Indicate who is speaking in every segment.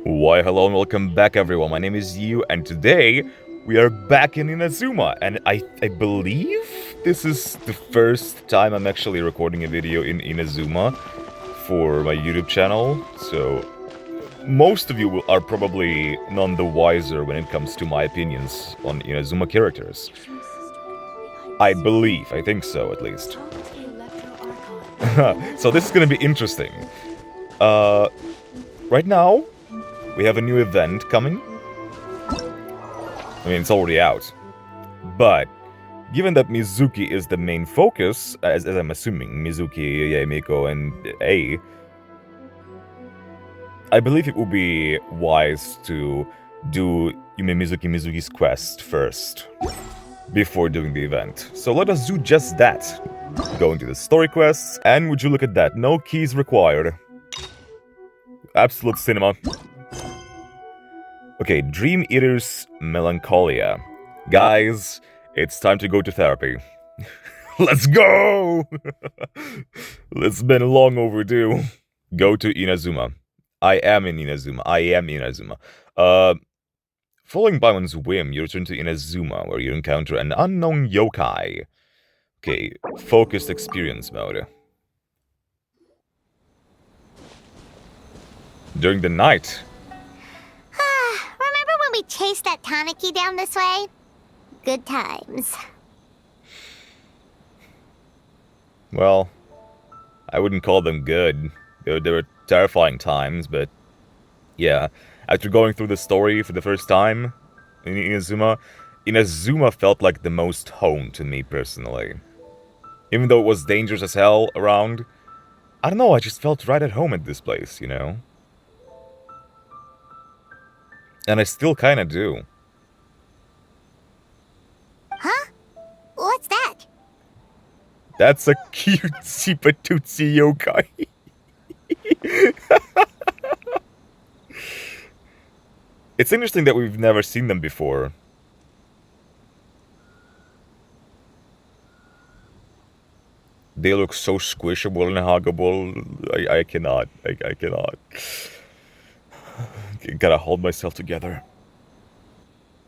Speaker 1: Why hello and welcome back everyone, my name is Yu and today we are back in Inazuma and I believe this is the first time I'm actually recording a video in Inazuma for my YouTube channel, so most of you are probably none the wiser when it comes to my opinions on Inazuma characters. I think so at least. So this is gonna be interesting. Right now, we have a new event coming. I mean, it's already out. But, given that Mizuki is the main focus, as I'm assuming, Mizuki, Miko, and A, I believe it would be wise to do Mizuki's quest first, before doing the event. So let us do just that. Go into the story quests, and would you look at that, no keys required. Absolute cinema. Okay, Dream Eater's Melancholia. Guys, it's time to go to therapy. Let's go! It's been long overdue. Go to Inazuma. I am Inazuma. Following Baimon's whim, you return to Inazuma, where you encounter an unknown yokai. Okay, focused experience mode. During the night.
Speaker 2: Remember when we chased that Tanuki down this way? Good times.
Speaker 1: Well, I wouldn't call them good. They were terrifying times, but yeah. After going through the story for the first time in Inazuma felt like the most home to me personally. Even though it was dangerous as hell around, I don't know, I just felt right at home at this place, you know? And I still kinda do.
Speaker 2: Huh? What's that?
Speaker 1: That's a cutesy patootsy yokai. It's interesting that we've never seen them before. They look so squishable and huggable. I cannot. I cannot. Gotta hold myself together.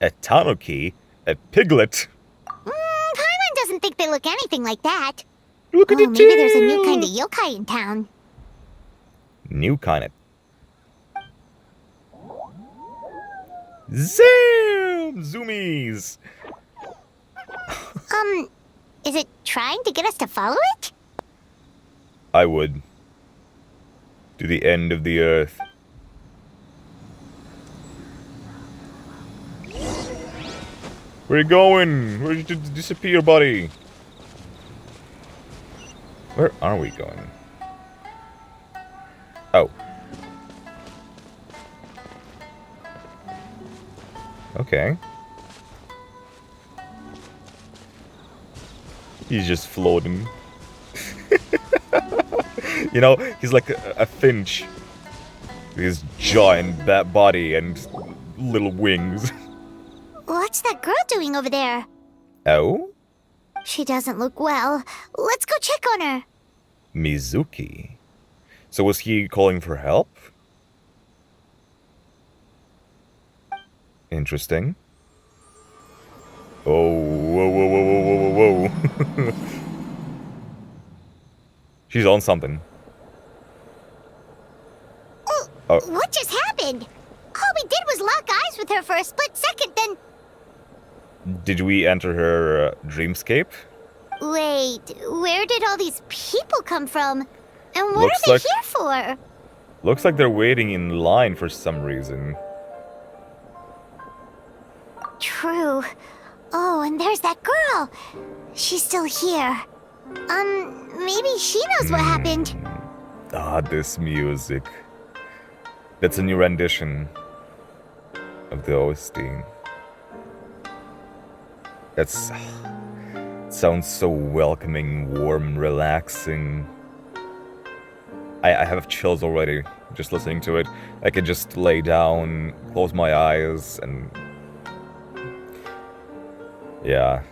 Speaker 1: A tanuki? A piglet?
Speaker 2: Paimon doesn't think they look anything like that.
Speaker 1: Look at the tail!
Speaker 2: Maybe there's a new kind of yokai in town.
Speaker 1: New kind of... Zam! Zoomies!
Speaker 2: Is it trying to get us to follow it?
Speaker 1: I would. To the end of the earth. Where you going? Where did you disappear, buddy? Where are we going? Oh. Okay. He's just floating. You know, he's like a finch. With his giant bat body and little wings.
Speaker 2: What's that girl doing over there?
Speaker 1: Oh?
Speaker 2: She doesn't look well. Let's go check on her.
Speaker 1: Mizuki. So was he calling for help? Interesting. Oh, whoa. She's on something.
Speaker 2: Oh, what just happened? All we did was lock eyes with her for a split second, then...
Speaker 1: Did we enter her dreamscape?
Speaker 2: Wait, where did all these people come from? And what
Speaker 1: Looks
Speaker 2: are they
Speaker 1: like...
Speaker 2: here for?
Speaker 1: Looks like they're waiting in line for some reason.
Speaker 2: True. Oh, and there's that girl. She's still here. Maybe she knows what happened.
Speaker 1: Ah, this music. That's a new rendition of the OST. That's... sounds so welcoming, warm, relaxing. I have chills already, just listening to it. I could just lay down, close my eyes, and... yeah.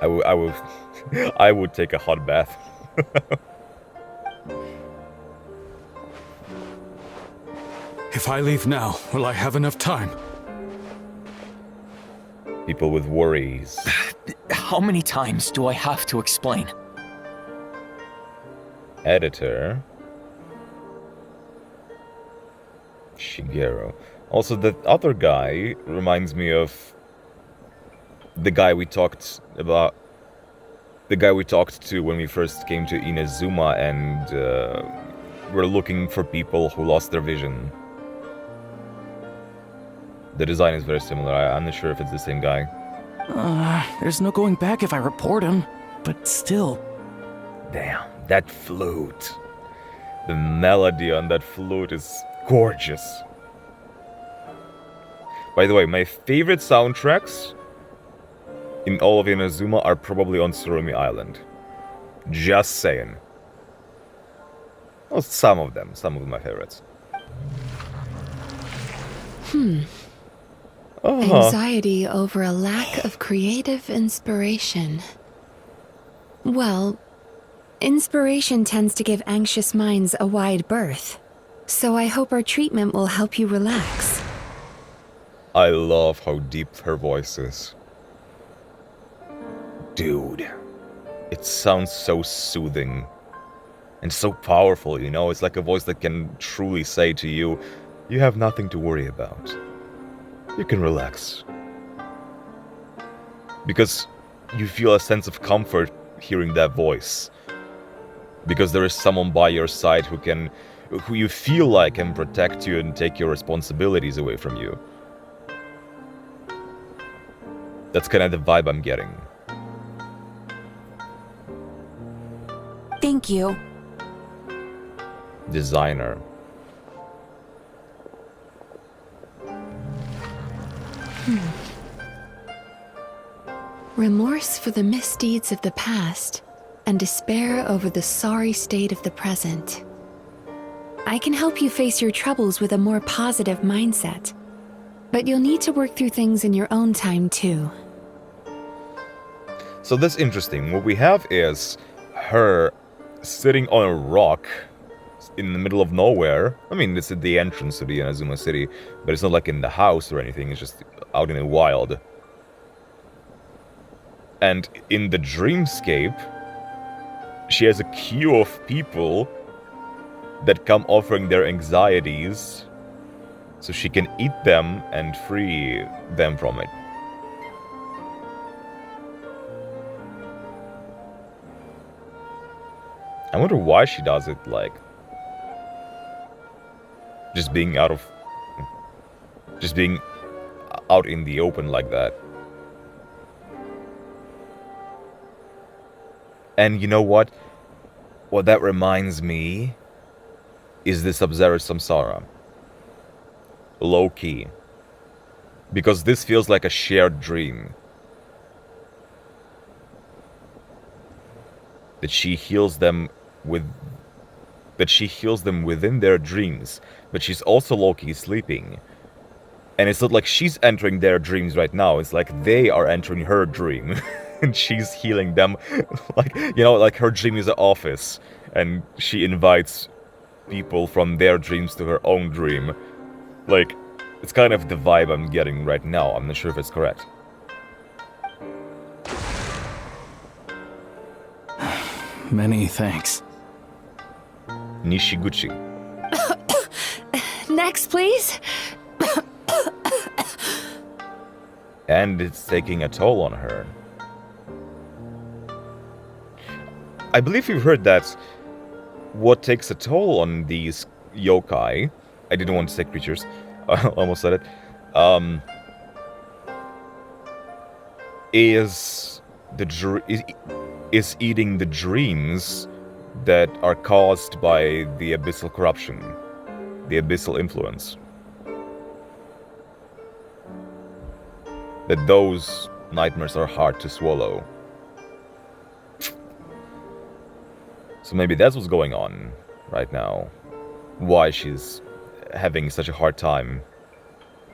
Speaker 1: I would take a hot bath
Speaker 3: If I leave now, will I have enough time?
Speaker 1: People with worries.
Speaker 4: How many times do I have to explain?
Speaker 1: Editor. Shigeru. Also, that other guy reminds me of the guy we talked about. The guy we talked to when we first came to Inazuma and we're looking for people who lost their vision. The design is very similar. I'm not sure if it's the same guy.
Speaker 4: There's no going back if I report him. But still.
Speaker 1: Damn, that flute. The melody on that flute is gorgeous. By the way, my favorite soundtracks in all of Inazuma are probably on Tsurumi Island. Just saying. Well, some of them are my favorites.
Speaker 5: Anxiety over a lack of creative inspiration. Well, inspiration tends to give anxious minds a wide berth. So I hope our treatment will help you relax.
Speaker 1: I love how deep her voice is. Dude, it sounds so soothing and so powerful, you know? It's like a voice that can truly say to you, you have nothing to worry about. You can relax. Because you feel a sense of comfort hearing that voice. Because there is someone by your side who you feel like can protect you and take your responsibilities away from you. That's kind of the vibe I'm getting.
Speaker 5: Thank you.
Speaker 1: Designer.
Speaker 5: Remorse for the misdeeds of the past, and despair over the sorry state of the present. I can help you face your troubles with a more positive mindset, but you'll need to work through things in your own time too.
Speaker 1: So that's interesting. What we have is her sitting on a rock in the middle of nowhere. I mean, it's at the entrance to the Inazuma City, but it's not like in the house or anything. It's just out in the wild. And in the dreamscape, she has a queue of people that come offering their anxieties so she can eat them and free them from it. I wonder why she does it, like, just being out in the open like that. And you know what? What that reminds me is the Sub-Zero Samsara. Low-key. Because this feels like a shared dream. That she heals them within their dreams, but she's also low-key sleeping. And it's not like she's entering their dreams right now, it's like they are entering her dream. And she's healing them. Like, you know, like her dream is an office, and she invites people from their dreams to her own dream. Like, it's kind of the vibe I'm getting right now. I'm not sure if it's correct.
Speaker 4: Many thanks.
Speaker 1: Nishiguchi.
Speaker 5: Next, please.
Speaker 1: And it's taking a toll on her. I believe you've heard that what takes a toll on these yokai, I didn't want to say creatures, I almost said it, is eating the dreams that are caused by the abyssal corruption, the abyssal influence. That those nightmares are hard to swallow. So maybe that's what's going on right now. Why she's having such a hard time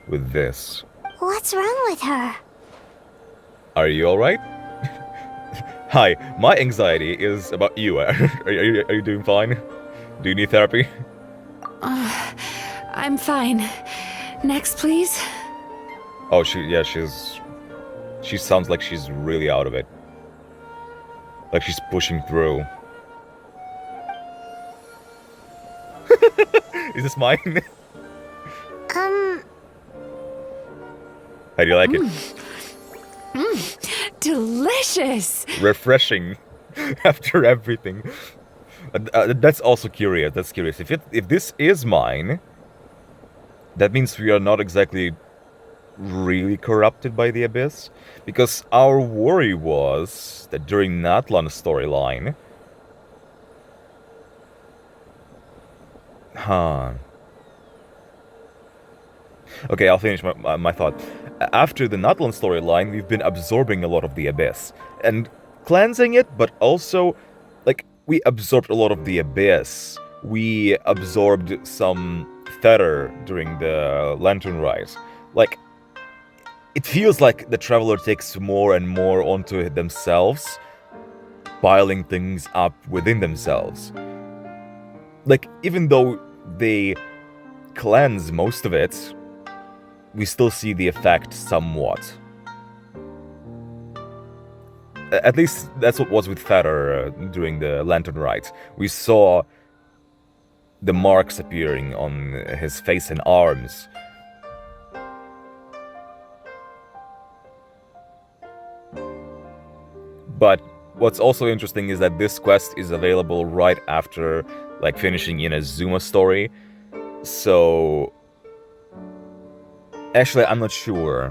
Speaker 1: with this.
Speaker 2: What's wrong with her?
Speaker 1: Are you alright? Hi, my anxiety is about you. Are you doing fine? Do you need therapy?
Speaker 5: I'm fine. Next, please.
Speaker 1: Oh, she sounds like she's really out of it. Like she's pushing through. Is this mine? How do you like it?
Speaker 5: Delicious!
Speaker 1: Refreshing after everything. That's also curious. That's curious. If this is mine, that means we are not exactly really corrupted by the Abyss, because our worry was that during Natlan's storyline, okay, I'll finish my thought. After the Natlan storyline, we've been absorbing a lot of the Abyss and cleansing it, but also, like, we absorbed a lot of the Abyss. We absorbed some Fetter during the Lantern Rise. Like, it feels like the Traveler takes more and more onto themselves, piling things up within themselves. Like, even though they cleanse most of it, we still see the effect somewhat. At least that's what was with Fetter during the Lantern Rite. We saw the marks appearing on his face and arms. But what's also interesting is that this quest is available right after, like, finishing Inazuma's story. So... actually, I'm not sure.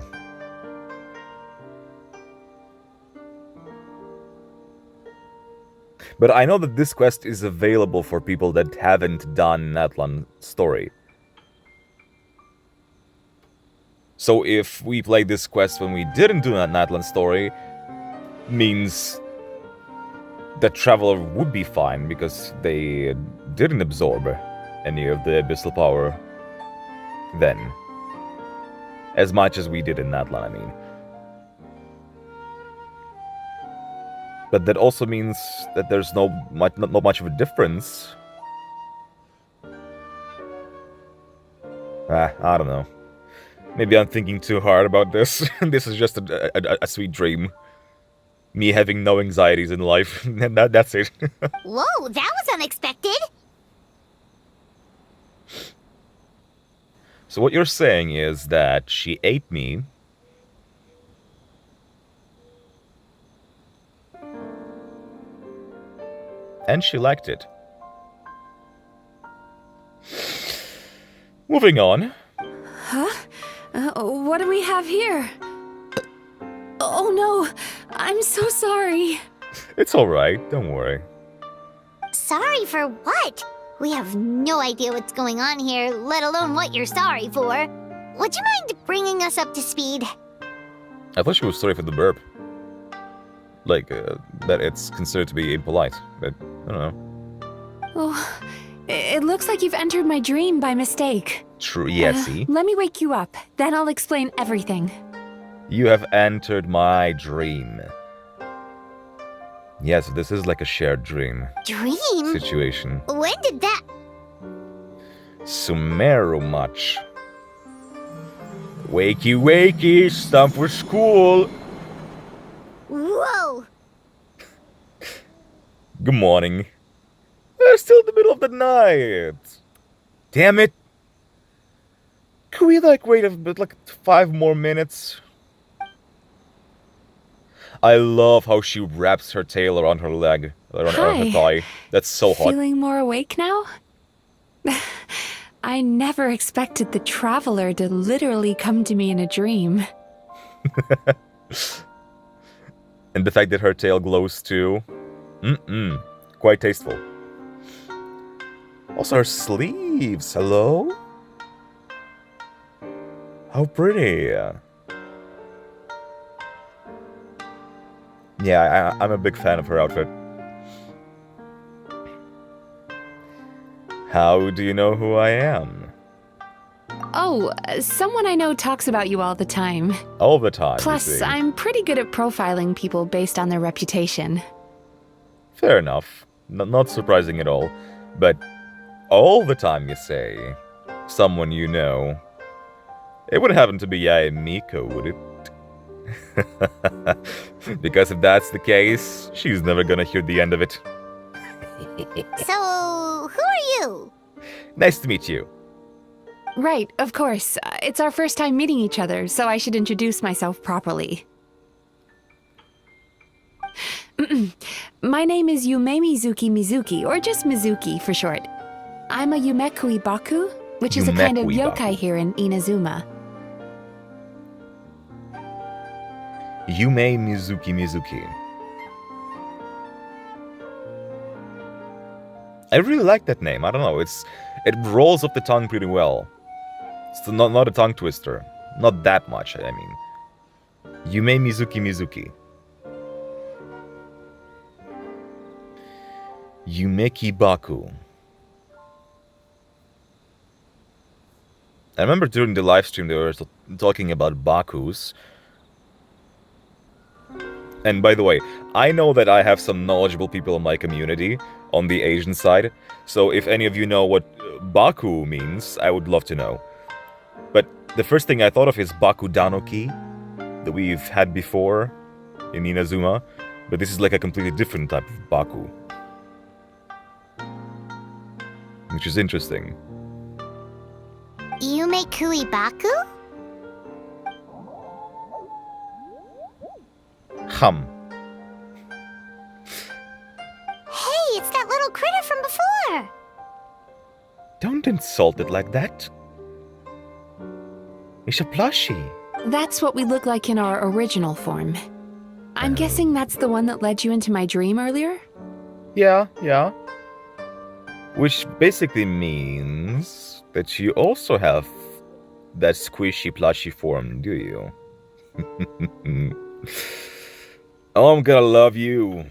Speaker 1: But I know that this quest is available for people that haven't done Natlan's story. So if we played this quest when we didn't do Natlan's story, means the Traveler would be fine, because they didn't absorb any of the Abyssal power then. As much as we did in Natlan, I mean. But that also means that there's not much of a difference. I don't know. Maybe I'm thinking too hard about this. This is just a sweet dream. Me having no anxieties in life. And that's it.
Speaker 2: Whoa, that was unexpected.
Speaker 1: So what you're saying is that she ate me. And she liked it. Moving on.
Speaker 5: Huh? What do we have here? Oh no! I'm so sorry!
Speaker 1: It's alright, don't worry.
Speaker 2: Sorry for what? We have no idea what's going on here, let alone what you're sorry for. Would you mind bringing us up to speed?
Speaker 1: I thought she was sorry for the burp. Like, that it's considered to be impolite, but I don't know.
Speaker 5: Oh, it looks like you've entered my dream by mistake.
Speaker 1: True, yeah, see?
Speaker 5: Let me wake you up, then I'll explain everything.
Speaker 1: You have entered my dream. Yes, this is like a shared dream.
Speaker 2: Dream?
Speaker 1: Situation.
Speaker 2: When did that...
Speaker 1: Sumeru much. Wakey wakey, it's time for school.
Speaker 2: Whoa!
Speaker 1: Good morning. It's still the middle of the night. Damn it. Could we, like, wait a bit, like, 5 more minutes? I love how she wraps her tail around her leg, around her thigh. That's so hot.
Speaker 5: Feeling more awake now? I never expected the Traveler to literally come to me in a dream.
Speaker 1: And the fact that her tail glows too. Quite tasteful. Also her sleeves, hello? How pretty. Yeah, I'm a big fan of her outfit. How do you know who I am?
Speaker 5: Oh, Oh, someone I know talks about you all the time.
Speaker 1: All the time, you
Speaker 5: Plus,
Speaker 1: see.
Speaker 5: I'm pretty good at profiling people based on their reputation.
Speaker 1: Fair enough. Not surprising at all. But all the time, you say? Someone you know. It wouldn't happen to be Yae Miko, would it? Because if that's the case, she's never gonna hear the end of it.
Speaker 2: So, who are you?
Speaker 1: Nice to meet you.
Speaker 5: Right, of course. It's our first time meeting each other, so I should introduce myself properly. My name is Yume Mizuki, or just Mizuki for short. I'm a Yumekui Baku, which is a kind of
Speaker 1: Yumekui
Speaker 5: yokai
Speaker 1: Baku.
Speaker 5: here in Inazuma.
Speaker 1: Yume Mizuki. I really like that name. I don't know. It rolls off the tongue pretty well. It's not a tongue twister. Not that much, I mean. Yume Mizuki. Yumeki Baku. I remember during the live stream they were talking about Bakus. And by the way, I know that I have some knowledgeable people in my community on the Asian side, so if any of you know what Baku means, I would love to know. But the first thing I thought of is Baku Danoki, that we've had before in Inazuma, but this is like a completely different type of Baku. Which is interesting.
Speaker 2: Yume Baku? Hey, it's that little critter from before!
Speaker 1: Don't insult it like that. It's a plushie.
Speaker 5: That's what we look like in our original form. I'm guessing that's the one that led you into my dream earlier?
Speaker 1: Yeah. Which basically means that you also have that squishy plushy form, do you? Oh, I'm gonna love you.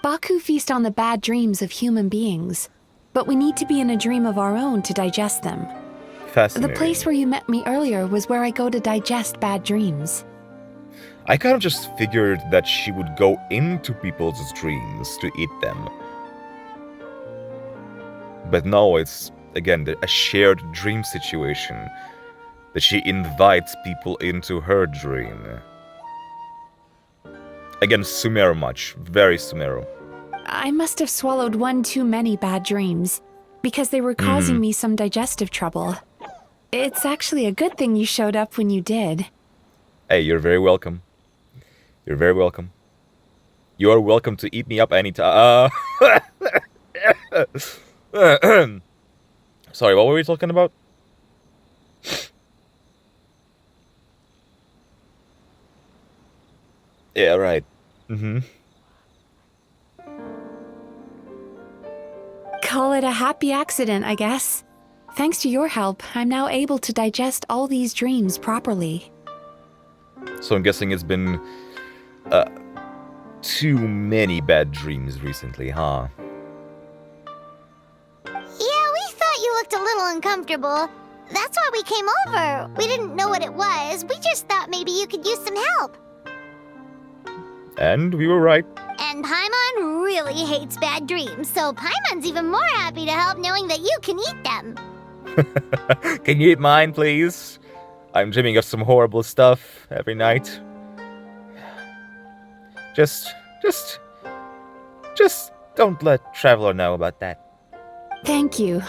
Speaker 5: Baku feast on the bad dreams of human beings, but we need to be in a dream of our own to digest them. The
Speaker 1: Fascinating.
Speaker 5: place where you met me earlier was where I go to digest bad dreams.
Speaker 1: I kind of just figured that she would go into people's dreams to eat them. But no, it's, again, a shared dream situation. That she invites people into her dream. Again, Sumeru much. Very Sumeru.
Speaker 5: I must have swallowed one too many bad dreams, because they were causing me some digestive trouble. It's actually a good thing you showed up when you did.
Speaker 1: Hey, you're very welcome. You're very welcome. You are welcome to eat me up anytime. Sorry, what were we talking about? Yeah, right.
Speaker 5: Call it a happy accident, I guess. Thanks to your help, I'm now able to digest all these dreams properly.
Speaker 1: So I'm guessing it's been too many bad dreams recently, huh?
Speaker 2: Yeah, we thought you looked a little uncomfortable. That's why we came over. We didn't know what it was. We just thought maybe you could use some help.
Speaker 1: And we were right.
Speaker 2: And Paimon really hates bad dreams, so Paimon's even more happy to help knowing that you can eat them.
Speaker 1: Can you eat mine, please? I'm dreaming of some horrible stuff every night. Just don't let Traveler know about that.
Speaker 5: Thank you.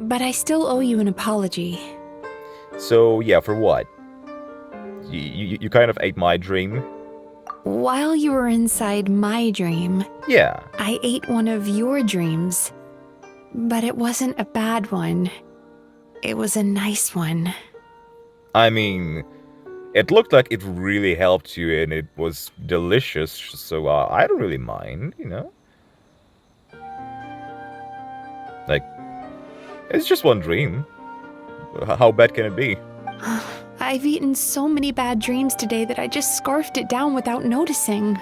Speaker 5: But I still owe you an apology.
Speaker 1: So, yeah, for what? You kind of ate my dream?
Speaker 5: While you were inside my dream,
Speaker 1: Yeah.
Speaker 5: I ate one of your dreams. But it wasn't a bad one. It was a nice one.
Speaker 1: I mean, it looked like it really helped you and it was delicious, so I don't really mind, you know? Like, it's just one dream. How bad can it be?
Speaker 5: I've eaten so many bad dreams today that I just scarfed it down without noticing.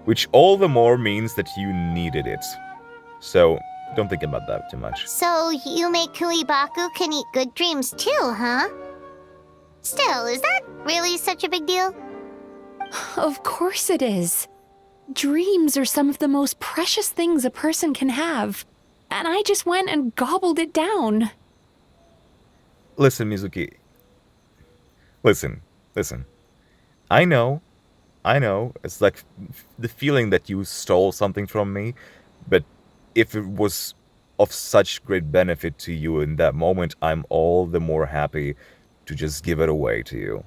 Speaker 1: Which all the more means that you needed it. So, don't think about that too much.
Speaker 2: So Yume Kuibaku can eat good dreams too, huh? Still, is that really such a big deal?
Speaker 5: Of course it is. Dreams are some of the most precious things a person can have. And I just went and gobbled it down.
Speaker 1: Listen, Mizuki. Listen. I know. It's like the feeling that you stole something from me, but if it was of such great benefit to you in that moment, I'm all the more happy to just give it away to you.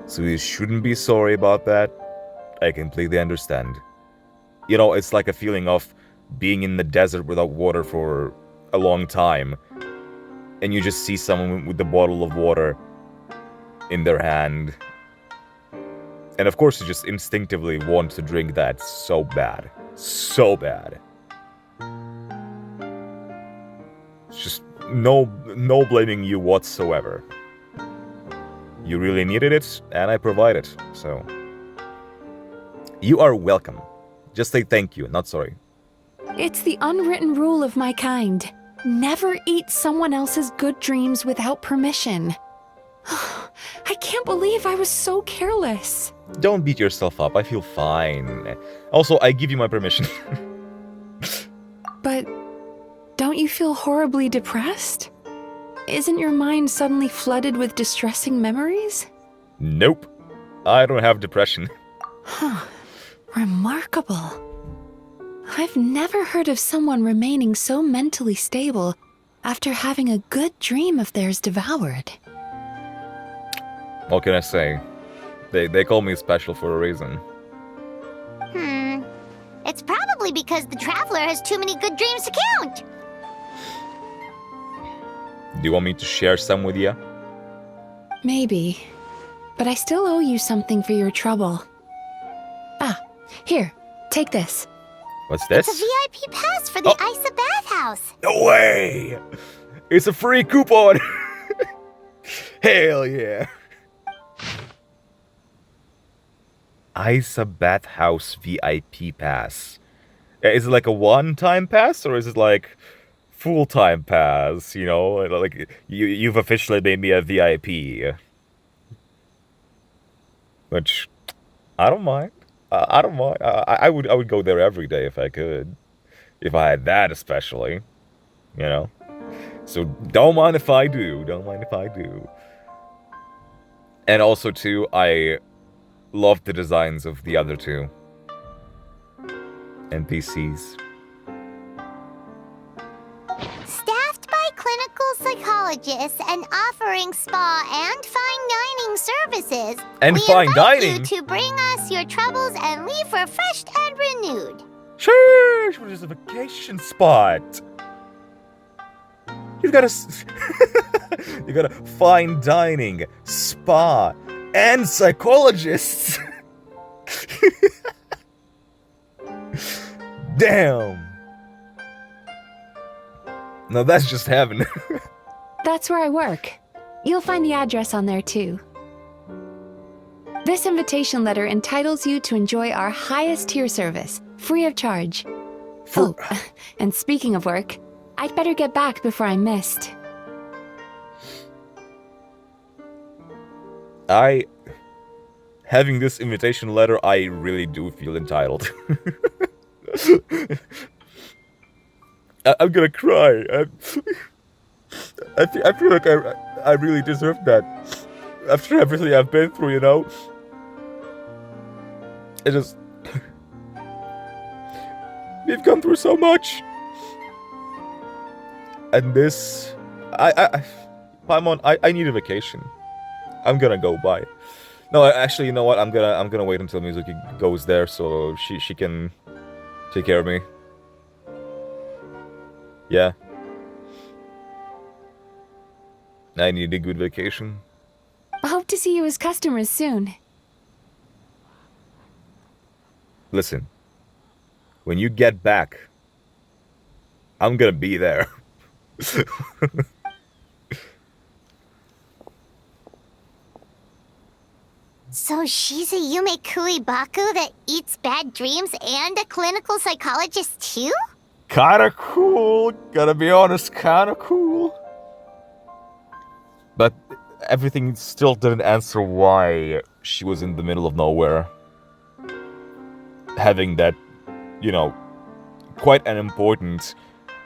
Speaker 1: So you shouldn't be sorry about that. I completely understand. You know, it's like a feeling of being in the desert without water for a long time, and you just see someone with a bottle of water in their hand. And of course you just instinctively want to drink that so bad. So bad. It's just no blaming you whatsoever. You really needed it, and I provide it, so... You are welcome. Just say thank you, not sorry.
Speaker 5: It's the unwritten rule of my kind. Never eat someone else's good dreams without permission. I can't believe I was so careless.
Speaker 1: Don't beat yourself up, I feel fine. Also, I give you my permission.
Speaker 5: But don't you feel horribly depressed? Isn't your mind suddenly flooded with distressing memories?
Speaker 1: Nope. I don't have depression.
Speaker 5: Huh. Remarkable. I've never heard of someone remaining so mentally stable after having a good dream of theirs devoured.
Speaker 1: What can I say? They call me special for a reason.
Speaker 2: It's probably because the traveler has too many good dreams to count.
Speaker 1: Do you want me to share some with you?
Speaker 5: Maybe. But I still owe you something for your trouble. Ah, here, take this.
Speaker 1: What's this?
Speaker 2: It's a VIP pass for the Isa bathhouse.
Speaker 1: No way! It's a free coupon! Hell yeah! Isa bathhouse VIP pass. Is it like a one-time pass, or is it like full-time pass? You know, like you've officially made me a VIP. Which I don't mind. I don't mind. I would go there every day if I could. If I had that especially. You know? So don't mind if I do. Don't mind if I do. And also too, I love the designs of the other two NPCs.
Speaker 2: Staffed by clinical psychologists and offering spa and fine dining services.
Speaker 1: And
Speaker 2: we
Speaker 1: fine
Speaker 2: invite
Speaker 1: dining?
Speaker 2: you to bring us your troubles and leave refreshed and renewed.
Speaker 1: Sure, what is a vacation spot? You've got a, you got a fine dining, spa, and psychologists. Damn. Now that's just heaven.
Speaker 5: That's where I work. You'll find the address on there too. This invitation letter entitles you to enjoy our highest tier service, free of charge. Oh, and speaking of work, I'd better get back before I'm missed.
Speaker 1: Having this invitation letter, I really do feel entitled. I'm gonna cry. I feel like I really deserve that. After everything I've been through, you know? It just... We've gone through so much. And this... Paimon, I need a vacation. I'm gonna go by. No, actually, you know what? I'm gonna wait until Mizuki goes there so she can take care of me. Yeah. I need a good vacation.
Speaker 5: I hope to see you as customers soon.
Speaker 1: Listen. When you get back, I'm gonna be there.
Speaker 2: So she's a Yume Kuibaku that eats bad dreams and a clinical psychologist too?
Speaker 1: Kinda cool, gotta be honest, kinda cool. But everything still didn't answer why she was in the middle of nowhere. Having that, you know, quite an important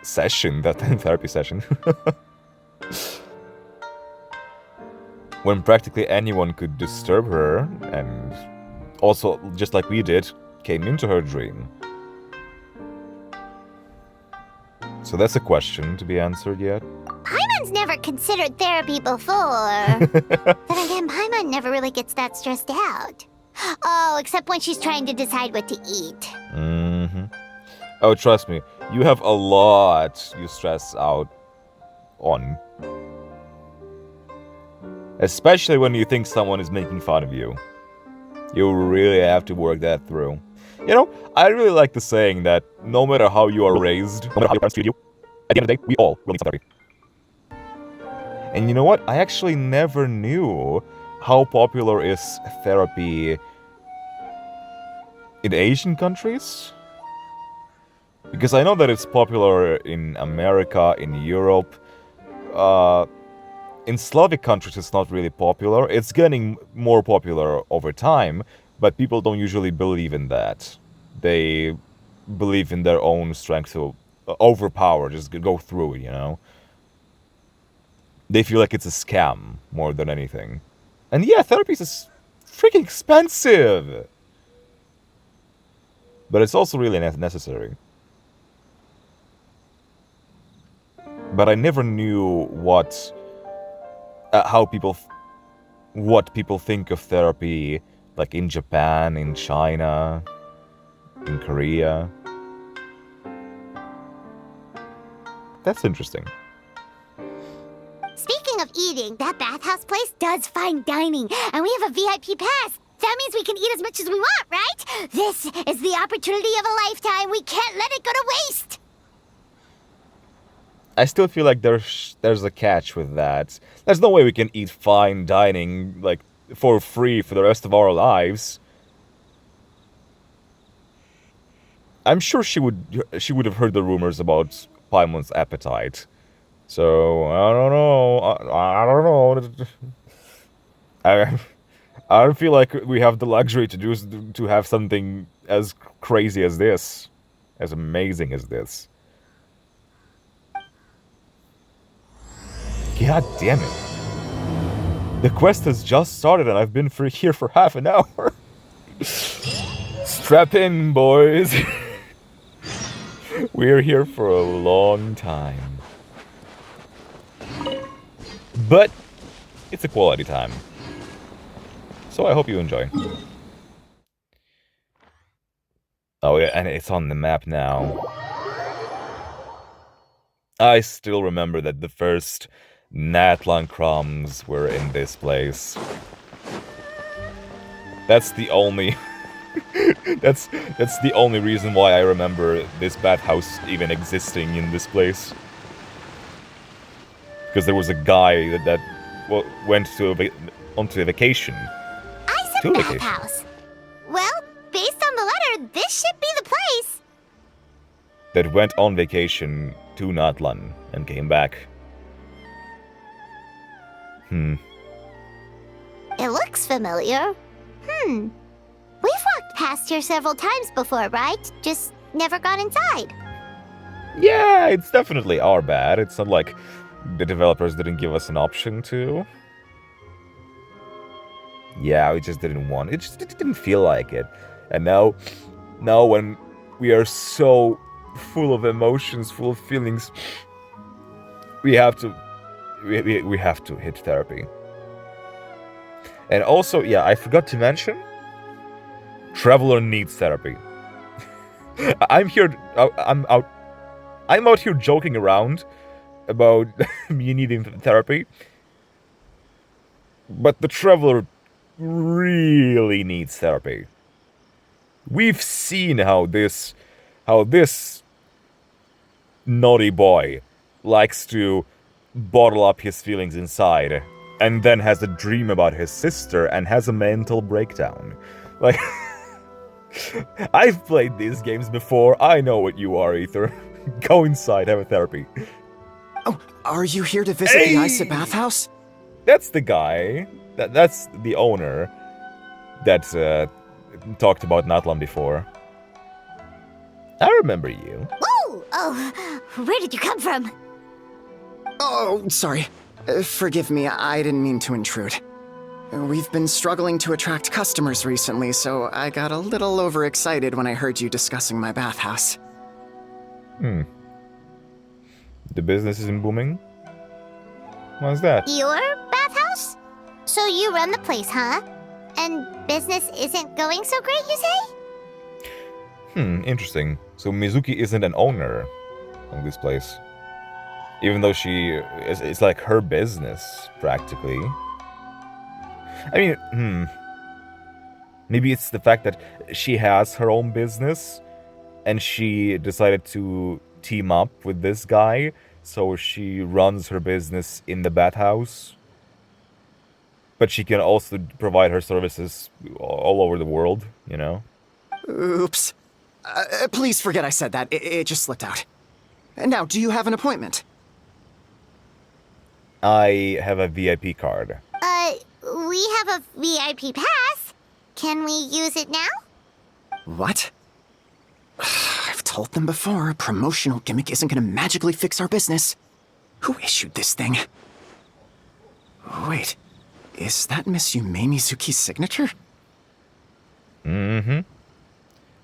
Speaker 1: session, that therapy session. When practically anyone could disturb her, and also, just like we did, came into her dream. So that's a question to be answered yet.
Speaker 2: Paimon's never considered therapy before. Then again, Paimon never really gets that stressed out. Oh, except when she's trying to decide what to eat.
Speaker 1: Mm-hmm. Oh, trust me, you have a lot you stress out on. Especially when you think someone is making fun of you. You really have to work that through. You know, I really like the saying that no matter how you are raised, no matter how your parents treat you, at the end of the day, we all will need some therapy. And you know what? I actually never knew how popular is therapy in Asian countries. Because I know that it's popular in America, in Europe. In Slavic countries, it's not really popular. It's getting more popular over time, but people don't usually believe in that. They believe in their own strength to overpower, just go through it, you know? They feel like it's a scam more than anything. And yeah, therapy is freaking expensive! But it's also really necessary. But I never knew what people think of therapy, like in Japan, in China, in Korea. That's interesting.
Speaker 2: Speaking of eating, that bathhouse place does fine dining, and we have a VIP pass. That means we can eat as much as we want, right? This is the opportunity of a lifetime. We can't let it go to waste.
Speaker 1: I still feel like there's a catch with that. There's no way we can eat fine dining, like, for free for the rest of our lives. I'm sure she would have heard the rumors about Paimon's appetite. So, I don't know. I don't know. I don't feel like we have the luxury to have something as crazy as this. As amazing as this. God damn it. The quest has just started and I've been here for half an hour. Strap in, boys. We're here for a long time. But it's a quality time. So I hope you enjoy. Oh yeah, and it's on the map now. I still remember that the first Natlan crumbs were in this place. That's the only that's the only reason why I remember this bathhouse even existing in this place. Because there was a guy that went onto a vacation.
Speaker 2: Ice and bathhouse. Well, based on the letter, this should be the place.
Speaker 1: That went on vacation to Natlan and came back.
Speaker 2: It looks familiar. We've walked past here several times before, right? Just never got inside.
Speaker 1: Yeah, it's definitely our bad. It's not like the developers didn't give us an option to. Yeah, we just didn't want it. It didn't feel like it. And now when we are so full of emotions, full of feelings, we have to hit therapy. And also, yeah, I forgot to mention, Traveler needs therapy. I'm out here joking around about me needing therapy, but the Traveler really needs therapy. We've seen how this naughty boy likes to bottle up his feelings inside and then has a dream about his sister and has a mental breakdown. Like, I've played these games before. I know what you are, Ether. Go inside, have a therapy.
Speaker 6: Oh, are you here to visit the Ice bathhouse?
Speaker 1: That's the guy. That's the owner that talked about not long before. I remember you.
Speaker 2: Whoa! Oh, where did you come from?
Speaker 6: Oh, sorry. Forgive me, I didn't mean to intrude. We've been struggling to attract customers recently, so I got a little overexcited when I heard you discussing my bathhouse.
Speaker 1: The business isn't booming? Why's that?
Speaker 2: Your bathhouse? So you run the place, huh? And business isn't going so great, you say?
Speaker 1: Interesting. So Mizuki isn't an owner of this place. Even though it's like her business, practically. I mean, maybe it's the fact that she has her own business and she decided to team up with this guy, so she runs her business in the bathhouse. But she can also provide her services all over the world, you know?
Speaker 6: Oops. Please forget I said that. It just slipped out. Now, do you have an appointment?
Speaker 1: I have a VIP card.
Speaker 2: We have a VIP pass. Can we use it now?
Speaker 6: What? I've told them before, a promotional gimmick isn't gonna magically fix our business. Who issued this thing? Wait, is that Miss Yume Mizuki's signature?
Speaker 1: Mm-hmm.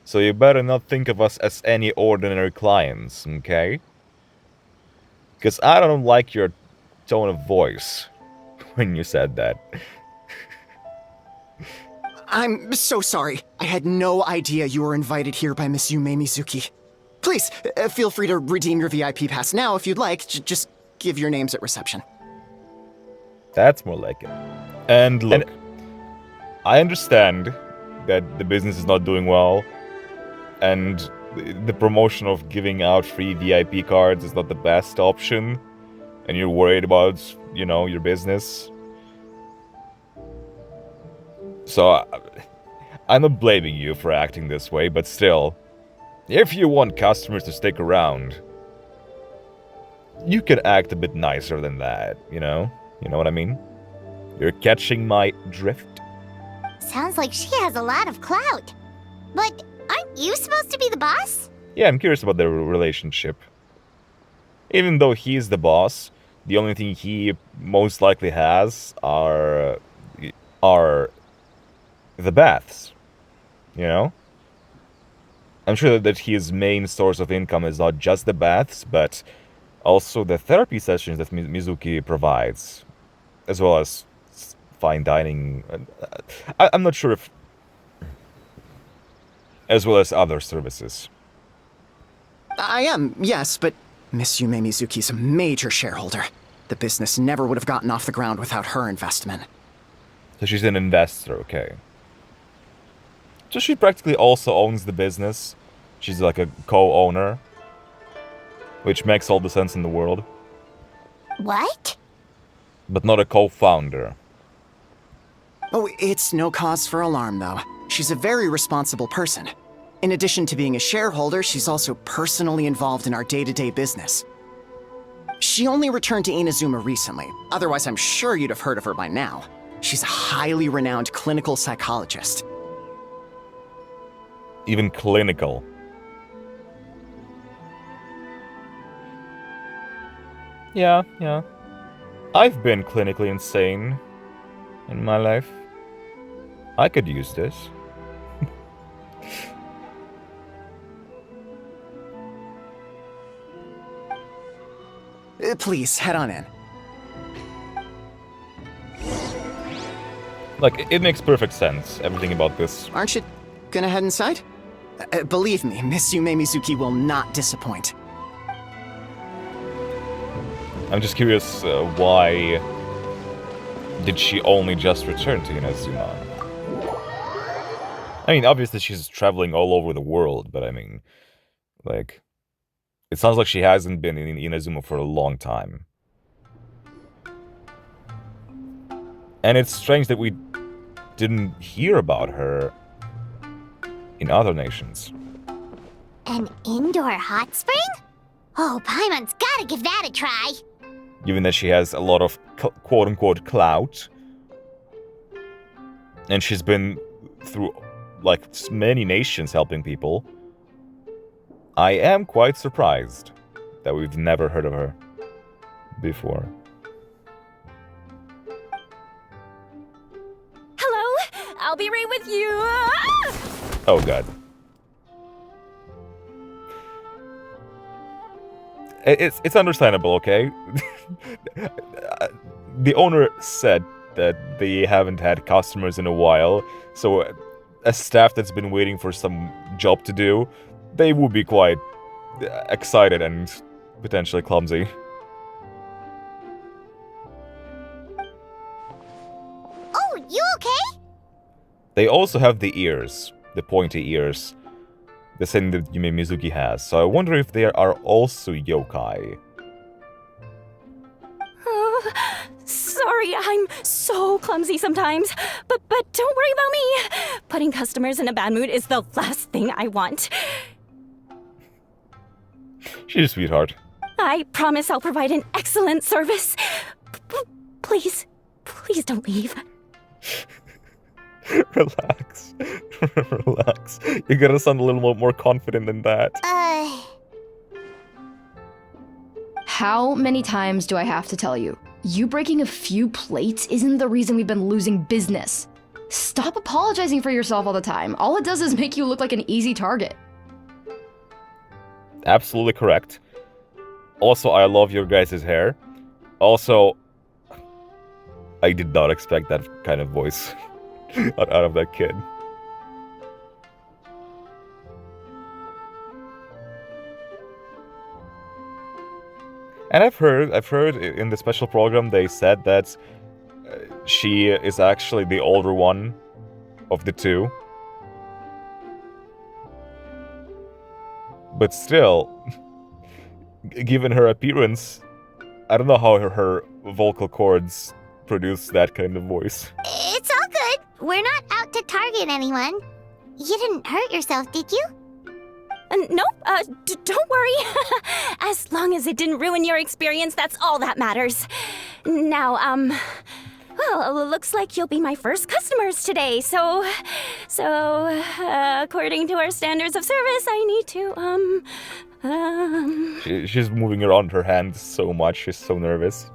Speaker 1: So you better not think of us as any ordinary clients, okay? Because I don't like your tone of voice when you said that.
Speaker 6: I'm so sorry. I had no idea you were invited here by Miss Yume Mizuki. Please, feel free to redeem your VIP pass now if you'd like. Just give your names at reception.
Speaker 1: That's more like it. And look, I understand that the business is not doing well, and the promotion of giving out free VIP cards is not the best option, and you're worried about, you know, your business. So, I'm not blaming you for acting this way, but still, if you want customers to stick around, you can act a bit nicer than that, you know? You know what I mean? You're catching my drift?
Speaker 2: Sounds like she has a lot of clout. But aren't you supposed to be the boss?
Speaker 1: Yeah, I'm curious about their relationship. Even though he's the boss, the only thing he most likely has are the baths. You know? I'm sure that his main source of income is not just the baths, but also the therapy sessions that Mizuki provides, as well as fine dining. I'm not sure if... as well as other services.
Speaker 6: I am, yes, but Miss Yume Mizuki's a major shareholder. The business never would have gotten off the ground without her investment.
Speaker 1: So she's an investor, okay. So she practically also owns the business. She's like a co-owner. Which makes all the sense in the world.
Speaker 2: What?
Speaker 1: But not a co-founder.
Speaker 6: Oh, it's no cause for alarm, though. She's a very responsible person. In addition to being a shareholder, she's also personally involved in our day-to-day business. She only returned to Inazuma recently. Otherwise, I'm sure you'd have heard of her by now. She's a highly renowned clinical psychologist.
Speaker 1: Even clinical. Yeah. I've been clinically insane in my life. I could use this.
Speaker 6: Please, head on in.
Speaker 1: Like, it makes perfect sense, everything about this.
Speaker 6: Aren't you gonna head inside? Believe me, Miss Yume Mizuki will not disappoint.
Speaker 1: I'm just curious, why did she only just return to Inazuma? I mean, obviously she's traveling all over the world, but I mean, like, it sounds like she hasn't been in Inazuma for a long time. And it's strange that we didn't hear about her in other nations.
Speaker 2: An indoor hot spring? Oh, Paimon's gotta give that a try.
Speaker 1: Given that she has a lot of quote-unquote clout. And she's been through, like, many nations helping people. I am quite surprised that we've never heard of her before.
Speaker 7: Hello? I'll be right with you.
Speaker 1: Oh god. It's understandable, okay? The owner said that they haven't had customers in a while, so a staff that's been waiting for some job to do, they would be quite excited and potentially clumsy.
Speaker 2: Oh, you okay?
Speaker 1: They also have the ears, the pointy ears, the same that Yume Mizuki has, so I wonder if they are also yokai.
Speaker 7: Oh, sorry, I'm so clumsy sometimes. But don't worry about me. Putting customers in a bad mood is the last thing I want.
Speaker 1: She's a sweetheart.
Speaker 7: I promise I'll provide an excellent service. Please don't leave.
Speaker 1: Relax. Relax. You gotta sound a little more confident than that.
Speaker 8: How many times do I have to tell you? You breaking a few plates isn't the reason we've been losing business. Stop apologizing for yourself all the time. All it does is make you look like an easy target.
Speaker 1: Absolutely correct. Also, I love your guys' hair. Also, I did not expect that kind of voice out of that kid. And I've heard in the special program they said that she is actually the older one of the two. But still, given her appearance, I don't know how her vocal cords produce that kind of voice.
Speaker 2: It's all good. We're not out to target anyone. You didn't hurt yourself, did you?
Speaker 7: Nope, don't worry. As long as it didn't ruin your experience, that's all that matters. Now, well, looks like you'll be my first customers today, so, according to our standards of service, I need to,
Speaker 1: She's moving around her hands so much, she's so nervous.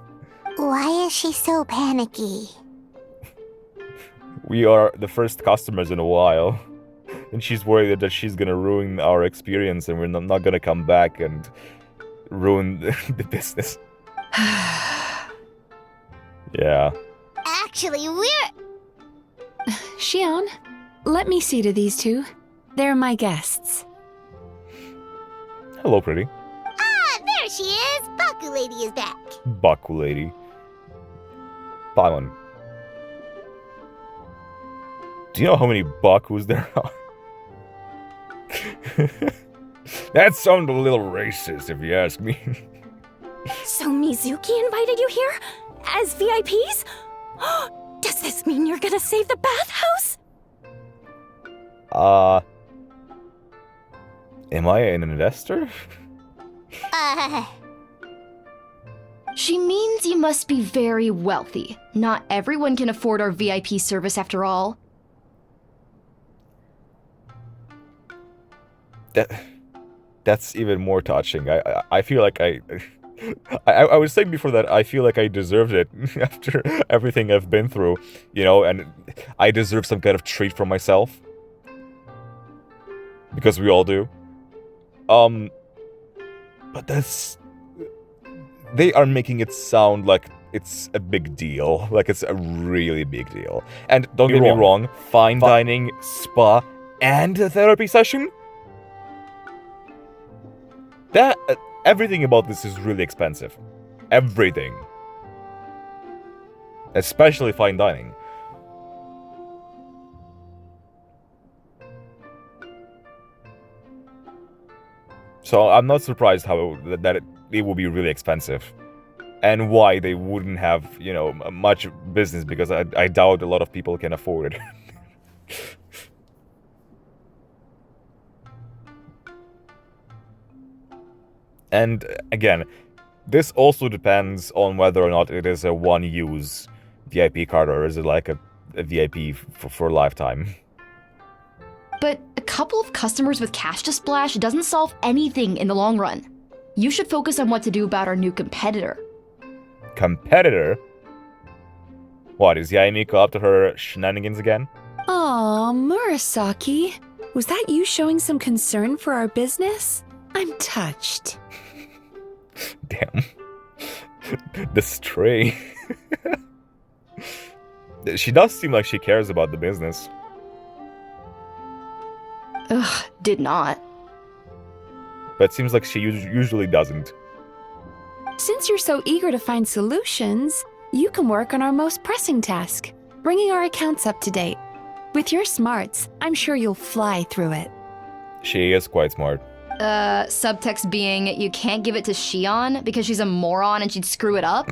Speaker 2: Why is she so panicky?
Speaker 1: We are the first customers in a while. And she's worried that she's gonna ruin our experience and we're not gonna come back and ruin the business. Yeah.
Speaker 2: Actually, we're...
Speaker 5: Shion, let me see to these two. They're my guests.
Speaker 1: Hello, pretty.
Speaker 2: Ah, there she is! Baku Lady is back.
Speaker 1: Baku lady. Paimon. Do you know how many Bakus there are? That sounded a little racist, if you ask me.
Speaker 7: So Mizuki invited you here? As VIPs? Does this mean you're gonna save the bathhouse?
Speaker 1: Am I an investor?
Speaker 8: She means you must be very wealthy. Not everyone can afford our VIP service after all.
Speaker 1: That's even more touching. I feel like I was saying before that I feel like I deserved it after everything I've been through, you know, and I deserve some kind of treat for myself. Because we all do. But that's... They are making it sound like it's a big deal. Like it's a really big deal. And don't get me wrong, fine dining, spa, and a therapy session? That... everything about this is really expensive. Everything. Especially fine dining. So I'm not surprised how that it will be really expensive. And why they wouldn't have, you know, much business, because I doubt a lot of people can afford it. And again, this also depends on whether or not it is a one-use VIP card or is it like a VIP for a lifetime.
Speaker 8: But a couple of customers with cash to splash doesn't solve anything in the long run. You should focus on what to do about our new competitor.
Speaker 1: Competitor? What, is Yaemiko up to her shenanigans again?
Speaker 5: Aw, Murasaki. Was that you showing some concern for our business? I'm touched.
Speaker 1: Damn. The stray. She does seem like she cares about the business.
Speaker 8: Ugh, did not.
Speaker 1: But it seems like she usually doesn't.
Speaker 5: Since you're so eager to find solutions, you can work on our most pressing task, bringing our accounts up to date. With your smarts, I'm sure you'll fly through it.
Speaker 1: She is quite smart.
Speaker 8: Subtext being, you can't give it to Shion because she's a moron and she'd screw it up?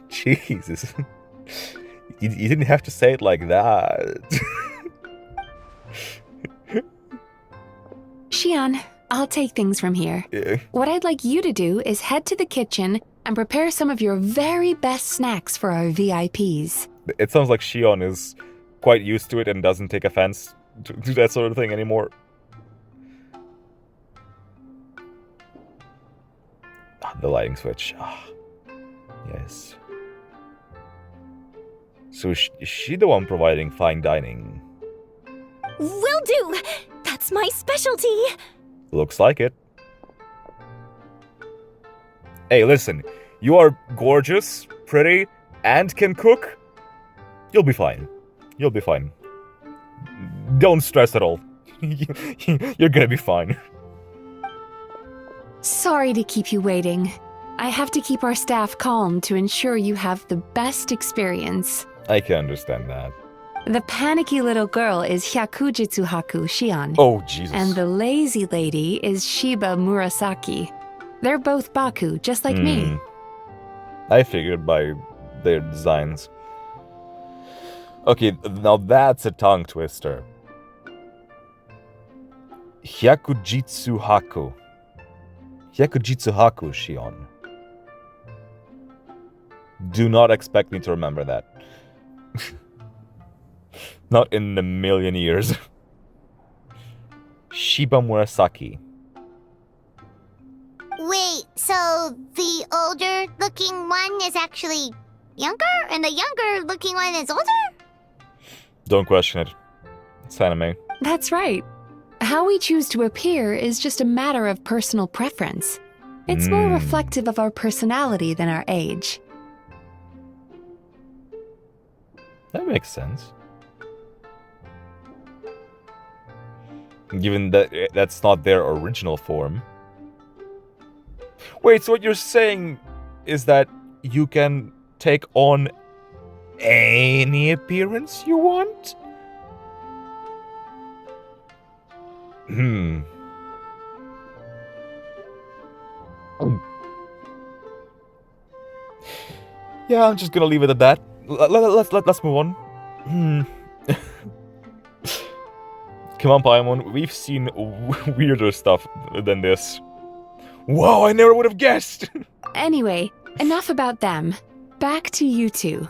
Speaker 1: Jesus. You didn't have to say it like that.
Speaker 5: Shion, I'll take things from here.
Speaker 1: Yeah.
Speaker 5: What I'd like you to do is head to the kitchen and prepare some of your very best snacks for our VIPs.
Speaker 1: It sounds like Shion is quite used to it and doesn't take offense to that sort of thing anymore. The lighting switch. Yes. So is she the one providing fine dining?
Speaker 7: Will do! That's my specialty!
Speaker 1: Looks like it. Hey, listen. You are gorgeous, pretty, and can cook. You'll be fine. You'll be fine. Don't stress at all. You're gonna be fine.
Speaker 5: Sorry to keep you waiting. I have to keep our staff calm to ensure you have the best experience.
Speaker 1: I can understand that.
Speaker 5: The panicky little girl is Hyakujitsu Haku Shion.
Speaker 1: Oh, Jesus.
Speaker 5: And the lazy lady is Shiba Murasaki. They're both Baku, just like me.
Speaker 1: I figured by their designs. Okay, now that's a tongue twister. Hyakujitsu Haku. Hyakujitsu Haku, Shion. Do not expect me to remember that. Not in a million years. Shiba Murasaki.
Speaker 2: Wait, so the older looking one is actually younger? And the younger looking one is older?
Speaker 1: Don't question it. It's anime.
Speaker 5: That's right. How we choose to appear is just a matter of personal preference. It's more reflective of our personality than our age.
Speaker 1: That makes sense. Given that that's not their original form. Wait, so what you're saying is that you can take on any appearance you want? Yeah, I'm just gonna leave it at that. Let's move on. Come on, Paimon. We've seen weirder stuff than this. Wow, I never would have guessed!
Speaker 5: Anyway, enough about them. Back to you two.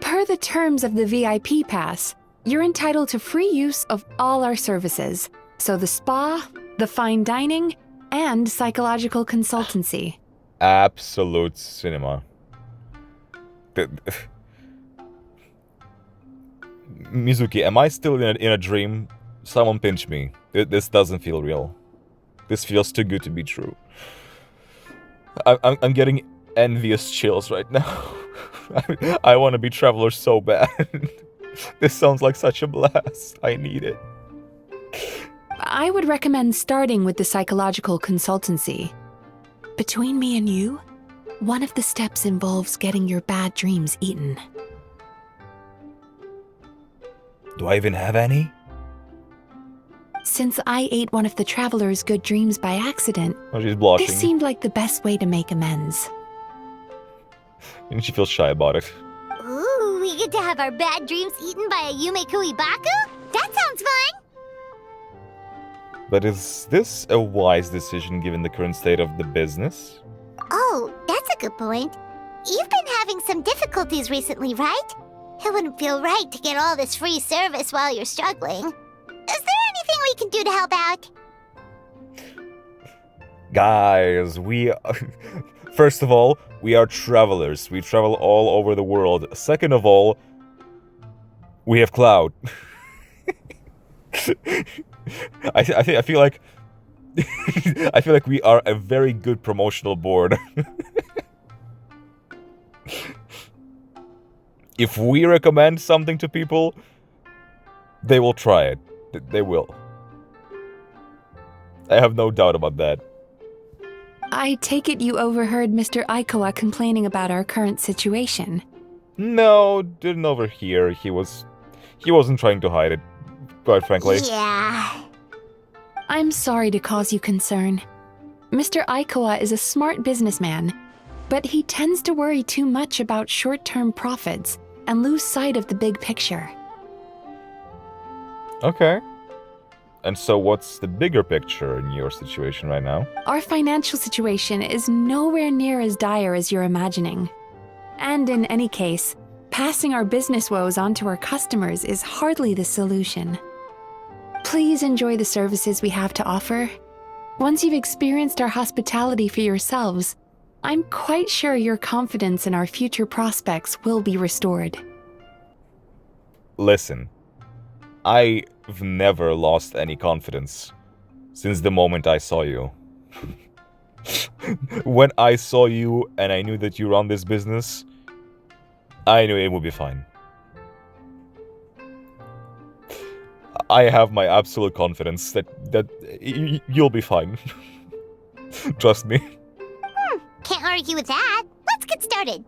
Speaker 5: Per the terms of the VIP pass, you're entitled to free use of all our services. So the spa, the fine dining, and psychological consultancy.
Speaker 1: Absolute cinema. Mizuki, am I still in a dream? Someone pinch me. This doesn't feel real. This feels too good to be true. I'm getting envious chills right now. I want to be Traveler so bad. This sounds like such a blast. I need it.
Speaker 5: I would recommend starting with the psychological consultancy. Between me and you, one of the steps involves getting your bad dreams eaten.
Speaker 1: Do I even have any?
Speaker 5: Since I ate one of the traveler's good dreams by accident,
Speaker 1: Oh, she's blushing.
Speaker 5: this seemed like the best way to make amends.
Speaker 1: And she feels shy about it.
Speaker 2: Ooh, we get to have our bad dreams eaten by a Yume Kui Baku? That sounds fun!
Speaker 1: But is this a wise decision given the current state of the business?
Speaker 2: Oh, that's a good point. You've been having some difficulties recently, right? It wouldn't feel right to get all this free service while you're struggling. Is there anything we can do to help out?
Speaker 1: Guys, first of all, we are travelers. We travel all over the world. Second of all, we have clout. I feel like I feel like we are a very good promotional board. If we recommend something to people, they will try it. They will. I have no doubt about that.
Speaker 5: I take it you overheard Mr. Aikawa complaining about our current situation.
Speaker 1: No, didn't overhear. He wasn't trying to hide it, quite frankly.
Speaker 2: Yeah.
Speaker 5: I'm sorry to cause you concern. Mr. Aikawa is a smart businessman, but he tends to worry too much about short-term profits and lose sight of the big picture.
Speaker 1: Okay. And so what's the bigger picture in your situation right now?
Speaker 5: Our financial situation is nowhere near as dire as you're imagining. And in any case, passing our business woes on to our customers is hardly the solution. Please enjoy the services we have to offer. Once you've experienced our hospitality for yourselves, I'm quite sure your confidence in our future prospects will be restored.
Speaker 1: Listen, I've never lost any confidence since the moment I saw you. When I saw you and I knew that you run this business, I knew it would be fine. I have my absolute confidence that you'll be fine. Trust me.
Speaker 2: Can't argue with that. Let's get started.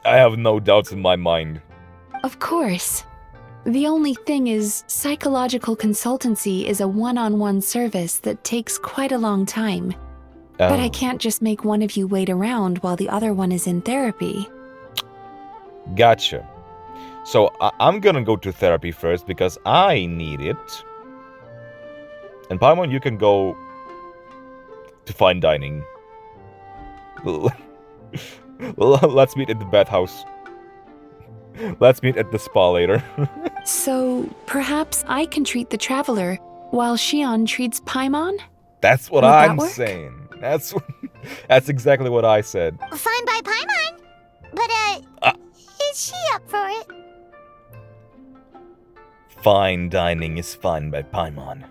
Speaker 1: I have no doubts in my mind.
Speaker 5: Of course. The only thing is, psychological consultancy is a one-on-one service that takes quite a long time. But I can't just make one of you wait around while the other one is in therapy.
Speaker 1: Gotcha. So I'm gonna go to therapy first because I need it. And Paimon, you can go to fine dining. Let's meet at the bathhouse. Let's meet at the spa later.
Speaker 5: So, perhaps I can treat the traveler while Shion treats Paimon?
Speaker 1: That's what
Speaker 5: Would that
Speaker 1: I'm
Speaker 5: work?
Speaker 1: saying. That's exactly what I said.
Speaker 2: Fine by Paimon. But, is she up for it?
Speaker 1: Fine dining is fine by Paimon.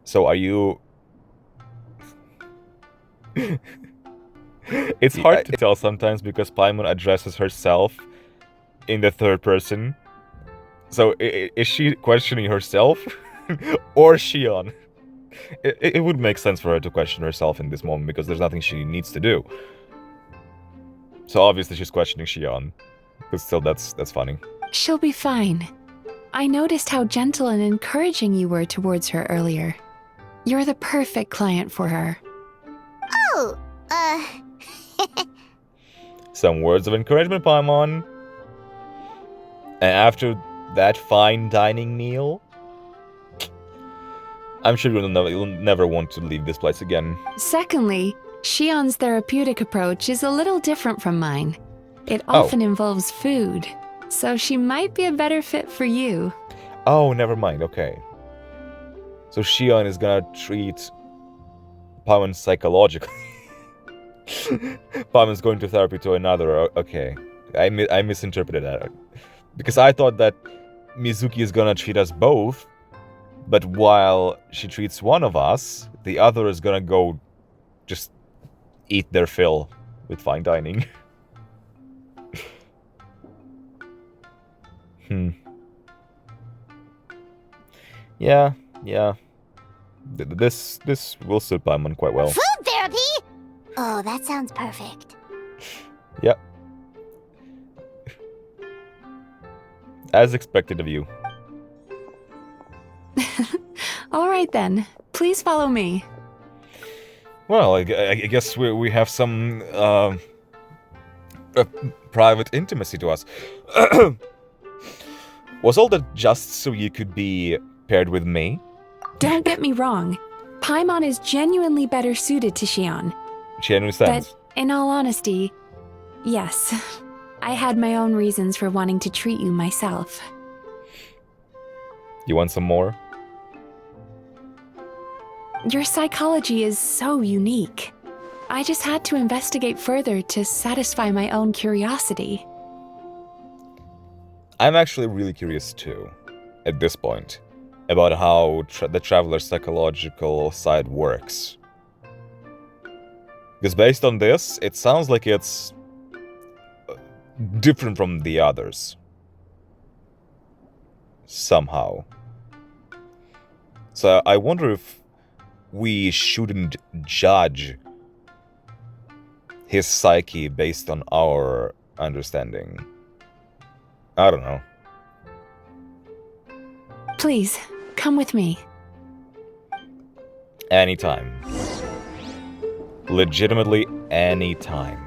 Speaker 1: So are you... It's hard to tell sometimes because Paimon addresses herself in the third person. So is she questioning herself or Shion? It would make sense for her to question herself in this moment because there's nothing she needs to do. So obviously she's questioning Shion. But still, that's funny.
Speaker 5: She'll be fine. I noticed how gentle and encouraging you were towards her earlier. You're the perfect client for her.
Speaker 2: Oh,
Speaker 1: Some words of encouragement, Paimon. And after that fine dining meal, I'm sure you'll never want to leave this place again.
Speaker 5: Secondly, Shion's therapeutic approach is a little different from mine. It often involves food, so she might be a better fit for you.
Speaker 1: Oh, never mind, okay. So Shion is gonna treat Paimon psychologically. Paimon's going to therapy to another, okay. I misinterpreted that. Because I thought that Mizuki is gonna treat us both, but while she treats one of us, the other is gonna go just eat their fill with fine dining. Yeah. This will suit Paimon quite well.
Speaker 2: food therapy? Oh, that sounds perfect.
Speaker 1: Yep. As expected of you.
Speaker 5: All right then, please follow me.
Speaker 1: Well, I guess we have some private intimacy to us. Was all that just so you could be paired with me.
Speaker 5: Don't get me wrong. Paimon is genuinely better suited to Xion.
Speaker 1: She understands.
Speaker 5: But in all honesty, yes. I had my own reasons for wanting to treat you myself.
Speaker 1: You want some more?
Speaker 5: Your psychology is so unique. I just had to investigate further to satisfy my own curiosity.
Speaker 1: I'm actually really curious too, at this point, about how the Traveler's psychological side works. Because based on this, it sounds like it's different from the others. Somehow. So I wonder if we shouldn't judge his psyche based on our understanding. I don't know.
Speaker 5: Please, come with me.
Speaker 1: Anytime. Legitimately anytime.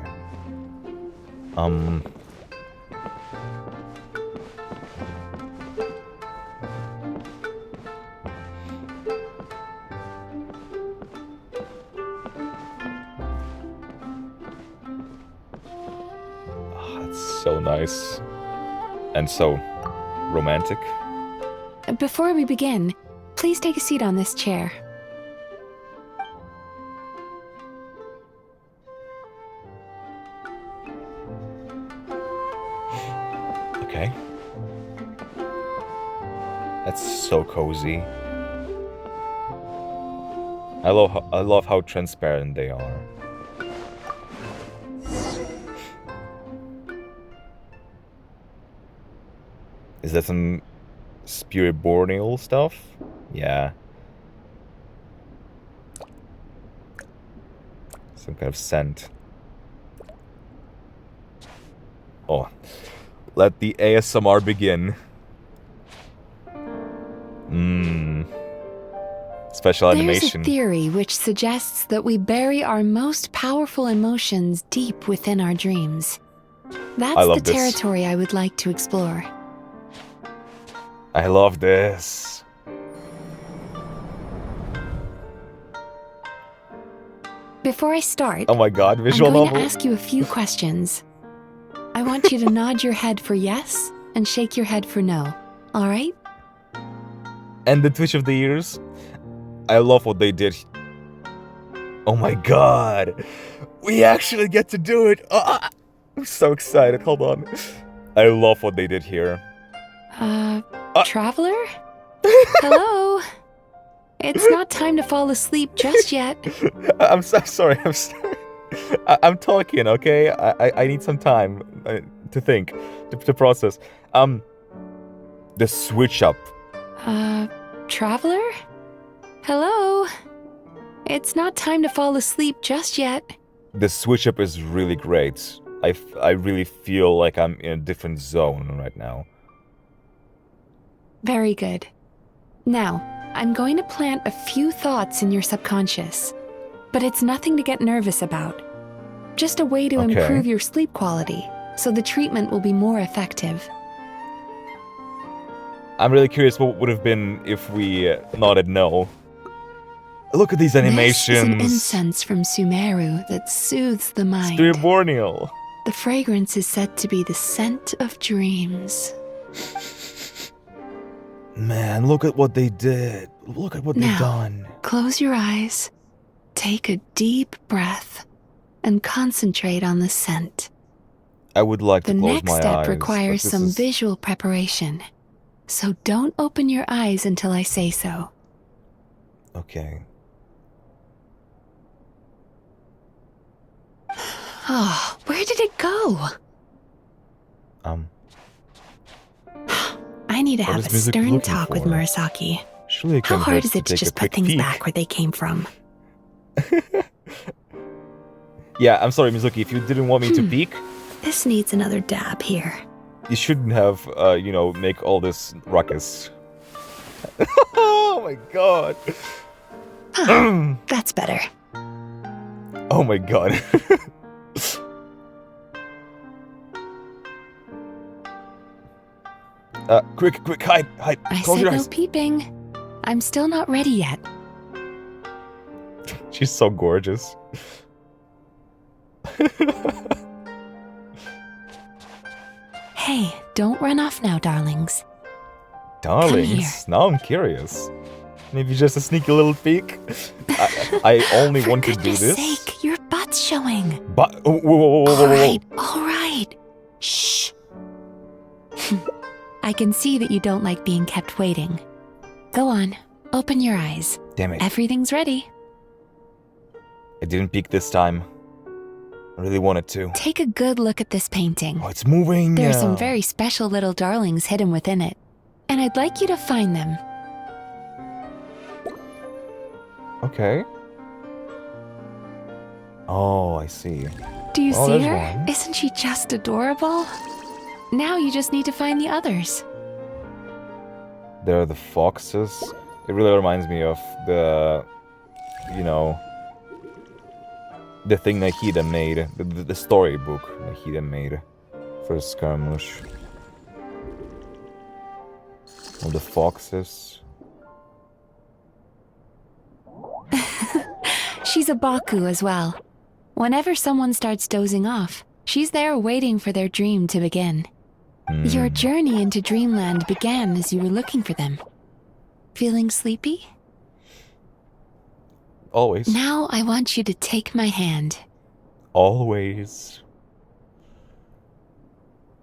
Speaker 1: That's so nice. And so romantic.
Speaker 5: Before we begin, please take a seat on this chair.
Speaker 1: Okay. That's so cozy. I love how transparent they are. Is that some spirit borneal stuff? Yeah. Some kind of scent. Oh. Let the ASMR begin. Special animation.
Speaker 5: There's a theory which suggests that we bury our most powerful emotions deep within our dreams. That's the territory I would like to explore.
Speaker 1: I love this.
Speaker 5: Before I start,
Speaker 1: oh my god, visual
Speaker 5: I'm going
Speaker 1: novel.
Speaker 5: to ask you a few questions. I want you to nod your head for yes and shake your head for no. All right?
Speaker 1: And the twitch of the ears. I love what they did. Oh my god. We actually get to do it. I'm so excited. Hold on. I love what they did here.
Speaker 5: Traveler? Hello? It's not time to fall asleep just yet.
Speaker 1: I'm so sorry. I'm sorry. I'm talking, okay? I need some time to think, to process. The switch up.
Speaker 5: Traveler? Hello? It's not time to fall asleep just yet.
Speaker 1: The switch up is really great. I really feel like I'm in a different zone right now.
Speaker 5: Very good. Now, I'm going to plant a few thoughts in your subconscious. But it's nothing to get nervous about. Just a way to improve your sleep quality, so the treatment will be more effective.
Speaker 1: I'm really curious what would have been if we nodded no. Look at these animations.
Speaker 5: This is an incense from Sumeru that soothes the mind.
Speaker 1: Spirit borneal.
Speaker 5: The fragrance is said to be the scent of dreams.
Speaker 1: Man, look at what they did. Look at what they've done.
Speaker 5: Close your eyes, take a deep breath, and concentrate on the scent.
Speaker 1: I would like to close my eyes.
Speaker 5: The next step requires some visual preparation. So don't open your eyes until I say so.
Speaker 1: Okay.
Speaker 5: Oh, where did it go? I need to have a stern talk with Murasaki. How hard is it to just put things back where they came from?
Speaker 1: Yeah, I'm sorry, Mizuki, if you didn't want me to peek.
Speaker 5: This needs another dab here.
Speaker 1: You shouldn't have, make all this ruckus. Oh my god.
Speaker 5: That's better.
Speaker 1: Oh my god. Quick, hide.
Speaker 5: I
Speaker 1: Close
Speaker 5: said
Speaker 1: your
Speaker 5: no
Speaker 1: eyes.
Speaker 5: peeping. I'm still not ready yet.
Speaker 1: She's so gorgeous.
Speaker 5: Hey, don't run off now, darlings.
Speaker 1: Darlings, now I'm curious. Maybe just a sneaky little peek. I only want to do
Speaker 5: For
Speaker 1: this.
Speaker 5: goodness sake, your butt's showing.
Speaker 1: But whoa, whoa, whoa, whoa, whoa, whoa.
Speaker 5: All right. Shh. I can see that you don't like being kept waiting. Go on, open your eyes.
Speaker 1: Damn it.
Speaker 5: Everything's ready.
Speaker 1: I didn't peek this time. I really wanted to.
Speaker 5: Take a good look at this painting.
Speaker 1: Oh, it's moving.
Speaker 5: There are some very special little darlings hidden within it, and I'd like you to find them.
Speaker 1: Okay. Oh, I see.
Speaker 5: Do you
Speaker 1: Oh,
Speaker 5: see
Speaker 1: there's
Speaker 5: her?
Speaker 1: one.
Speaker 5: Isn't she just adorable? Now you just need to find the others.
Speaker 1: There are the foxes. It really reminds me of the, you know, the thing Nahida made, the storybook Nahida made for Skirmish. All the foxes.
Speaker 5: She's a Baku as well. Whenever someone starts dozing off, she's there waiting for their dream to begin. Your journey into Dreamland began as you were looking for them. Feeling sleepy?
Speaker 1: Always.
Speaker 5: Now I want you to take my hand.
Speaker 1: Always.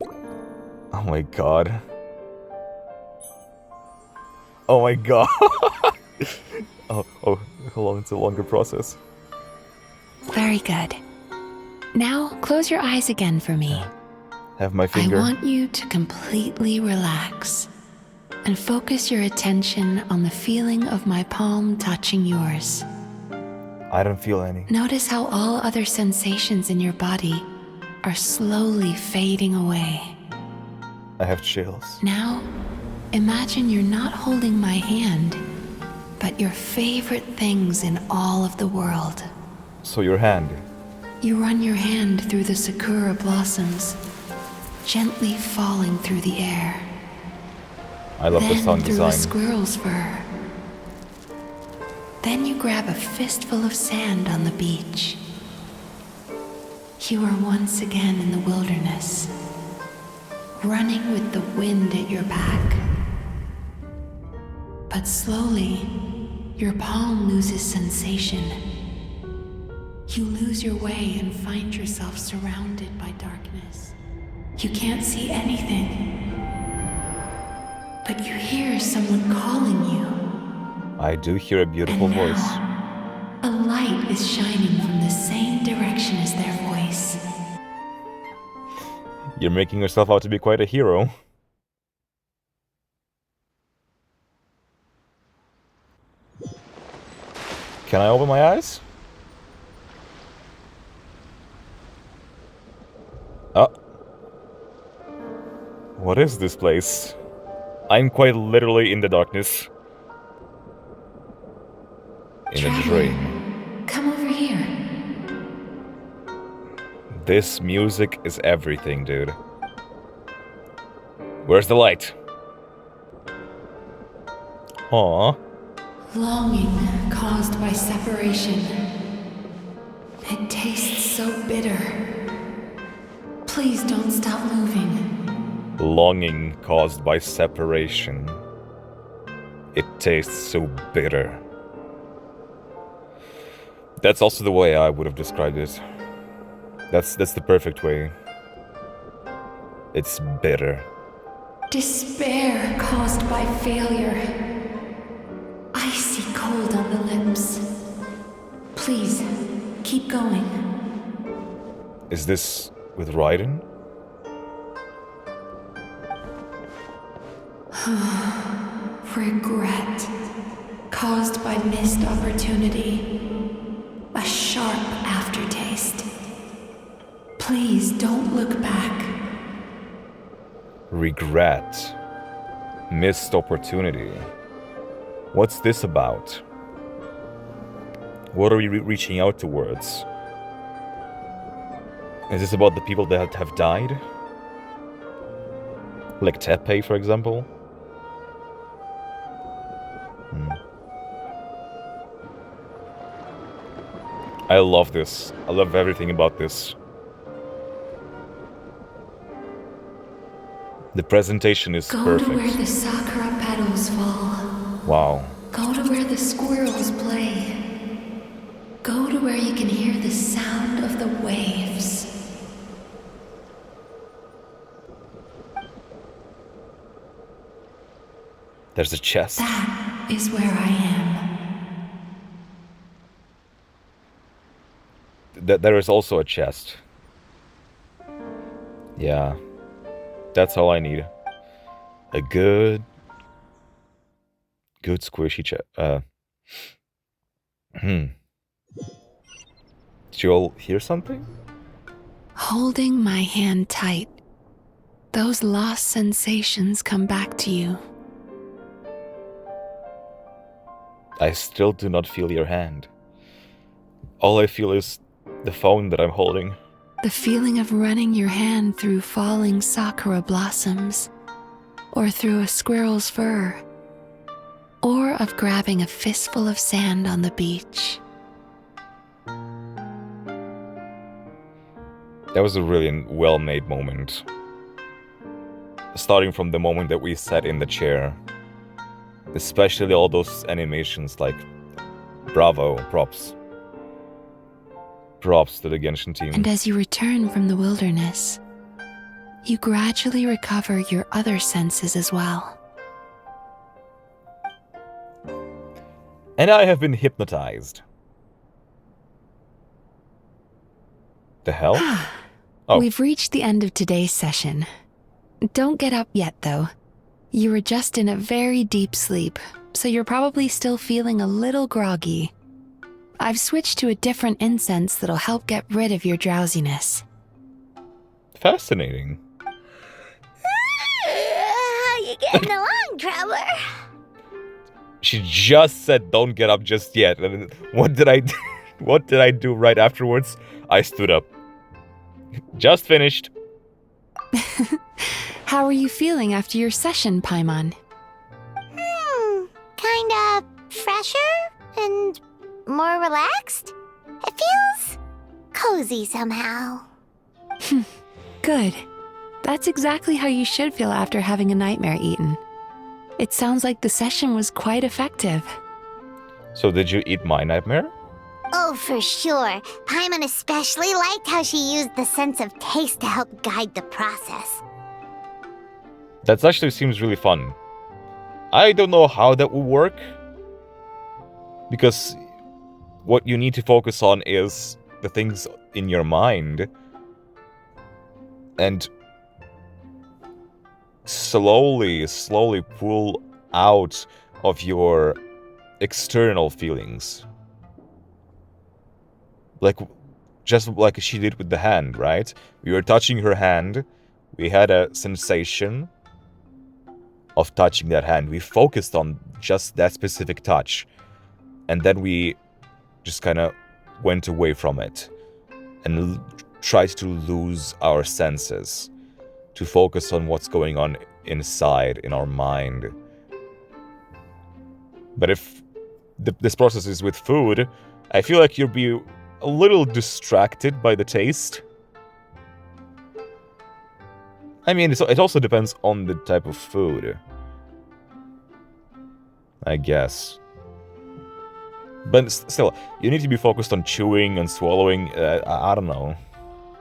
Speaker 1: Oh my god. Oh my god. oh, hold on, it's a longer process.
Speaker 5: Very good. Now close your eyes again for me.
Speaker 1: Have my finger.
Speaker 5: I want you to completely relax and focus your attention on the feeling of my palm touching yours.
Speaker 1: I don't feel any.
Speaker 5: Notice how all other sensations in your body are slowly fading away.
Speaker 1: I have chills.
Speaker 5: Now, imagine you're not holding my hand, but your favorite things in all of the world.
Speaker 1: So your hand.
Speaker 5: You run your hand through the sakura blossoms, gently falling through the air.
Speaker 1: I love the
Speaker 5: Then
Speaker 1: sound
Speaker 5: through a
Speaker 1: design.
Speaker 5: squirrel's fur. Then you grab a fistful of sand on the beach. You are once again in the wilderness, running with the wind at your back. But slowly, your palm loses sensation. You lose your way and find yourself surrounded by darkness. You can't see anything, but you hear someone calling you.
Speaker 1: I do hear a beautiful
Speaker 5: And
Speaker 1: voice.
Speaker 5: now, a light is shining from the same direction as their voice.
Speaker 1: You're making yourself out to be quite a hero. Can I open my eyes? Oh. What is this place? I'm quite literally in the darkness. In a dream.
Speaker 5: Come over here.
Speaker 1: This music is everything, dude. Where's the light? Aw.
Speaker 5: Longing caused by separation. It tastes so bitter. Please don't stop moving.
Speaker 1: Longing caused by separation. It tastes so bitter. That's also the way I would have described it. That's the perfect way. It's bitter.
Speaker 5: Despair caused by failure. Icy cold on the lips. Please, keep going.
Speaker 1: Is this with Raiden?
Speaker 5: Regret caused by missed opportunity. A sharp aftertaste. Please don't look back.
Speaker 1: Regret. Missed opportunity. What's this about? What are we reaching out towards? Is this about the people that have died? Like Teppei, for example? I love this. I love everything about this. The presentation is
Speaker 5: Go
Speaker 1: perfect.
Speaker 5: to where the sakura petals fall.
Speaker 1: Wow.
Speaker 5: Go to where the squirrels play. Go to where you can hear the sound of the waves.
Speaker 1: There's a chest.
Speaker 5: That is where I am.
Speaker 1: There is also a chest. Yeah. That's all I need. A good squishy chest. Did you all hear something?
Speaker 5: Holding my hand tight, those lost sensations come back to you.
Speaker 1: I still do not feel your hand. All I feel is the phone that I'm holding.
Speaker 5: The feeling of running your hand through falling sakura blossoms, or through a squirrel's fur, or of grabbing a fistful of sand on the beach.
Speaker 1: That was a really well-made moment. Starting from the moment that we sat in the chair. Especially all those animations, like, bravo, props. Props to the Genshin team.
Speaker 5: And as you return from the wilderness, you gradually recover your other senses as well.
Speaker 1: And I have been hypnotized. The hell? Oh.
Speaker 5: We've reached the end of today's session. Don't get up yet, though. You were just in a very deep sleep, so you're probably still feeling a little groggy. I've switched to a different incense that'll help get rid of your drowsiness.
Speaker 1: Fascinating.
Speaker 2: How you getting along, Traveler?
Speaker 1: She just said don't get up just yet. And what did I do? What did I do right afterwards? I stood up. Just finished.
Speaker 5: How are you feeling after your session, Paimon?
Speaker 2: Kinda fresher and more relaxed. It feels cozy somehow.
Speaker 5: Good. That's exactly how you should feel after having a nightmare eaten. It sounds like the session was quite effective.
Speaker 1: So did you eat my nightmare?
Speaker 2: Oh, for sure. Paimon especially liked how she used the sense of taste to help guide the process.
Speaker 1: That actually seems really fun. I don't know how that will work. Because what you need to focus on is the things in your mind. And slowly pull out of your external feelings. Like, just like she did with the hand, right? We were touching her hand. We had a sensation of touching that hand. We focused on just that specific touch. And then we just kind of went away from it. And tried to lose our senses. To focus on what's going on inside, in our mind. But if this process is with food, I feel like you'll be a little distracted by the taste. I mean, it also depends on the type of food. I guess. But still, you need to be focused on chewing and swallowing. I don't know.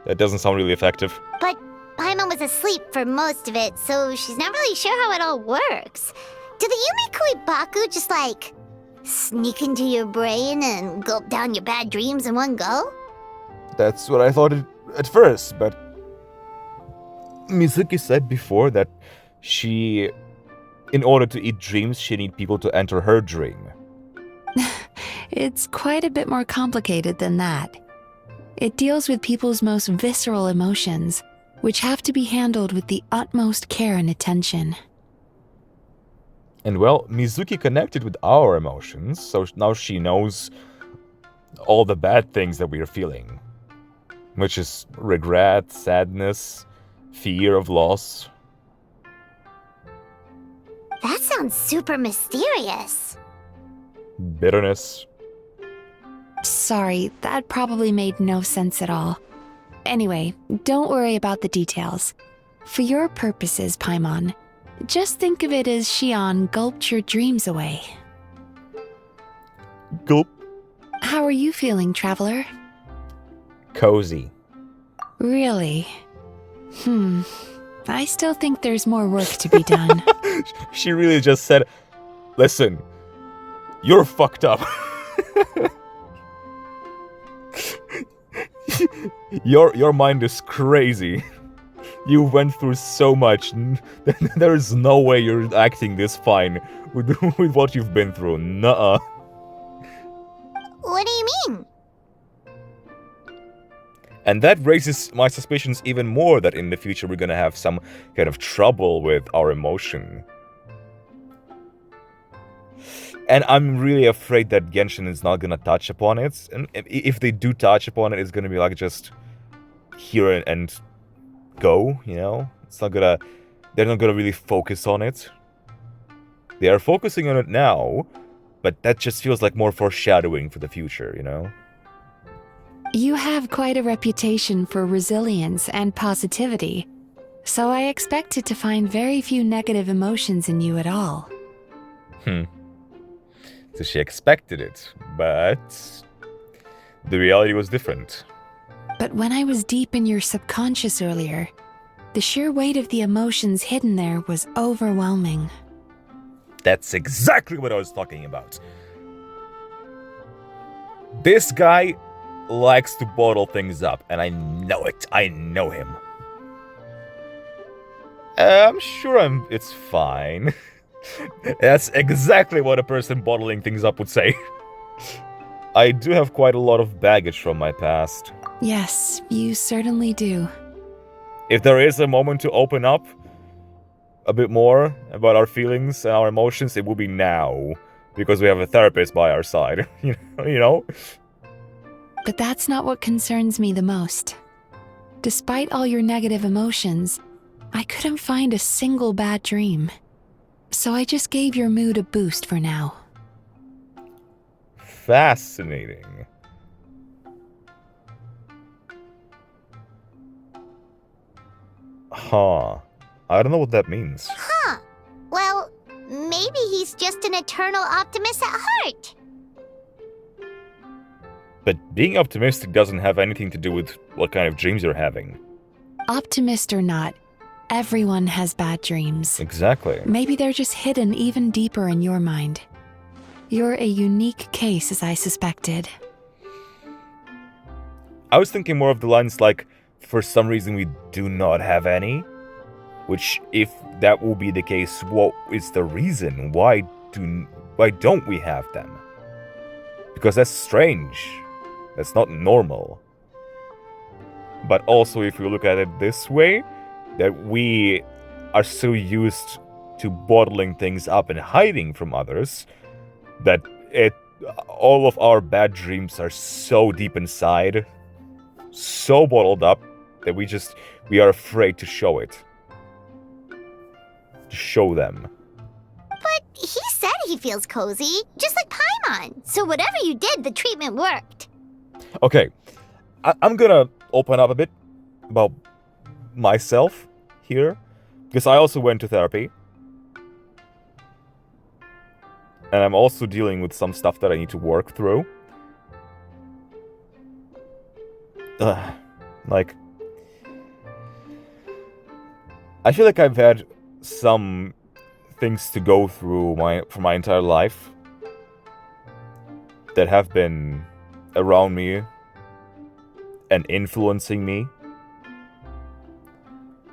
Speaker 1: That doesn't sound really effective.
Speaker 2: But Paimon was asleep for most of it, so she's not really sure how it all works. Do the Yumikui Baku just like sneak into your brain and gulp down your bad dreams in one go?
Speaker 1: That's what I thought at first, but Mizuki said before that she, in order to eat dreams, she needs people to enter her dream.
Speaker 5: It's quite a bit more complicated than that. It deals with people's most visceral emotions, which have to be handled with the utmost care and attention.
Speaker 1: And well, Mizuki connected with our emotions, so now she knows all the bad things that we are feeling. Which is regret, sadness, fear of loss.
Speaker 2: That sounds super mysterious.
Speaker 1: Bitterness.
Speaker 5: Sorry, that probably made no sense at all. Anyway, don't worry about the details. For your purposes, Paimon, just think of it as Xion gulped your dreams away.
Speaker 1: Gulp.
Speaker 5: How are you feeling, Traveler?
Speaker 1: Cozy.
Speaker 5: Really? I still think there's more work to be done.
Speaker 1: She really just said, listen, you're fucked up. Your mind is crazy. You went through so much. There's no way you're acting this fine with what you've been through. Nuh-uh.
Speaker 2: What do you mean?
Speaker 1: And that raises my suspicions even more that in the future we're gonna have some kind of trouble with our emotion. And I'm really afraid that Genshin is not gonna touch upon it. And if they do touch upon it, it's gonna be like just here and go, you know? They're not gonna really focus on it. They are focusing on it now, but that just feels like more foreshadowing for the future, you know?
Speaker 5: You have quite a reputation for resilience and positivity, so I expected to find very few negative emotions in you at all.
Speaker 1: So she expected it, but the reality was different.
Speaker 5: But when I was deep in your subconscious earlier, the sheer weight of the emotions hidden there was overwhelming.
Speaker 1: That's exactly what I was talking about. This guy likes to bottle things up, and I know it. I know him. I'm sure it's fine. That's exactly what a person bottling things up would say. I do have quite a lot of baggage from my past.
Speaker 5: Yes, you certainly do.
Speaker 1: If there is a moment to open up a bit more about our feelings and our emotions, it will be now. Because we have a therapist by our side. You know?
Speaker 5: But that's not what concerns me the most. Despite all your negative emotions, I couldn't find a single bad dream. So I just gave your mood a boost for now.
Speaker 1: Fascinating. Huh. I don't know what that means.
Speaker 2: Huh. Well, maybe he's just an eternal optimist at heart.
Speaker 1: But being optimistic doesn't have anything to do with what kind of dreams you're having.
Speaker 5: Optimist or not, everyone has bad dreams.
Speaker 1: Exactly.
Speaker 5: Maybe they're just hidden even deeper in your mind. You're a unique case, as I suspected.
Speaker 1: I was thinking more of the lines like, for some reason we do not have any. Which, if that will be the case, what is the reason? Why don't we have them? Because that's strange. That's not normal. But also, if you look at it this way, that we are so used to bottling things up and hiding from others, that all of our bad dreams are so deep inside, so bottled up, that we are afraid to show it. To show them.
Speaker 2: But he said he feels cozy, just like Paimon. So whatever you did, the treatment worked.
Speaker 1: Okay, I'm gonna open up a bit about myself here, because I also went to therapy. And I'm also dealing with some stuff that I need to work through. Like, I feel like I've had some things to go through for my entire life that have been around me and influencing me,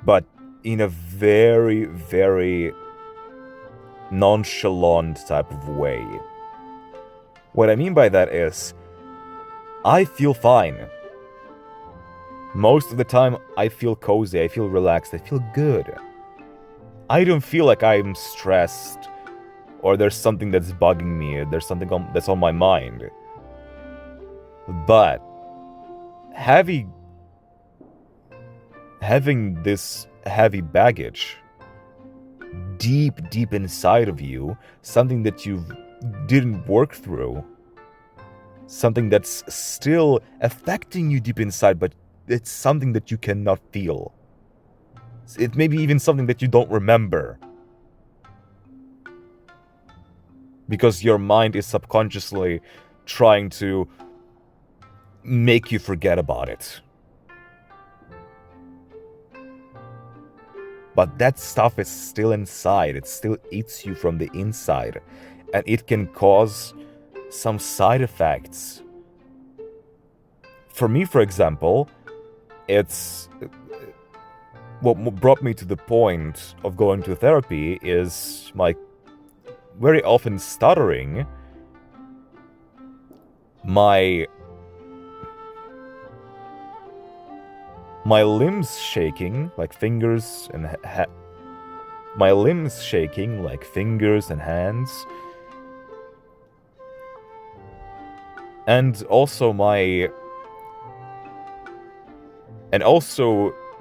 Speaker 1: but in a very, very nonchalant type of way. What I mean by that is, I feel fine. Most of the time, I feel cozy, I feel relaxed, I feel good. I don't feel like I'm stressed, or there's something that's bugging me, there's something that's on my mind. But having this heavy baggage deep inside of you, something that you didn't work through, something that's still affecting you deep inside, but it's something that you cannot feel. It may be even something that you don't remember. Because your mind is subconsciously trying to make you forget about it. But that stuff is still inside. It still eats you from the inside. And it can cause some side effects. For me, for example, it's... what brought me to the point of going to therapy is my very often stuttering, my limbs shaking like fingers and my limbs shaking like fingers and hands, and also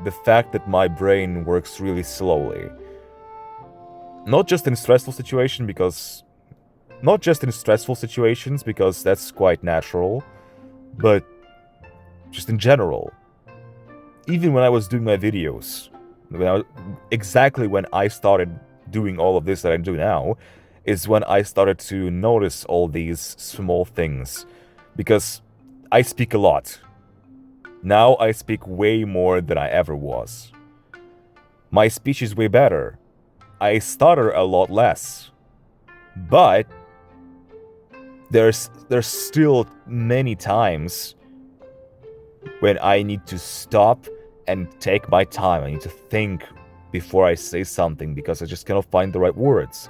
Speaker 1: the fact that my brain works really slowly. Not just in stressful situations, because that's quite natural, but just in general. Even when I was doing my videos, exactly when I started doing all of this that I do now, is when I started to notice all these small things. Because I speak a lot. Now I speak way more than I ever was. My speech is way better. I stutter a lot less. But there's still many times when I need to stop and take my time. I need to think before I say something because I just cannot find the right words.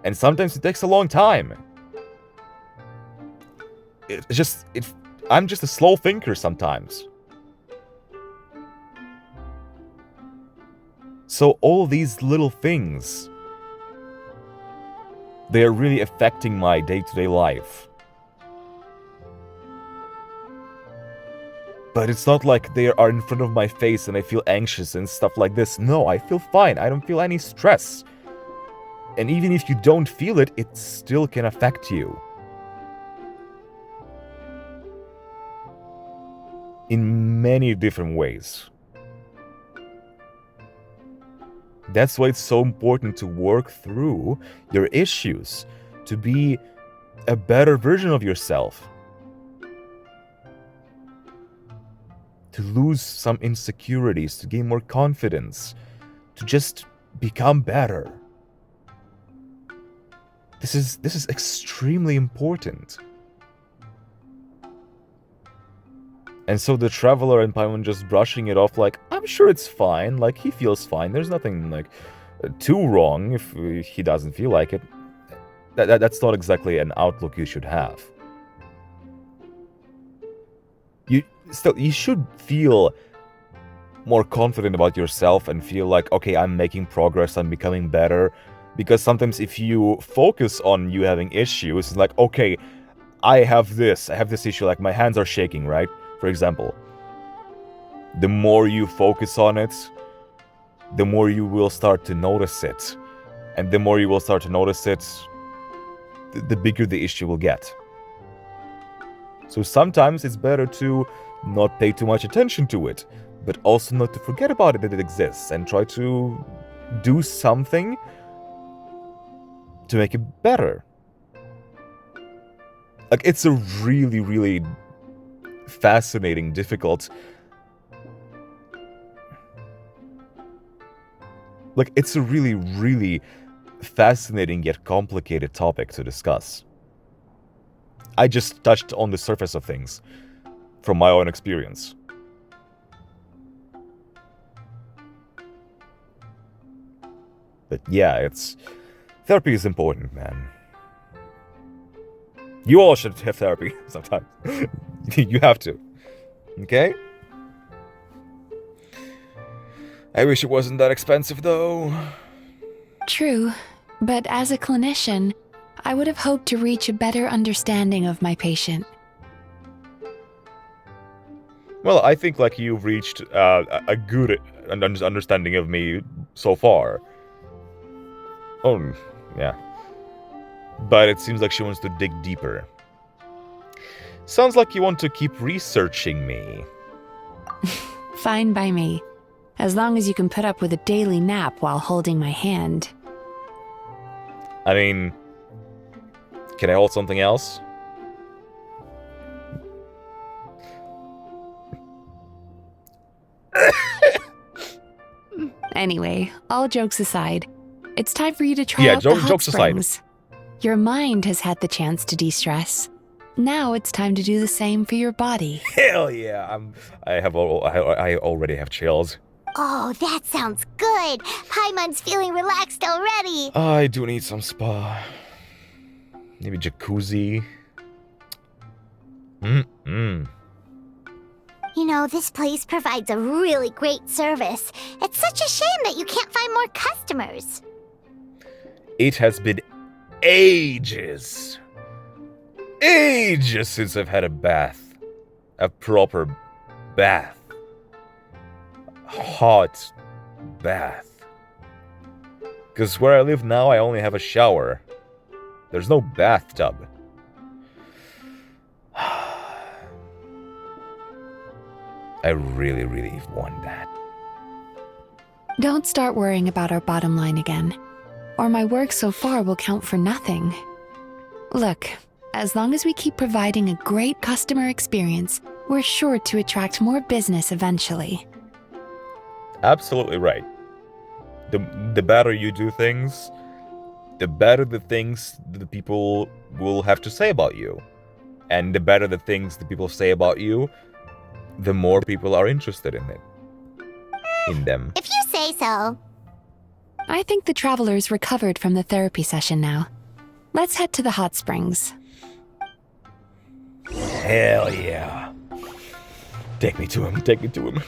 Speaker 1: And sometimes it takes a long time. I'm just a slow thinker sometimes. So all these little things, they are really affecting my day-to-day life. But it's not like they are in front of my face and I feel anxious and stuff like this. No, I feel fine. I don't feel any stress. And even if you don't feel it, it still can affect you. In many different ways. That's why it's so important to work through your issues, to be a better version of yourself. To lose some insecurities, to gain more confidence, to just become better. This is extremely important. And so the traveler and Paimon just brushing it off like, I'm sure it's fine, like he feels fine, there's nothing like too wrong if he doesn't feel like it. That's not exactly an outlook you should have. You should feel more confident about yourself and feel like, okay, I'm making progress, I'm becoming better. Because sometimes if you focus on you having issues, it's like, okay, I have this issue, like my hands are shaking, right? For example. The more you focus on it, the more you will start to notice it. And the more you will start to notice it, the bigger the issue will get. So sometimes it's better to not pay too much attention to it, but also not to forget about it that it exists and try to do something to make it better. Like, it's a really, really fascinating, difficult... Like, it's a really, really fascinating yet complicated topic to discuss. I just touched on the surface of things from my own experience. But yeah, therapy is important, man. You all should have therapy sometimes. You have to. Okay? I wish it wasn't that expensive, though.
Speaker 5: True, but as a clinician, I would have hoped to reach a better understanding of my patient.
Speaker 1: Well, I think like you've reached a good understanding of me so far. Oh, yeah. But it seems like she wants to dig deeper. Sounds like you want to keep researching me.
Speaker 5: Fine by me. As long as you can put up with a daily nap while holding my hand.
Speaker 1: I mean, can I hold something else?
Speaker 5: Anyway, all jokes aside, it's time for you to try
Speaker 1: Yeah,
Speaker 5: out the hot
Speaker 1: jokes aside.
Speaker 5: springs. Your mind has had the chance to de-stress. Now it's time to do the same for your body.
Speaker 1: Hell yeah! I already have chills.
Speaker 2: Oh, that sounds good. Paimon's feeling relaxed already.
Speaker 1: I do need some spa. Maybe jacuzzi.
Speaker 2: You know, this place provides a really great service. It's such a shame that you can't find more customers.
Speaker 1: It has been ages since I've had a bath. A proper bath. Hot bath. Because where I live now, I only have a shower. There's no bathtub. I really, really want that.
Speaker 5: Don't start worrying about our bottom line again, or my work so far will count for nothing. Look, as long as we keep providing a great customer experience, we're sure to attract more business eventually.
Speaker 1: Absolutely right. The better you do things, the better the things the people will have to say about you. And the better the things the people say about you, the more people are interested in it. In them.
Speaker 2: If you say so.
Speaker 5: I think the traveler's recovered from the therapy session now. Let's head to the hot springs.
Speaker 1: Hell yeah. Take me to him, take me to him.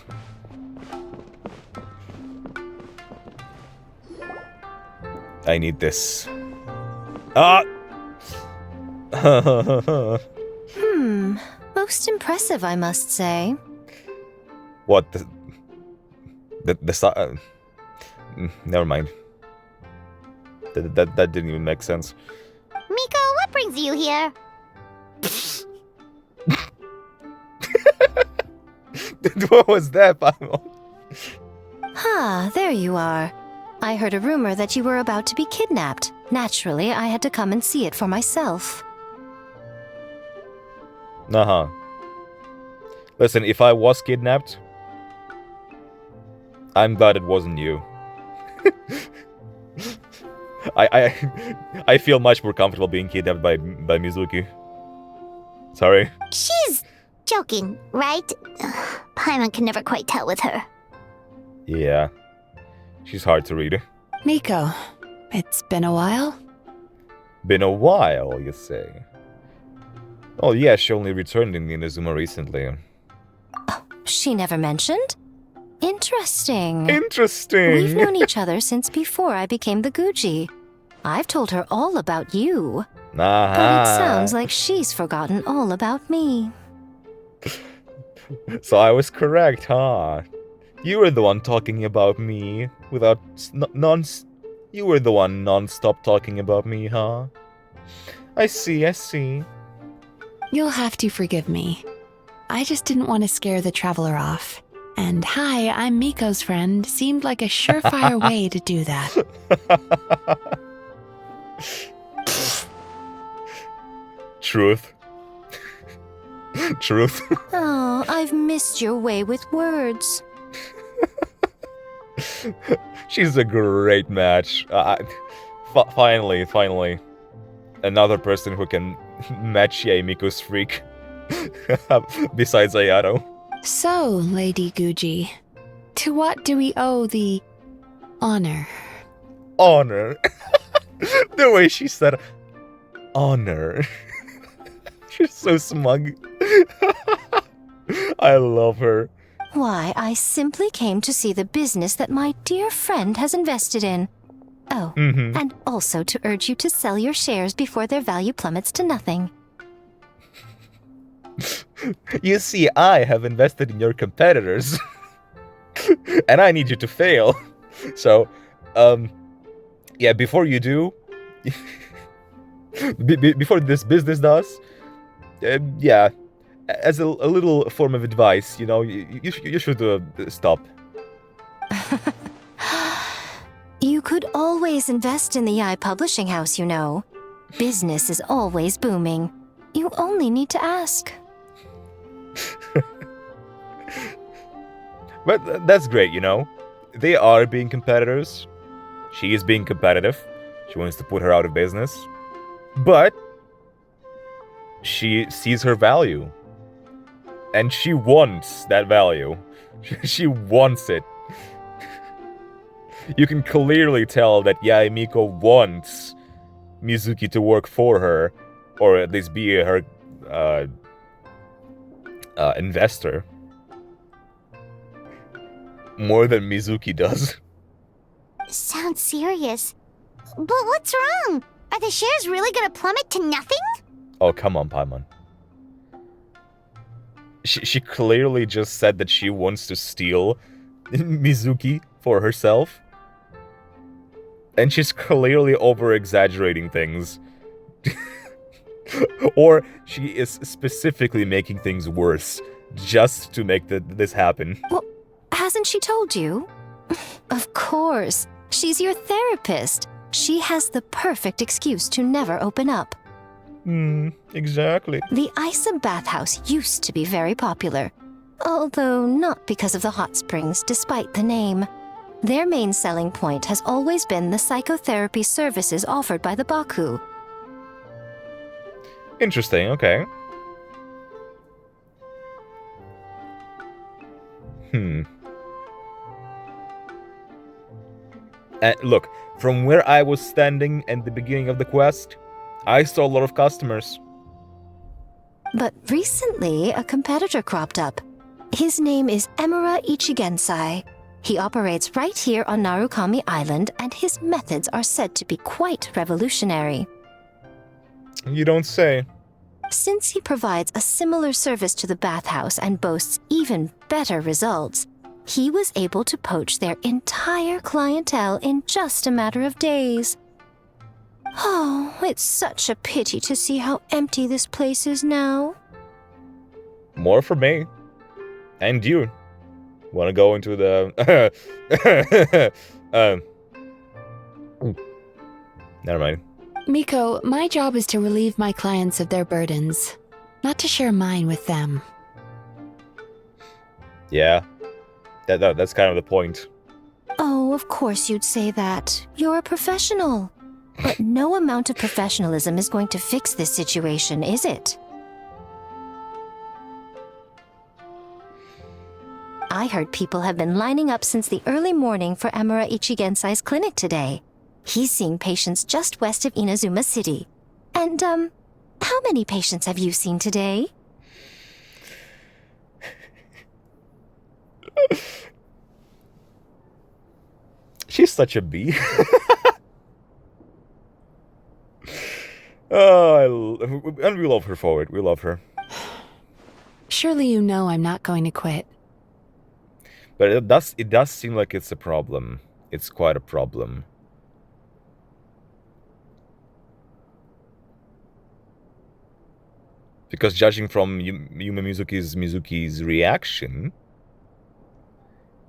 Speaker 1: I need this. Ah!
Speaker 9: Most impressive, I must say.
Speaker 1: What? Never mind. That didn't even make sense.
Speaker 2: Miko, what brings you here?
Speaker 1: What was that, Pamo?
Speaker 9: There you are. I heard a rumor that you were about to be kidnapped. Naturally, I had to come and see it for myself.
Speaker 1: Uh-huh. Listen, if I was kidnapped, I'm glad it wasn't you. I feel much more comfortable being kidnapped by Mizuki. Sorry.
Speaker 2: She's joking, right? Paimon can never quite tell with her.
Speaker 1: Yeah. She's hard to read.
Speaker 5: Miko, it's been a while?
Speaker 1: Been a while, you say? Oh yeah, she only returned in Inazuma recently.
Speaker 9: She never mentioned? Interesting.
Speaker 1: Interesting!
Speaker 9: We've known each other since before I became the Guji. I've told her all about you. But it sounds like she's forgotten all about me.
Speaker 1: So I was correct, huh? You were the one talking about me without You were the one non-stop talking about me, huh? I see, I see.
Speaker 5: You'll have to forgive me. I just didn't want to scare the traveler off. And hi, I'm Miko's friend seemed like a surefire way to do that.
Speaker 1: Truth. Truth.
Speaker 9: Oh, I've missed your way with words.
Speaker 1: She's a great match. Finally. Another person who can match Miko's freak. Besides Ayato.
Speaker 5: So, Lady Guji, to what do we owe the honor?
Speaker 1: Honor. The way she said honor. She's so smug. I love her.
Speaker 9: Why, I simply came to see the business that my dear friend has invested in. Oh, and also to urge you to sell your shares before their value plummets to nothing.
Speaker 1: You see, I have invested in your competitors. And I need you to fail. So, yeah, before you do... before this business does... yeah, as a little form of advice, you know, you should stop.
Speaker 9: You could always invest in the publishing house, you know. Business is always booming. You only need to ask.
Speaker 1: But that's great, you know. They are being competitors. She is being competitive. She wants to put her out of business. But she sees her value. And she wants that value. She wants it. You can clearly tell that Yaemiko wants Mizuki to work for her, or at least be her investor. More than Mizuki does.
Speaker 2: Sounds serious. But what's wrong? Are the shares really gonna plummet to nothing?
Speaker 1: Oh, come on, Paimon. She clearly just said that she wants to steal Mizuki for herself. And she's clearly over-exaggerating things. Or she is specifically making things worse just to make this happen.
Speaker 9: Well, hasn't she told you? Of course. She's your therapist. She has the perfect excuse to never open up.
Speaker 1: Exactly.
Speaker 9: The Isa bathhouse used to be very popular. Although not because of the hot springs, despite the name. Their main selling point has always been the psychotherapy services offered by the Baku.
Speaker 1: Interesting, okay. Look, from where I was standing at the beginning of the quest, I saw a lot of customers.
Speaker 9: But recently, a competitor cropped up. His name is Emura Ichigensai. He operates right here on Narukami Island, and his methods are said to be quite revolutionary.
Speaker 1: You don't say.
Speaker 9: Since he provides a similar service to the bathhouse and boasts even better results, he was able to poach their entire clientele in just a matter of days. Oh, it's such a pity to see how empty this place is now.
Speaker 1: More for me. And you. Want to go into the... Never mind.
Speaker 5: Miko, my job is to relieve my clients of their burdens, not to share mine with them.
Speaker 1: Yeah. That's kind of the point.
Speaker 9: Oh, of course you'd say that. You're a professional. But no amount of professionalism is going to fix this situation, is it? I heard people have been lining up since the early morning for Emura Ichigensai's clinic today. He's seeing patients just west of Inazuma City. And, how many patients have you seen today?
Speaker 1: She's such a bee. And we love her for it. We love her.
Speaker 5: Surely you know I'm not going to quit.
Speaker 1: But it does seem like it's a problem. It's quite a problem. Because judging from Yume Mizuki's reaction,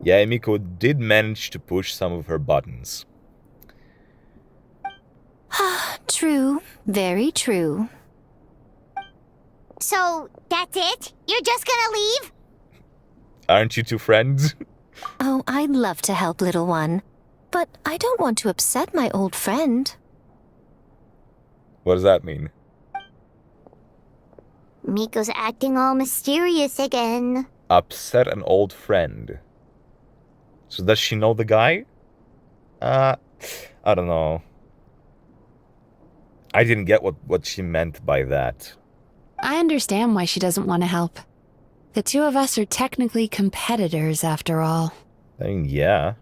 Speaker 1: Yaemiko did manage to push some of her buttons.
Speaker 9: True. Very true.
Speaker 2: So, that's it? You're just gonna leave?
Speaker 1: Aren't you two friends?
Speaker 9: Oh, I'd love to help, little one. But I don't want to upset my old friend.
Speaker 1: What does that mean?
Speaker 2: Miko's acting all mysterious again.
Speaker 1: Upset an old friend. So does she know the guy? I don't know. I didn't get what she meant by that.
Speaker 5: I understand why she doesn't want to help. The two of us are technically competitors, after all.
Speaker 1: I mean, yeah.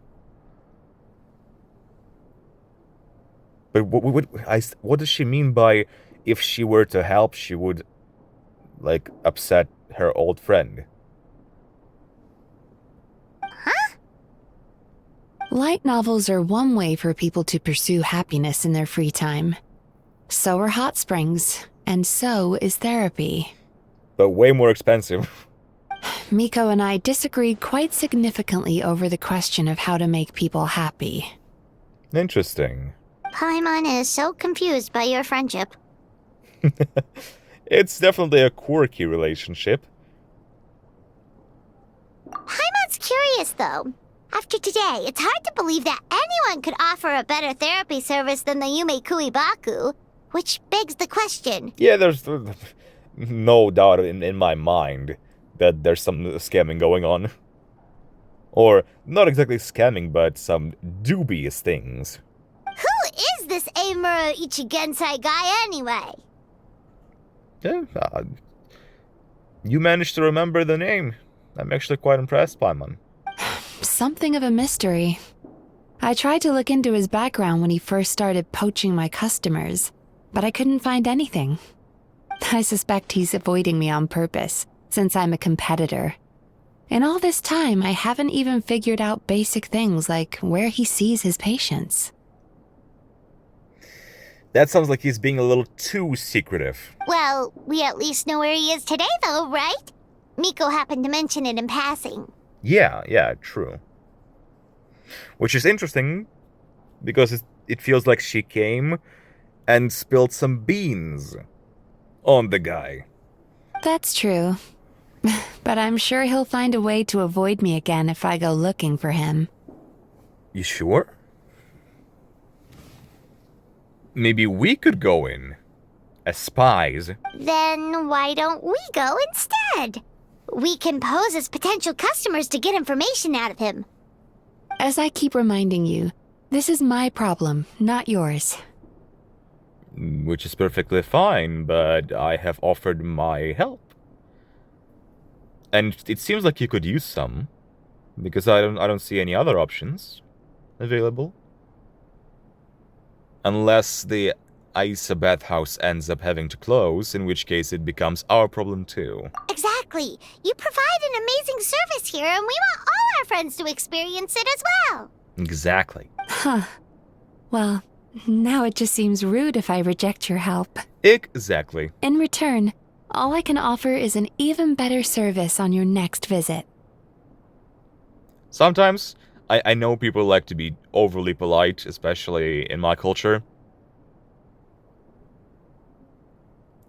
Speaker 1: But what does she mean by if she were to help, she would, like, upset her old friend?
Speaker 2: Huh?
Speaker 5: Light novels are one way for people to pursue happiness in their free time. So are hot springs, and so is therapy.
Speaker 1: but way more expensive.
Speaker 5: Miko and I disagreed quite significantly over the question of how to make people happy.
Speaker 1: Interesting.
Speaker 2: Paimon is so confused by your friendship.
Speaker 1: It's definitely a quirky relationship.
Speaker 2: Paimon's curious, though. After today, it's hard to believe that anyone could offer a better therapy service than the Yume Kuibaku, which begs the question.
Speaker 1: Yeah, there's no doubt in my mind that there's some scamming going on. Or, not exactly scamming, but some dubious things.
Speaker 2: Who is this Eimuro Ichigensai guy anyway?
Speaker 1: Yeah, you managed to remember the name. I'm actually quite impressed, Paimon.
Speaker 5: Something of a mystery. I tried to look into his background when he first started poaching my customers, but I couldn't find anything. I suspect he's avoiding me on purpose, since I'm a competitor. In all this time, I haven't even figured out basic things like where he sees his patients.
Speaker 1: That sounds like he's being a little too secretive.
Speaker 2: Well, we at least know where he is today, though, right? Miko happened to mention it in passing.
Speaker 1: Yeah, true. Which is interesting, because it feels like she came and spilled some beans on the guy.
Speaker 5: That's true. But I'm sure he'll find a way to avoid me again if I go looking for him.
Speaker 1: You sure? Maybe we could go in as spies.
Speaker 2: Then why don't we go instead? We can pose as potential customers to get information out of him.
Speaker 5: As I keep reminding you, this is my problem, not yours.
Speaker 1: Which is perfectly fine, but I have offered my help. And it seems like you could use some, because I don't see any other options available. Unless the Aisa bathhouse ends up having to close, in which case it becomes our problem too.
Speaker 2: Exactly. You provide an amazing service here, and we want all our friends to experience it as well.
Speaker 1: Exactly.
Speaker 5: Huh. Well, now it just seems rude if I reject your help.
Speaker 1: Exactly.
Speaker 5: In return, all I can offer is an even better service on your next visit.
Speaker 1: Sometimes, I know people like to be overly polite, especially in my culture.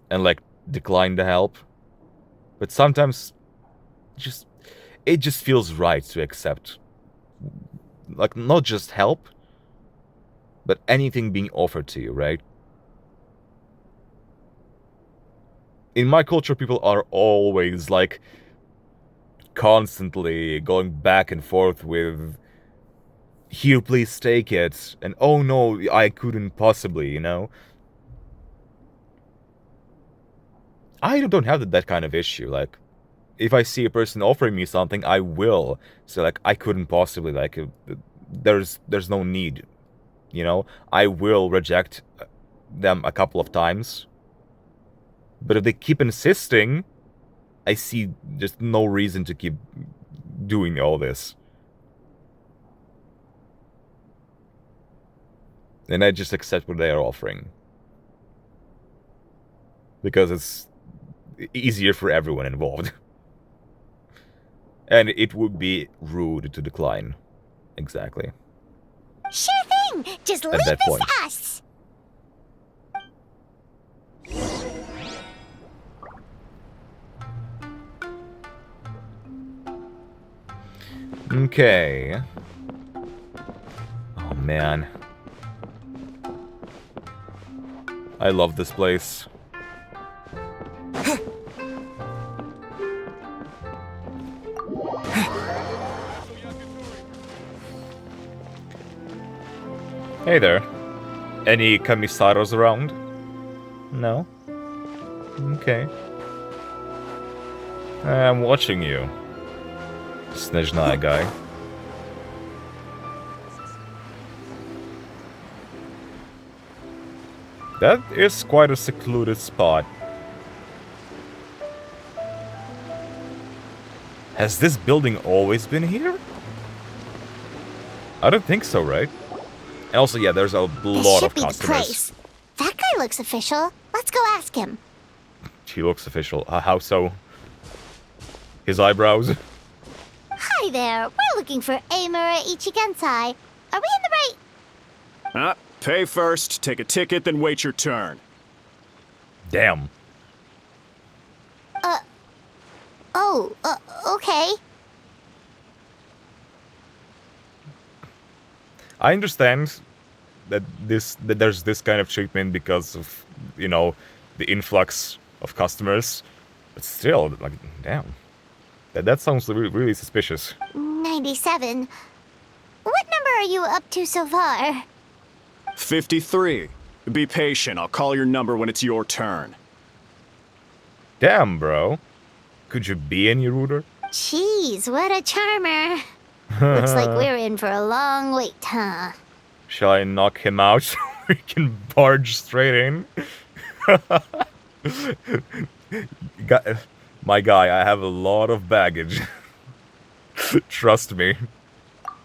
Speaker 1: And like, decline the help. But sometimes, it just feels right to accept. Like, not just help, but anything being offered to you, right? In my culture, people are always, like, constantly going back and forth with, here, please take it, and oh no, I couldn't possibly, you know? I don't have that kind of issue. Like, if I see a person offering me something, I will say, like, I couldn't possibly, like, there's no need, you know? I will reject them a couple of times. But if they keep insisting, I see just no reason to keep doing all this. And I just accept what they are offering. Because it's easier for everyone involved. And it would be rude to decline. Exactly.
Speaker 2: Sure thing! Just leave
Speaker 1: that
Speaker 2: this
Speaker 1: point.
Speaker 2: to us!
Speaker 1: Okay. Oh man. I love this place. Hey there. Any Kamisaros around? No? Okay. I'm watching you. Snezhnaya guy. That is quite a secluded spot. Has this building always been here? I don't think so, right? And also, yeah, there's a lot of
Speaker 2: This should be the
Speaker 1: customers.
Speaker 2: place. That guy looks official. Let's go ask him.
Speaker 1: He looks official. How so? His eyebrows?
Speaker 2: Hi there. We're looking for Amura Ichigensai. Are we in the right...
Speaker 10: Pay first, take a ticket, then wait your turn.
Speaker 1: Damn.
Speaker 2: Okay.
Speaker 1: I understand that there's this kind of treatment because of, you know, the influx of customers, but still, like, damn. That sounds really suspicious.
Speaker 2: 97. What number are you up to so far?
Speaker 10: 53. Be patient, I'll call your number when it's your turn.
Speaker 1: Damn, bro. Could you be any ruder?
Speaker 2: Jeez, what a charmer. Looks like we're in for a long wait, huh?
Speaker 1: Shall I knock him out so we can barge straight in? My guy, I have a lot of baggage. Trust me.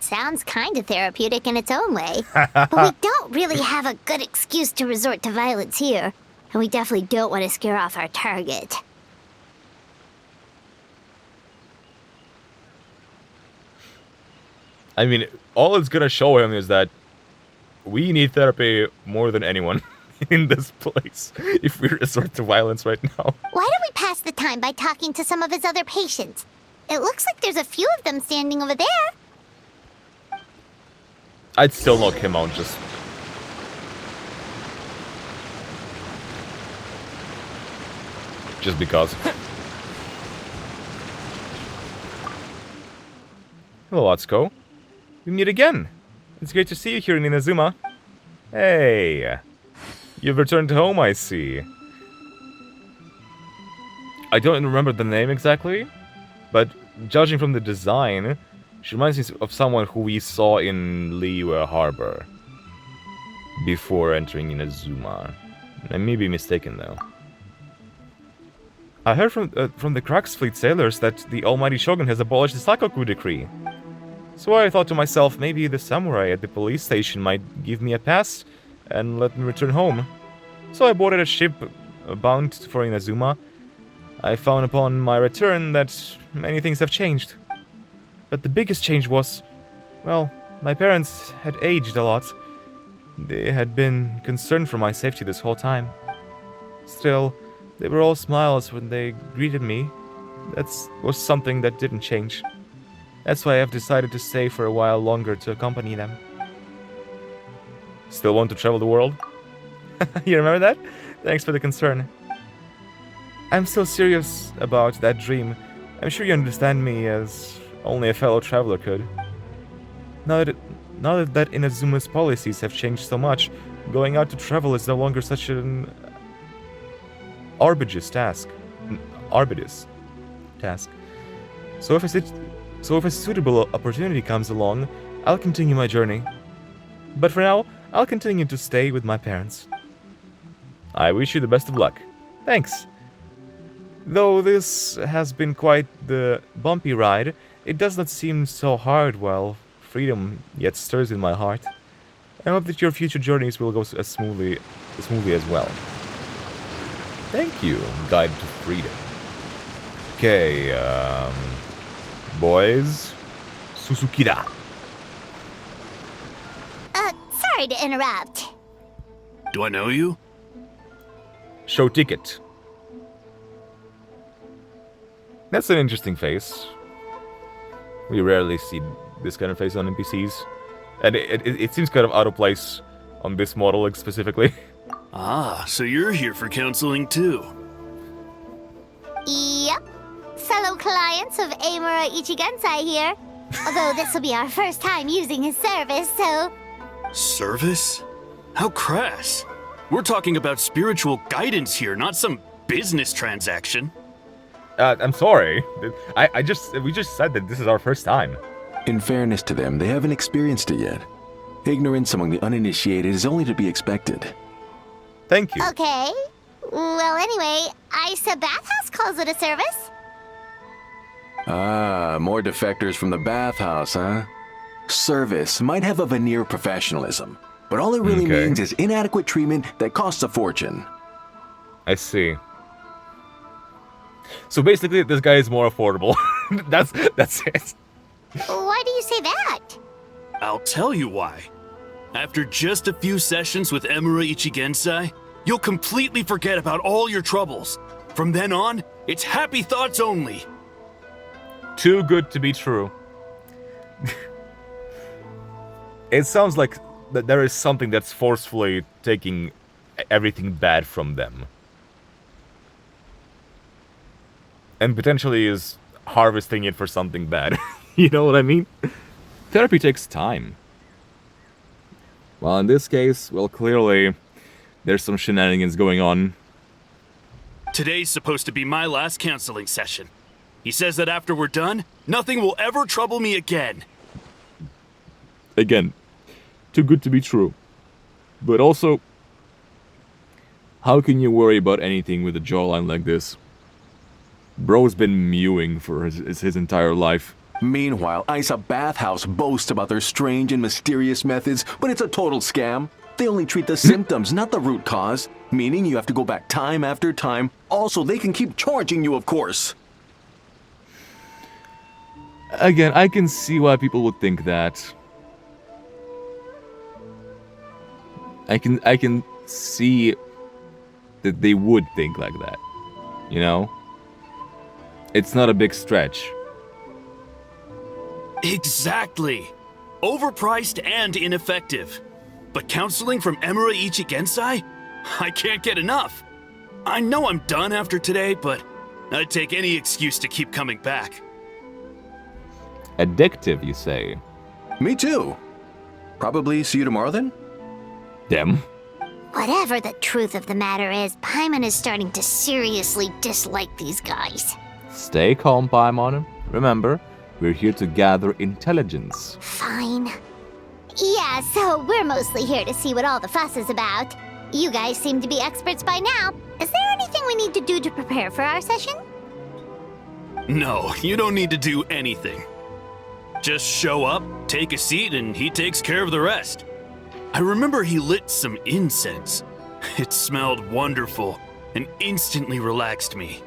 Speaker 2: Sounds kind of therapeutic in its own way. But we don't really have a good excuse to resort to violence here. And we definitely don't want to scare off our target.
Speaker 1: I mean, all it's gonna show him is that we need therapy more than anyone in this place if we resort to violence right now.
Speaker 2: Why don't we pass the time by talking to some of his other patients? It looks like there's a few of them standing over there.
Speaker 1: I'd still knock him out just because. Hello, Atsuko. We meet again. It's great to see you here in Inazuma. Hey, you've returned home, I see. I don't remember the name exactly, but judging from the design, she reminds me of someone who we saw in Liyue Harbor before entering Inazuma. I may be mistaken, though. I heard from the Crux Fleet sailors that the Almighty Shogun has abolished the Sakoku decree. So I thought to myself, maybe the samurai at the police station might give me a pass and let me return home. So I boarded a ship bound for Inazuma. I found upon my return that many things have changed. But the biggest change was, well, my parents had aged a lot. They had been concerned for my safety this whole time. Still, they were all smiles when they greeted me. That was something that didn't change. That's why I've decided to stay for a while longer to accompany them. Still want to travel the world? You remember that? Thanks for the concern. I'm still serious about that dream. I'm sure you understand me as only a fellow traveler could. Now that Inazuma's policies have changed so much, going out to travel is no longer such an arduous task. So if a suitable opportunity comes along, I'll continue my journey. But for now, I'll continue to stay with my parents. I wish you the best of luck. Thanks. Though this has been quite the bumpy ride, it does not seem so hard while freedom yet stirs in my heart. I hope that your future journeys will go as smoothly as well. Thank you, Guide to Freedom. Okay, boys, Suzuki-da.
Speaker 2: Sorry to interrupt.
Speaker 11: Do I know you?
Speaker 1: Show ticket. That's an interesting face. We rarely see this kind of face on NPCs. And it seems kind of out of place on this model specifically.
Speaker 11: Ah, so you're here for counseling too.
Speaker 2: Yep. Fellow clients of Amura Ichigensai here. Although this will be our first time using his service, so...
Speaker 11: Service? How crass. We're talking about spiritual guidance here, not some business transaction.
Speaker 1: I'm sorry. We just said that this is our first time.
Speaker 12: In fairness to them, they haven't experienced it yet. Ignorance among the uninitiated is only to be expected.
Speaker 1: Thank you.
Speaker 2: Okay. Well, anyway, Isa Bathhouse calls it a service.
Speaker 12: Ah, more defectors from the bathhouse, huh? Service might have a veneer of professionalism, but all it really means is inadequate treatment that costs a fortune.
Speaker 1: I see. So basically, this guy is more affordable. that's it.
Speaker 2: Why do you say that?
Speaker 11: I'll tell you why. After just a few sessions with Emura Ichigensai, you'll completely forget about all your troubles. From then on, it's happy thoughts only.
Speaker 1: Too good to be true. It sounds like that there is something that's forcefully taking everything bad from them. And potentially is harvesting it for something bad. You know what I mean? Therapy takes time. Well, in this case, well, clearly, there's some shenanigans going on.
Speaker 11: Today's supposed to be my last counseling session. He says that after we're done, nothing will ever trouble me again.
Speaker 1: Again, too good to be true. But also, how can you worry about anything with a jawline like this? Bro's been mewing for his entire life.
Speaker 12: Meanwhile, Isa Bathhouse boasts about their strange and mysterious methods, but it's a total scam. They only treat the symptoms, not the root cause, meaning you have to go back time after time. Also, they can keep charging you, of course.
Speaker 1: Again, I can see why people would think that. I can see that they would think like that. You know? It's not a big stretch.
Speaker 11: Exactly. Overpriced and ineffective. But counseling from Emura Ichigensai? I can't get enough. I know I'm done after today, but I'd take any excuse to keep coming back.
Speaker 1: Addictive, you say?
Speaker 12: Me too. Probably see you tomorrow then?
Speaker 1: Them?
Speaker 2: Whatever the truth of the matter is, Paimon is starting to seriously dislike these guys.
Speaker 1: Stay calm, Paimon. Remember, we're here to gather intelligence.
Speaker 2: Fine. Yeah, so we're mostly here to see what all the fuss is about. You guys seem to be experts by now. Is there anything we need to do to prepare for our session?
Speaker 11: No, you don't need to do anything. Just show up, take a seat, and he takes care of the rest. I remember he lit some incense. It smelled wonderful and instantly relaxed me.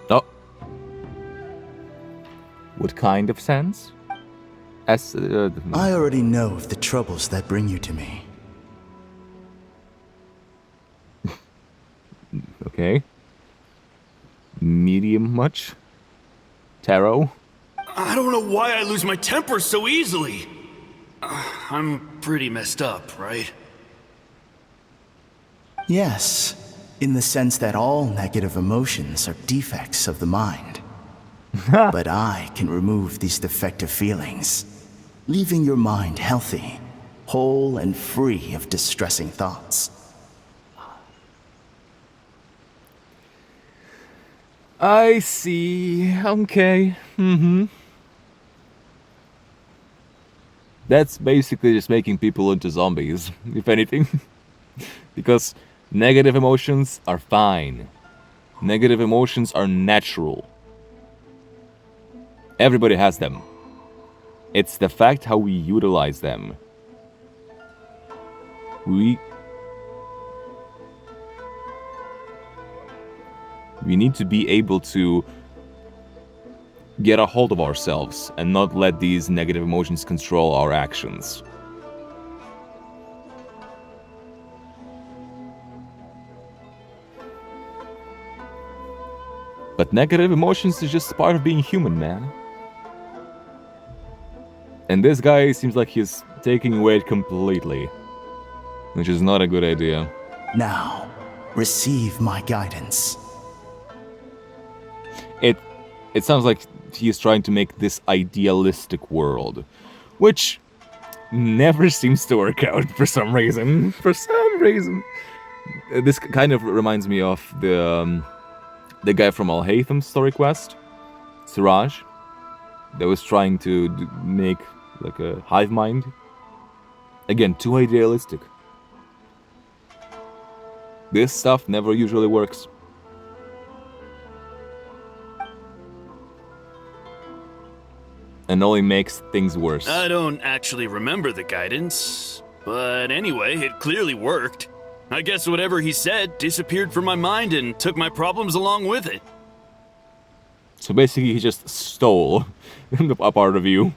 Speaker 1: Oh. What kind of sense?
Speaker 13: I already know of the troubles that bring you to me.
Speaker 1: Okay. Medium much? Tarot?
Speaker 11: I don't know why I lose my temper so easily. I'm pretty messed up, right?
Speaker 13: Yes, in the sense that all negative emotions are defects of the mind. But I can remove these defective feelings, leaving your mind healthy, whole and free of distressing thoughts.
Speaker 1: I see. Okay. That's basically just making people into zombies, if anything. Because negative emotions are fine. Negative emotions are natural. Everybody has them. It's the fact how we utilize them. We need to be able to get a hold of ourselves and not let these negative emotions control our actions. But negative emotions is just part of being human, man. And this guy seems like he's taking away it completely, which is not a good idea.
Speaker 13: Now, receive my guidance.
Speaker 1: It sounds like he's trying to make this idealistic world, which never seems to work out for some reason. For some reason. This kind of reminds me of the guy from Alhaitham's story quest, Siraj, that was trying to make like a hive mind. Again, too idealistic. This stuff never usually works. And only makes things worse.
Speaker 11: I don't actually remember the guidance, but anyway, it clearly worked. I guess whatever he said disappeared from my mind and took my problems along with it.
Speaker 1: So basically he just stole a part of you.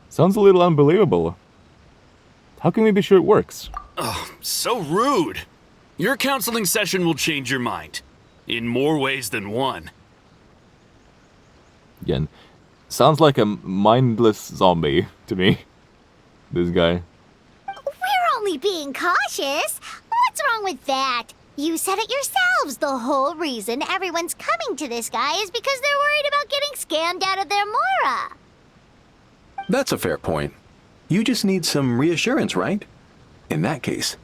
Speaker 1: Sounds a little unbelievable. How can we be sure it works?
Speaker 11: Oh, so rude. Your counseling session will change your mind. In more ways than one.
Speaker 1: Again, sounds like a mindless zombie to me. This guy.
Speaker 2: We're only being cautious. What's wrong with that? You said it yourselves. The whole reason everyone's coming to this guy is because they're worried about getting scammed out of their Mora.
Speaker 12: That's a fair point. You just need some reassurance, right? In that case,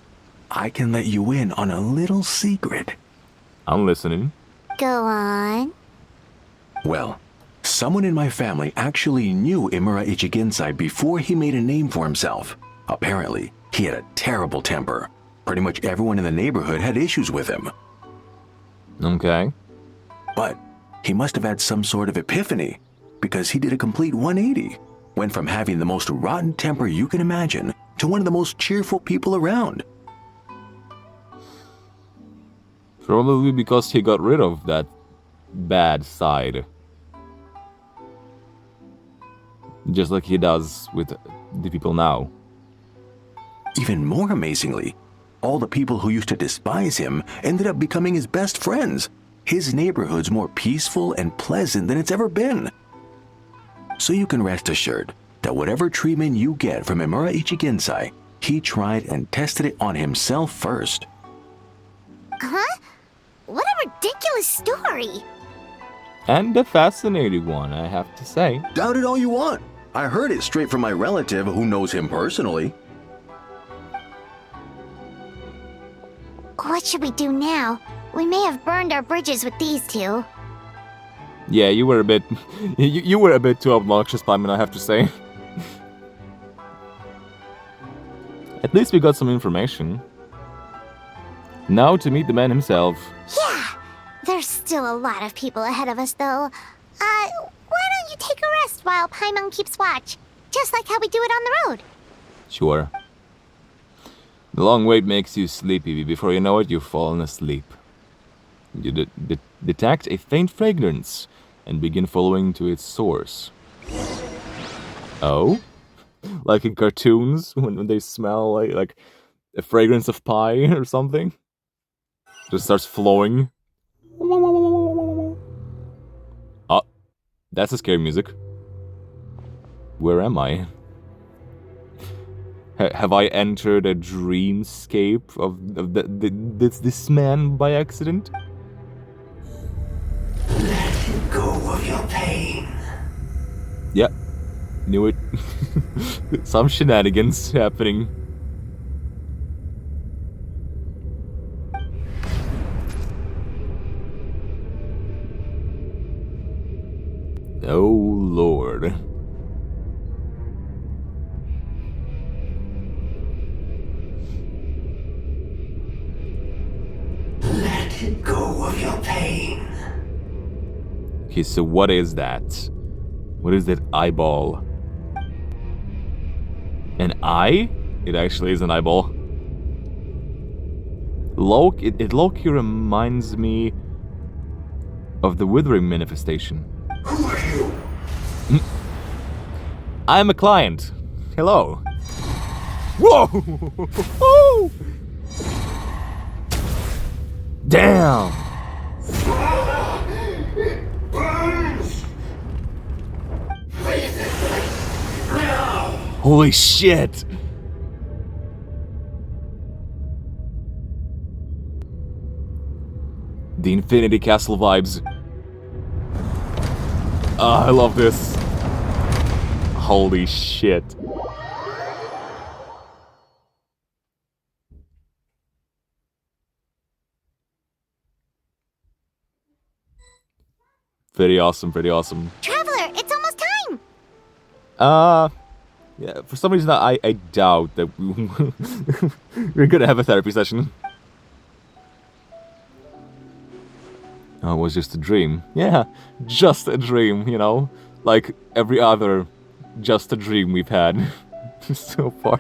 Speaker 12: I can let you in on a little secret.
Speaker 1: I'm listening.
Speaker 2: Go on.
Speaker 12: Well, someone in my family actually knew Imura Ichigensai before he made a name for himself. Apparently, he had a terrible temper. Pretty much everyone in the neighborhood had issues with him.
Speaker 1: Okay.
Speaker 12: But he must have had some sort of epiphany, because he did a complete 180. Went from having the most rotten temper you can imagine to one of the most cheerful people around.
Speaker 1: Probably because he got rid of that bad side. Just like he does with the people now.
Speaker 12: Even more amazingly, all the people who used to despise him ended up becoming his best friends. His neighborhood's more peaceful and pleasant than it's ever been. So you can rest assured that whatever treatment you get from Imura Ichigensai, he tried and tested it on himself first.
Speaker 2: Huh? What a ridiculous story.
Speaker 1: And a fascinating one, I have to say.
Speaker 12: Doubt it all you want. I heard it straight from my relative who knows him personally.
Speaker 2: What should we do now? We may have burned our bridges with these two.
Speaker 1: Yeah, you were a bit... you were a bit too obnoxious, Paimon, I have to say. At least we got some information. Now to meet the man himself.
Speaker 2: Yeah! There's still a lot of people ahead of us, though. Why don't you take a rest while Paimon keeps watch? Just like how we do it on the road.
Speaker 1: Sure. The long wait makes you sleepy. Before you know it, you've fallen asleep. You detect a faint fragrance and begin following to its source. Oh? Like in cartoons, when they smell like a fragrance of pie or something? Just starts flowing. Oh, that's a scary music. Where am I? Have I entered a dreamscape of this man by accident?
Speaker 13: Let go of your pain.
Speaker 1: Yep, knew it. Some shenanigans happening. Oh Lord.
Speaker 13: Let go of your pain.
Speaker 1: Okay, so what is that? What is that eyeball? An eye? It actually is an eyeball. It Loki reminds me of the Withering manifestation.
Speaker 13: Who are you?
Speaker 1: I'm a client. Hello. Whoa! Damn!
Speaker 13: It burns! Breathe it now!
Speaker 1: Holy shit! The Infinity Castle vibes. Ah, I love this. Holy shit. Very awesome, very awesome.
Speaker 2: Traveler, it's almost time!
Speaker 1: Yeah, for some reason I doubt that we're gonna have a therapy session. Oh, it was just a dream. Yeah, just a dream, you know? Like every other just a dream we've had so far.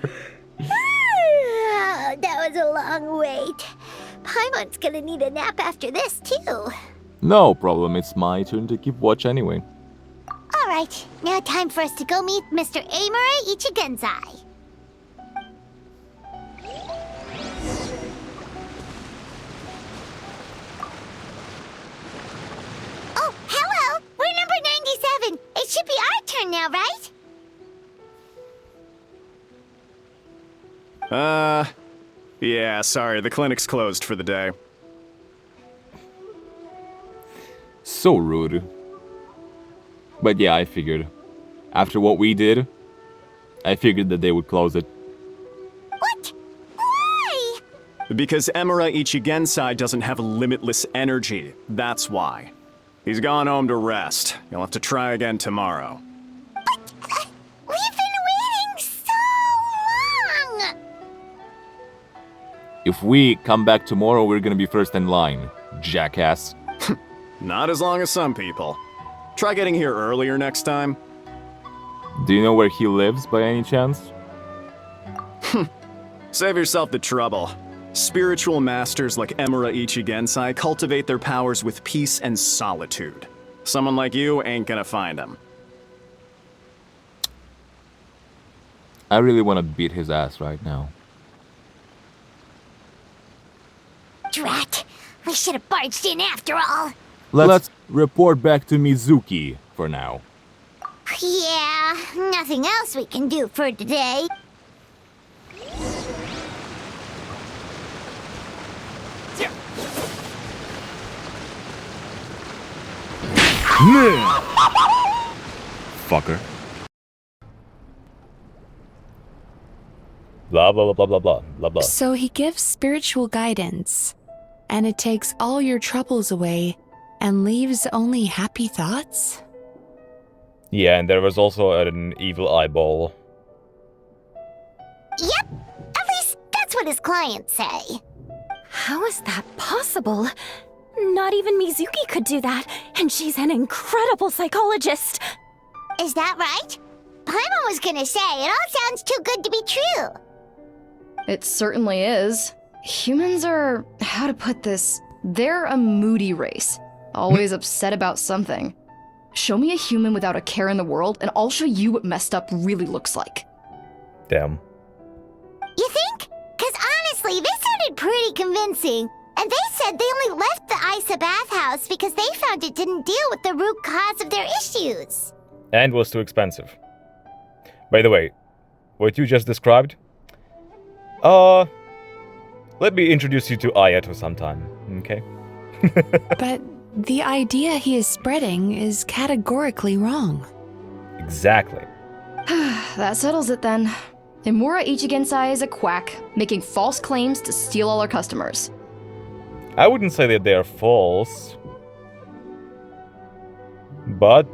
Speaker 2: That was a long wait. Paimon's gonna need a nap after this, too.
Speaker 1: No problem, it's my turn to keep watch anyway.
Speaker 2: Alright, now time for us to go meet Mr. Amura Ichigenzai. Oh, hello! We're number 97. It should be our turn now, right?
Speaker 10: Yeah, sorry, the clinic's closed for the day.
Speaker 1: So rude. But yeah, I figured. After what we did, I figured that they would close it.
Speaker 2: What? Why?
Speaker 10: Because Emura Ichigensai doesn't have limitless energy, that's why. He's gone home to rest. You'll have to try again tomorrow.
Speaker 2: But, we've been waiting so long!
Speaker 1: If we come back tomorrow, we're gonna be first in line, jackass.
Speaker 10: Not as long as some people. Try getting here earlier next time.
Speaker 1: Do you know where he lives by any chance?
Speaker 10: Save yourself the trouble. Spiritual masters like Emura Ichigensai cultivate their powers with peace and solitude. Someone like you ain't gonna find them.
Speaker 1: I really want to beat his ass right now.
Speaker 2: Drat! We should have barged in after all.
Speaker 1: Let's report back to Mizuki for now.
Speaker 2: Yeah, nothing else we can do for today.
Speaker 1: Fucker. Blah blah blah blah blah blah blah.
Speaker 5: So he gives spiritual guidance, and it takes all your troubles away and leaves only happy thoughts?
Speaker 1: Yeah, and there was also an evil eyeball.
Speaker 2: Yep, at least that's what his clients say.
Speaker 7: How is that possible? Not even Mizuki could do that, and she's an incredible psychologist.
Speaker 2: Is that right? Paimon was gonna say, it all sounds too good to be true.
Speaker 8: It certainly is. Humans are, how to put this, they're a moody race. Always upset about something. Show me a human without a care in the world, and I'll show you what messed up really looks like.
Speaker 1: Damn.
Speaker 2: You think? Because honestly, they sounded pretty convincing. And they said they only left the Isa bathhouse because they found it didn't deal with the root cause of their issues.
Speaker 1: And was too expensive. By the way, what you just described? Let me introduce you to Ayato sometime, okay?
Speaker 5: But the idea he is spreading is categorically wrong.
Speaker 1: Exactly.
Speaker 8: That settles it then. Emura Ichigensai is a quack, making false claims to steal all our customers.
Speaker 1: I wouldn't say that they are false. But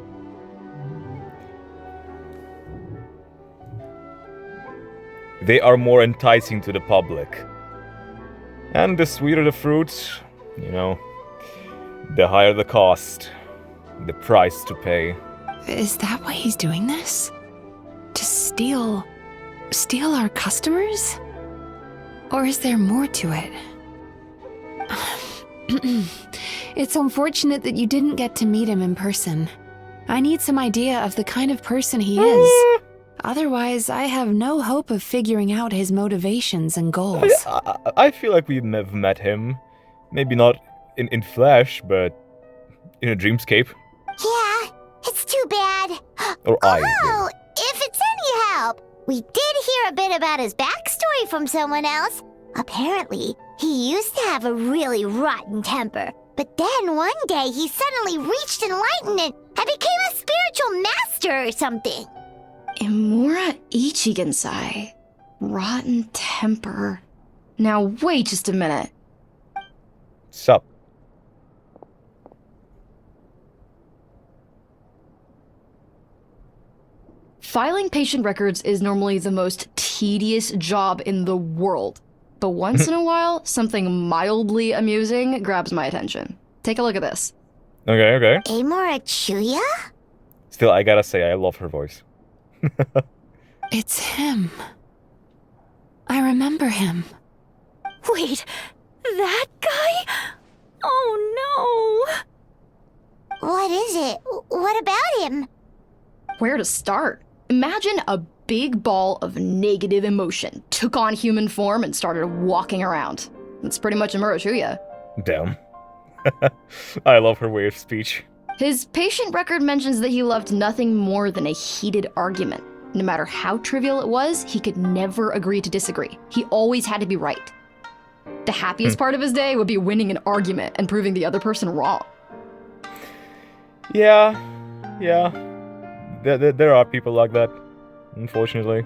Speaker 1: they are more enticing to the public. And the sweeter the fruit, you know, the higher the cost, the price to pay.
Speaker 5: Is that why he's doing this? To steal our customers? Or is there more to it? It's unfortunate that you didn't get to meet him in person. I need some idea of the kind of person he is. Otherwise, I have no hope of figuring out his motivations and goals.
Speaker 1: I feel like we have met him. Maybe not in flesh, but in a dreamscape.
Speaker 2: Yeah, it's too bad.
Speaker 1: Or
Speaker 2: Oh, if it's any help, we did hear a bit about his backstory from someone else. Apparently, he used to have a really rotten temper, but then one day he suddenly reached enlightenment and became a spiritual master or something.
Speaker 8: Emura Ichigensai. Rotten temper. Now wait just a minute.
Speaker 1: Sup?
Speaker 8: Filing patient records is normally the most tedious job in the world. But once in a while, something mildly amusing grabs my attention. Take a look at this.
Speaker 1: Okay.
Speaker 2: Amora Chuya?
Speaker 1: Still, I gotta say, I love her voice.
Speaker 5: It's him. I remember him.
Speaker 7: Wait, that guy? Oh
Speaker 2: What is it? What about him?
Speaker 8: Where to start? Imagine a big ball of negative emotion took on human form and started walking around. That's pretty much Murashuya.
Speaker 1: Damn. I love her way of speech.
Speaker 8: His patient record mentions that he loved nothing more than a heated argument. No matter how trivial it was, he could never agree to disagree. He always had to be right. The happiest part of his day would be winning an argument and proving the other person wrong.
Speaker 1: Yeah. There are people like that, unfortunately.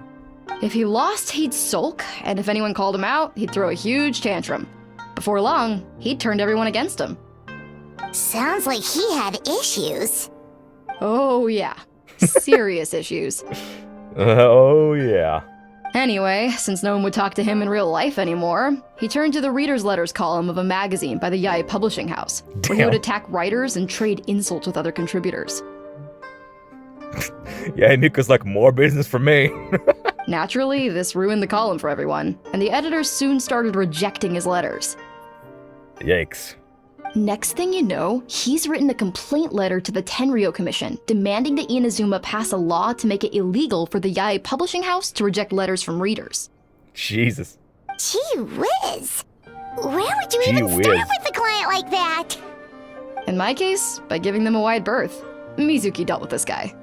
Speaker 8: If he lost, he'd sulk, and if anyone called him out, he'd throw a huge tantrum. Before long, he'd turned everyone against him.
Speaker 2: Sounds like he had issues.
Speaker 8: Oh yeah, serious issues.
Speaker 1: Oh yeah.
Speaker 8: Anyway, since no one would talk to him in real life anymore, he turned to the reader's letters column of a magazine by the Yai Publishing House, where he would attack writers and trade insults with other contributors.
Speaker 1: Yeah, Nico's like, more business for me.
Speaker 8: Naturally, this ruined the column for everyone, and the editors soon started rejecting his letters.
Speaker 1: Yikes.
Speaker 8: Next thing you know, he's written a complaint letter to the Tenryo Commission, demanding that Inazuma pass a law to make it illegal for the Yai Publishing House to reject letters from readers.
Speaker 1: Jesus.
Speaker 2: Gee whiz. Where would you even start with a client like that?
Speaker 8: In my case, by giving them a wide berth. Mizuki dealt with this guy.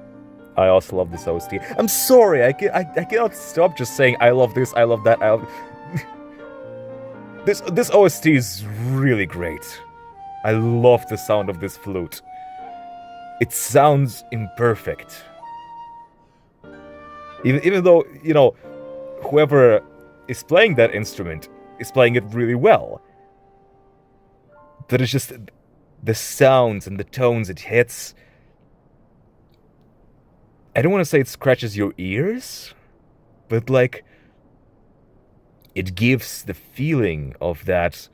Speaker 1: I also love this OST. I'm sorry, I cannot stop just saying I love this, I love that, I love... This OST is really great. I love the sound of this flute. It sounds imperfect. Even though, you know, whoever is playing that instrument is playing it really well. That is just the sounds and the tones it hits. I don't want to say it scratches your ears, but like, it gives the feeling of that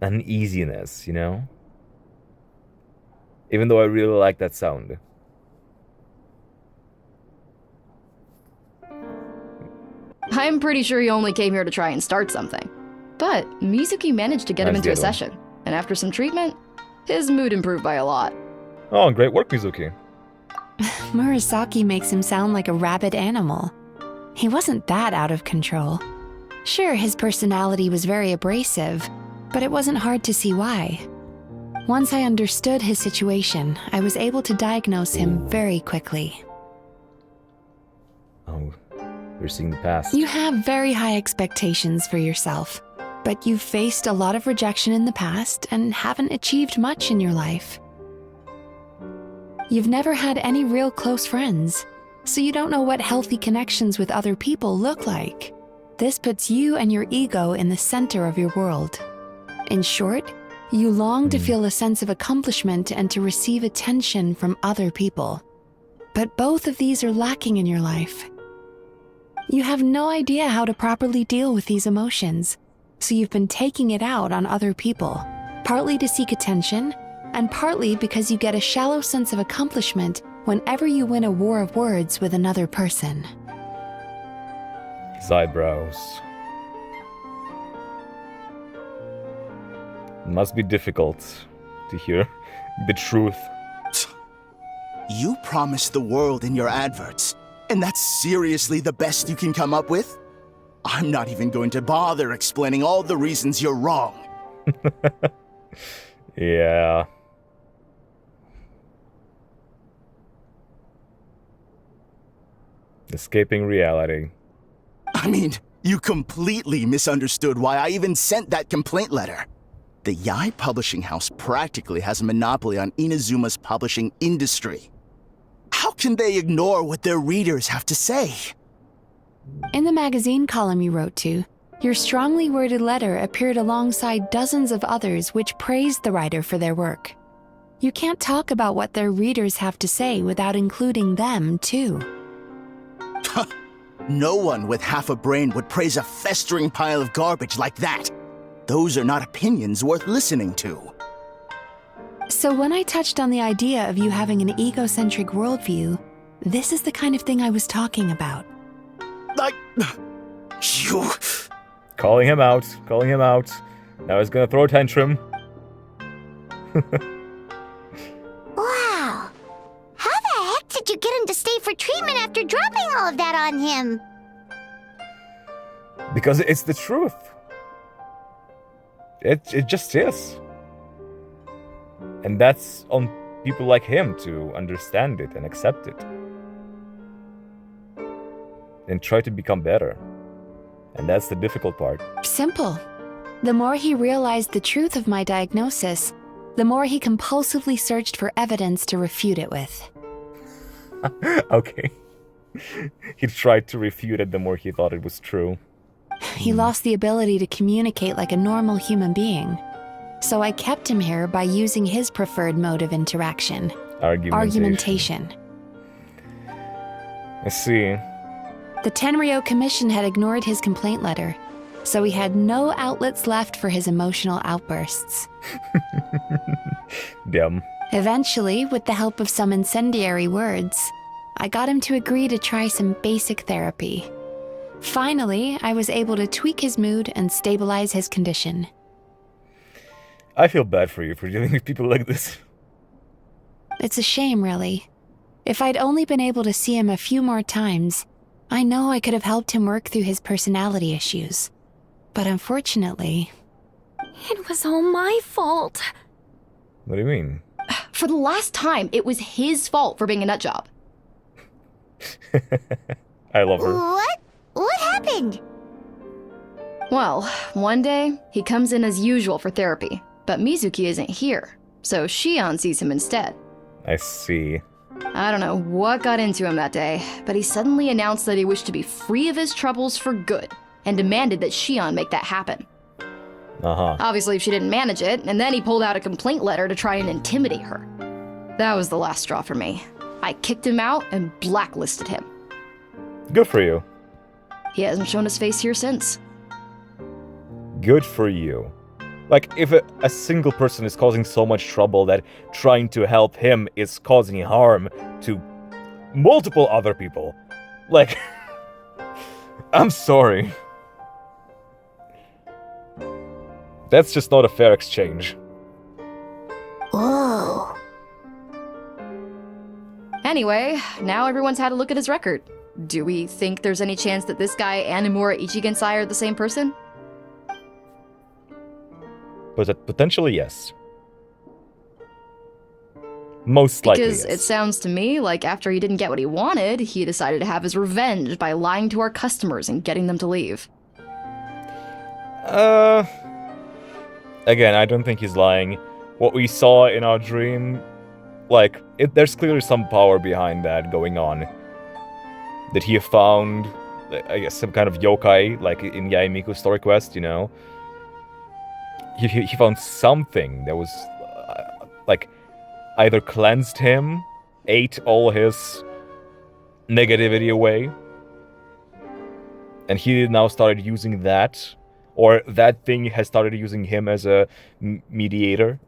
Speaker 1: uneasiness, you know? Even though I really like that sound.
Speaker 8: I'm pretty sure he only came here to try and start something. But Mizuki managed to get him into a session, and after some treatment, his mood improved by a lot.
Speaker 1: Oh, great work, Mizuki.
Speaker 5: Murasaki makes him sound like a rabid animal. He wasn't that out of control. Sure, his personality was very abrasive, but it wasn't hard to see why. Once I understood his situation, I was able to diagnose him very quickly.
Speaker 1: Oh, you're seeing the past.
Speaker 5: You have very high expectations for yourself, but you've faced a lot of rejection in the past and haven't achieved much in your life. You've never had any real close friends, so you don't know what healthy connections with other people look like. This puts you and your ego in the center of your world. In short, you long to feel a sense of accomplishment and to receive attention from other people. But both of these are lacking in your life. You have no idea how to properly deal with these emotions, so you've been taking it out on other people, partly to seek attention, and partly because you get a shallow sense of accomplishment whenever you win a war of words with another person.
Speaker 1: His eyebrows. It must be difficult to hear the truth.
Speaker 13: You promised the world in your adverts, and that's seriously the best you can come up with? I'm not even going to bother explaining all the reasons you're wrong.
Speaker 1: Yeah. Escaping reality.
Speaker 13: I mean, you completely misunderstood why I even sent that complaint letter. The Yai Publishing House practically has a monopoly on Inazuma's publishing industry. How can they ignore what their readers have to say?
Speaker 5: In the magazine column you wrote to, your strongly worded letter appeared alongside dozens of others which praised the writer for their work. You can't talk about what their readers have to say without including them, too.
Speaker 13: No one with half a brain would praise a festering pile of garbage like that. Those are not opinions worth listening to.
Speaker 5: So when I touched on the idea of you having an egocentric worldview, this is the kind of thing I was talking about.
Speaker 13: You...
Speaker 1: Calling him out. Now he's gonna throw a tantrum.
Speaker 2: Wow. How the heck did you get him to stay for treatment after dropping all of that on him?
Speaker 1: Because it's the truth. It just is. And that's on people like him to understand it and accept it. And try to become better. And that's the difficult part.
Speaker 5: Simple. The more he realized the truth of my diagnosis, the more he compulsively searched for evidence to refute it with.
Speaker 1: Okay. He tried to refute it the more he thought it was true.
Speaker 5: He lost the ability to communicate like a normal human being. So I kept him here by using his preferred mode of interaction. Argumentation.
Speaker 1: I see.
Speaker 5: The Tenryo Commission had ignored his complaint letter, so he had no outlets left for his emotional outbursts.
Speaker 1: Damn.
Speaker 5: Eventually, with the help of some incendiary words, I got him to agree to try some basic therapy. Finally, I was able to tweak his mood and stabilize his condition.
Speaker 1: I feel bad for you for dealing with people like this.
Speaker 5: It's a shame, really. If I'd only been able to see him a few more times, I know I could have helped him work through his personality issues. But unfortunately...
Speaker 7: It was all my fault.
Speaker 1: What do you mean?
Speaker 8: For the last time, it was his fault for being a nutjob.
Speaker 1: I love her.
Speaker 2: What? What happened?
Speaker 8: Well, one day, he comes in as usual for therapy, but Mizuki isn't here, so Shion sees him instead.
Speaker 1: I see.
Speaker 8: I don't know what got into him that day, but he suddenly announced that he wished to be free of his troubles for good, and demanded that Shion make that happen. Obviously, she didn't manage it, and then he pulled out a complaint letter to try and intimidate her. That was the last straw for me. I kicked him out and blacklisted him.
Speaker 1: Good for you.
Speaker 8: He hasn't shown his face here since.
Speaker 1: Good for you. Like, if a single person is causing so much trouble that trying to help him is causing harm to multiple other people, like, I'm sorry. That's just not a fair exchange.
Speaker 2: Whoa.
Speaker 8: Anyway, now everyone's had a look at his record. Do we think there's any chance that this guy and Imura Ichigensai are the same person?
Speaker 1: But potentially, yes. Most likely,
Speaker 8: Because
Speaker 1: yes.
Speaker 8: it sounds to me like after he didn't get what he wanted, he decided to have his revenge by lying to our customers and getting them to leave.
Speaker 1: Again, I don't think he's lying. What we saw in our dream, like, there's clearly some power behind that going on. That he found, I guess, some kind of yokai, like in Yaemiku's story quest, you know? He found something that was, like, either cleansed him, ate all his negativity away, and he now started using that, or that thing has started using him as a mediator.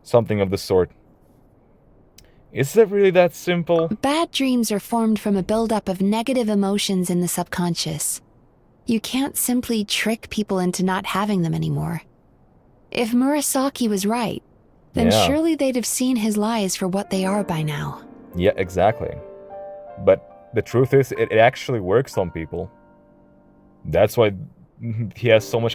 Speaker 1: Something of the sort. Is it really that simple?
Speaker 5: Bad dreams are formed from a buildup of negative emotions in the subconscious. You can't simply trick people into not having them anymore. If Murasaki was right, then surely they'd have seen his lies for what they are by now.
Speaker 1: Yeah, exactly. But the truth is, it actually works on people. That's why he has so many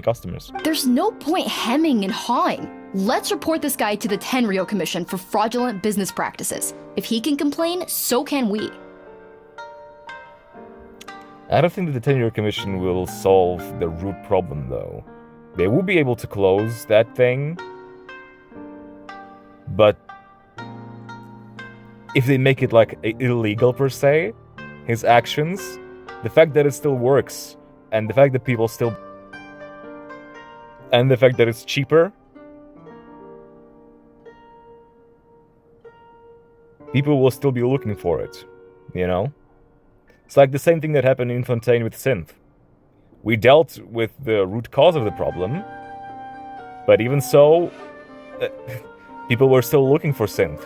Speaker 1: customers.
Speaker 8: There's no point hemming and hawing. Let's report this guy to the Tenryo Commission for fraudulent business practices. If he can complain, so can we.
Speaker 1: I don't think that the Tenure Commission will solve the root problem, though. They will be able to close that thing, but if they make it, like, illegal per se, his actions, the fact that it still works, and the fact that people still... and the fact that it's cheaper, people will still be looking for it, you know? It's like the same thing that happened in Fontaine with Synth. We dealt with the root cause of the problem, but even so, people were still looking for Synth.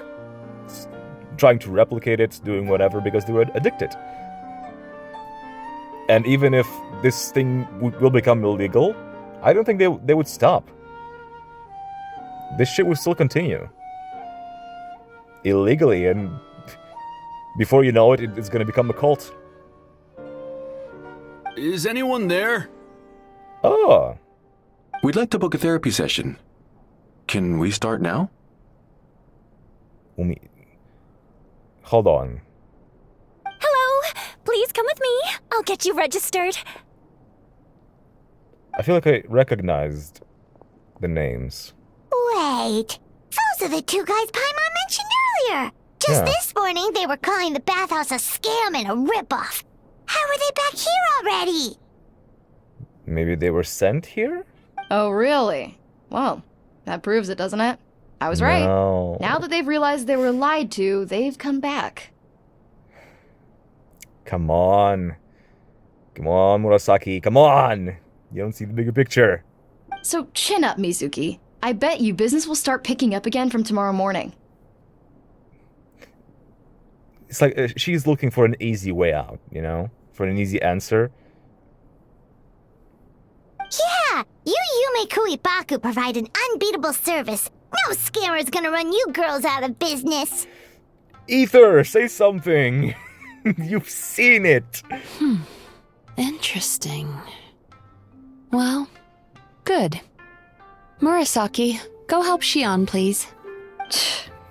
Speaker 1: Trying to replicate it, doing whatever, because they were addicted. And even if this thing will become illegal, I don't think they would stop. This shit would still continue. Illegally, and before you know it, it's gonna become a cult.
Speaker 11: Is anyone there?
Speaker 1: Oh.
Speaker 12: We'd like to book a therapy session. Can we start now?
Speaker 1: Hold on.
Speaker 7: Hello, please come with me. I'll get you registered.
Speaker 1: I feel like I recognized the names.
Speaker 2: Wait, those are the two guys Paimon mentioned earlier. Just this morning, they were calling the bathhouse a scam and a ripoff. How are they back here already?
Speaker 1: Maybe they were sent here?
Speaker 8: Oh, really? Well, that proves it, doesn't it? I was right.
Speaker 1: No.
Speaker 8: Now that they've realized they were lied to, they've come back.
Speaker 1: Come on. Come on, Murasaki. Come on. You don't see the bigger picture.
Speaker 8: So chin up, Mizuki. I bet you business will start picking up again from tomorrow morning.
Speaker 1: It's like she's looking for an easy way out, you know? For an easy answer.
Speaker 2: Yeah, you Yume Kuibaku provide an unbeatable service. No scammer's gonna run you girls out of business.
Speaker 1: Ether, say something. You've seen it.
Speaker 5: Interesting. Well, good. Murasaki, go help Shion, please.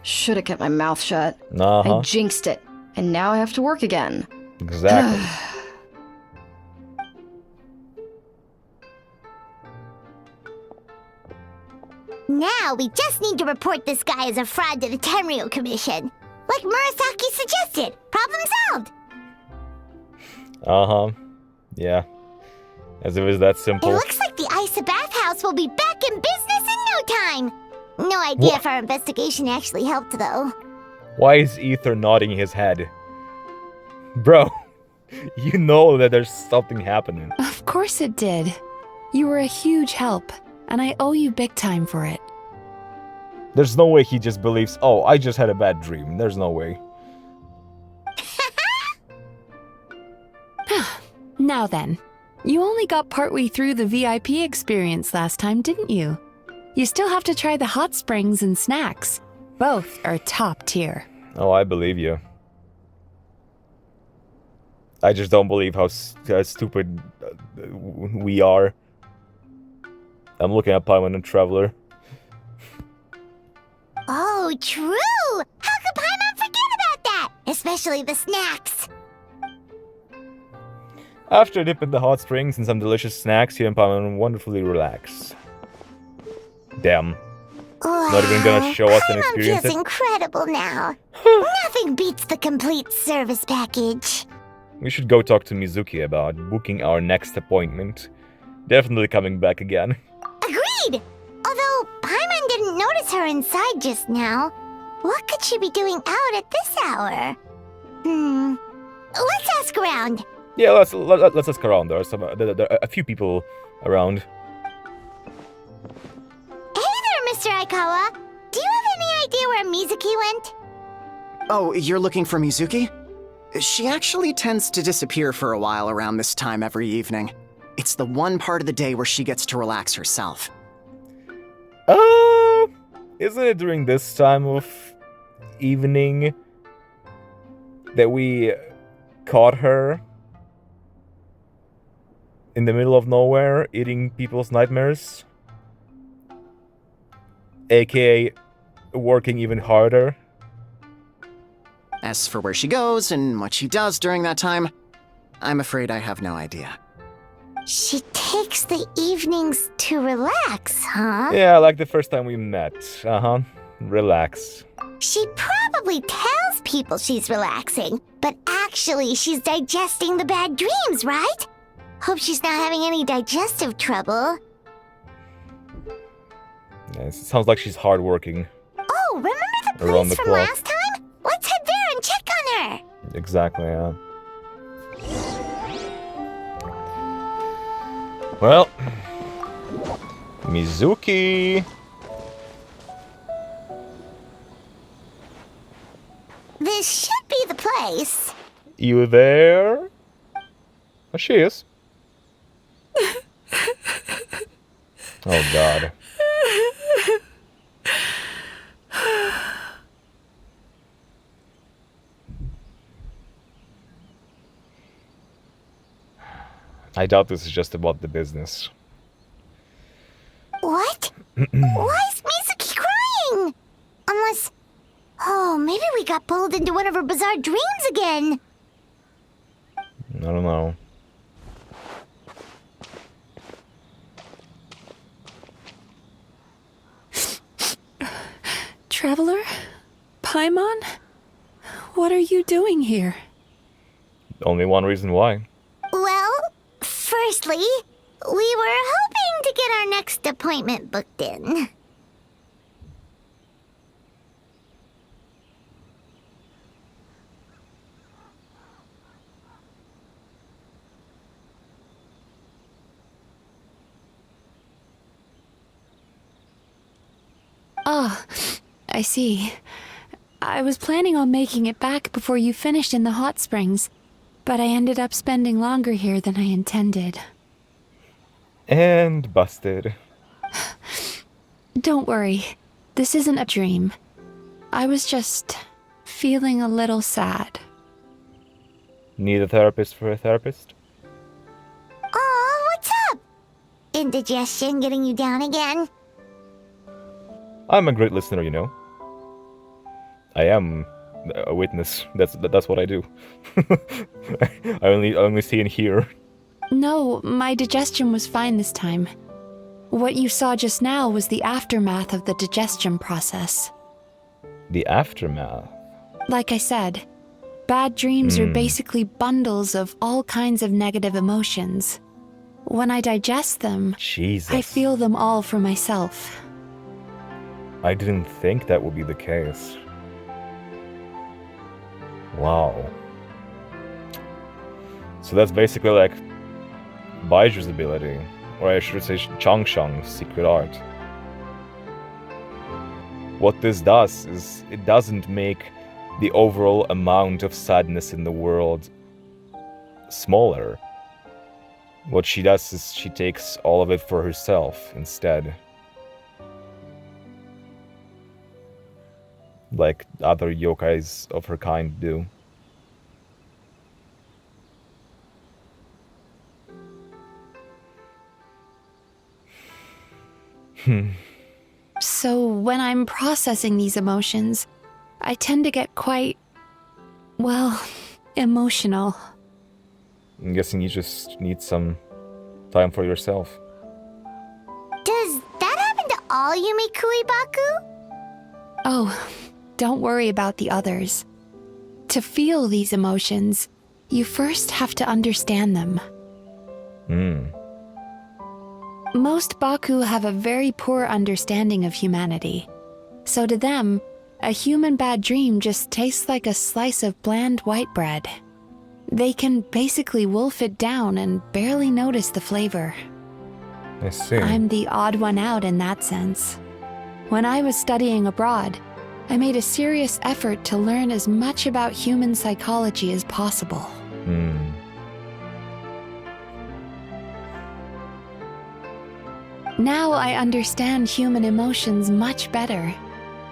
Speaker 8: Should have kept my mouth shut.
Speaker 1: Uh-huh.
Speaker 8: I jinxed it, and now I have to work again.
Speaker 1: Exactly.
Speaker 2: Now we just need to report this guy as a fraud to the Tenryo Commission. Like Murasaki suggested. Problem solved.
Speaker 1: Uh-huh. Yeah. As if it's that simple.
Speaker 2: It looks like the Isa bathhouse will be back in business in no time. No idea if our investigation actually helped, though.
Speaker 1: Why is Ether nodding his head? Bro, you know that there's something happening.
Speaker 5: Of course it did. You were a huge help, and I owe you big time for it.
Speaker 1: There's no way he just believes, oh, I just had a bad dream. There's no way.
Speaker 5: Now then, you only got partway through the VIP experience last time, didn't you? You still have to try the hot springs and snacks. Both are top tier.
Speaker 1: Oh, I believe you. I just don't believe how stupid we are. I'm looking at Paimon and Traveler.
Speaker 2: Oh, true! How could Paimon forget about that? Especially the snacks.
Speaker 1: After a dip in the hot springs and some delicious snacks, you and Paimon wonderfully relax. Damn.
Speaker 2: Wow,
Speaker 1: Not even gonna show us an
Speaker 2: Paimon
Speaker 1: experience.
Speaker 2: feels incredible now. Nothing beats the complete service package.
Speaker 1: We should go talk to Mizuki about booking our next appointment. Definitely coming back again.
Speaker 2: Agreed! Although Paimon didn't notice her inside just now. What could she be doing out at this hour? Let's ask around.
Speaker 1: Yeah, let's ask around. There are a few people around.
Speaker 2: Hey there, Mr. Aikawa. Do you have any idea where Mizuki went?
Speaker 6: Oh, you're looking for Mizuki? She actually tends to disappear for a while around this time every evening. It's the one part of the day where she gets to relax herself.
Speaker 1: Isn't it during this time of evening that we caught her in the middle of nowhere eating people's nightmares? AKA working even harder?
Speaker 6: As for where she goes and what she does during that time, I'm afraid I have no idea.
Speaker 2: She takes the evenings to relax, huh?
Speaker 1: Yeah, like the first time we met. Uh-huh. Relax.
Speaker 2: She probably tells people she's relaxing, but actually she's digesting the bad dreams, right? Hope she's not having any digestive trouble.
Speaker 1: Yeah, it sounds like she's hardworking.
Speaker 2: Oh, remember the
Speaker 1: Around
Speaker 2: place
Speaker 1: the
Speaker 2: from
Speaker 1: clock.
Speaker 2: last time? Let's head there and check on her.
Speaker 1: Exactly, yeah. Well, Mizuki.
Speaker 2: This should be the place.
Speaker 1: You there? Oh, she is. Oh, God. I doubt this is just about the business.
Speaker 2: What? Why is Mizuki crying? Unless... Oh, maybe we got pulled into one of her bizarre dreams again.
Speaker 1: I don't know.
Speaker 5: Traveler? Paimon? What are you doing here?
Speaker 1: Only one reason why.
Speaker 2: Well, firstly, we were hoping to get our next appointment booked in.
Speaker 5: Oh, I see. I was planning on making it back before you finished in the hot springs, but I ended up spending longer here than I intended.
Speaker 1: And busted.
Speaker 5: Don't worry, this isn't a dream. I was just feeling a little sad.
Speaker 1: Need a therapist for a therapist?
Speaker 2: Oh, what's up? Indigestion getting you down again?
Speaker 1: I'm a great listener, you know. I am a witness. That's what I do. I only see and hear.
Speaker 5: No, my digestion was fine this time. What you saw just now was the aftermath of the digestion process.
Speaker 1: The aftermath?
Speaker 5: Like I said, bad dreams are basically bundles of all kinds of negative emotions. When I digest them,
Speaker 1: Jesus.
Speaker 5: I feel them all for myself.
Speaker 1: I didn't think that would be the case. Wow. So that's basically like Baiju's ability, or I should say Changshang's secret art. What this does is it doesn't make the overall amount of sadness in the world smaller. What she does is she takes all of it for herself instead. Like other yokais of her kind do.
Speaker 5: So when I'm processing these emotions, I tend to get quite, well, emotional.
Speaker 1: I'm guessing you just need some time for yourself.
Speaker 2: Does that happen to all Yumikui Baku?
Speaker 5: Oh, don't worry about the others. To feel these emotions, you first have to understand them. Most Baku have a very poor understanding of humanity. So to them, a human bad dream just tastes like a slice of bland white bread. They can basically wolf it down and barely notice the flavor.
Speaker 1: I see.
Speaker 5: I'm the odd one out in that sense. When I was studying abroad, I made a serious effort to learn as much about human psychology as possible. Now I understand human emotions much better.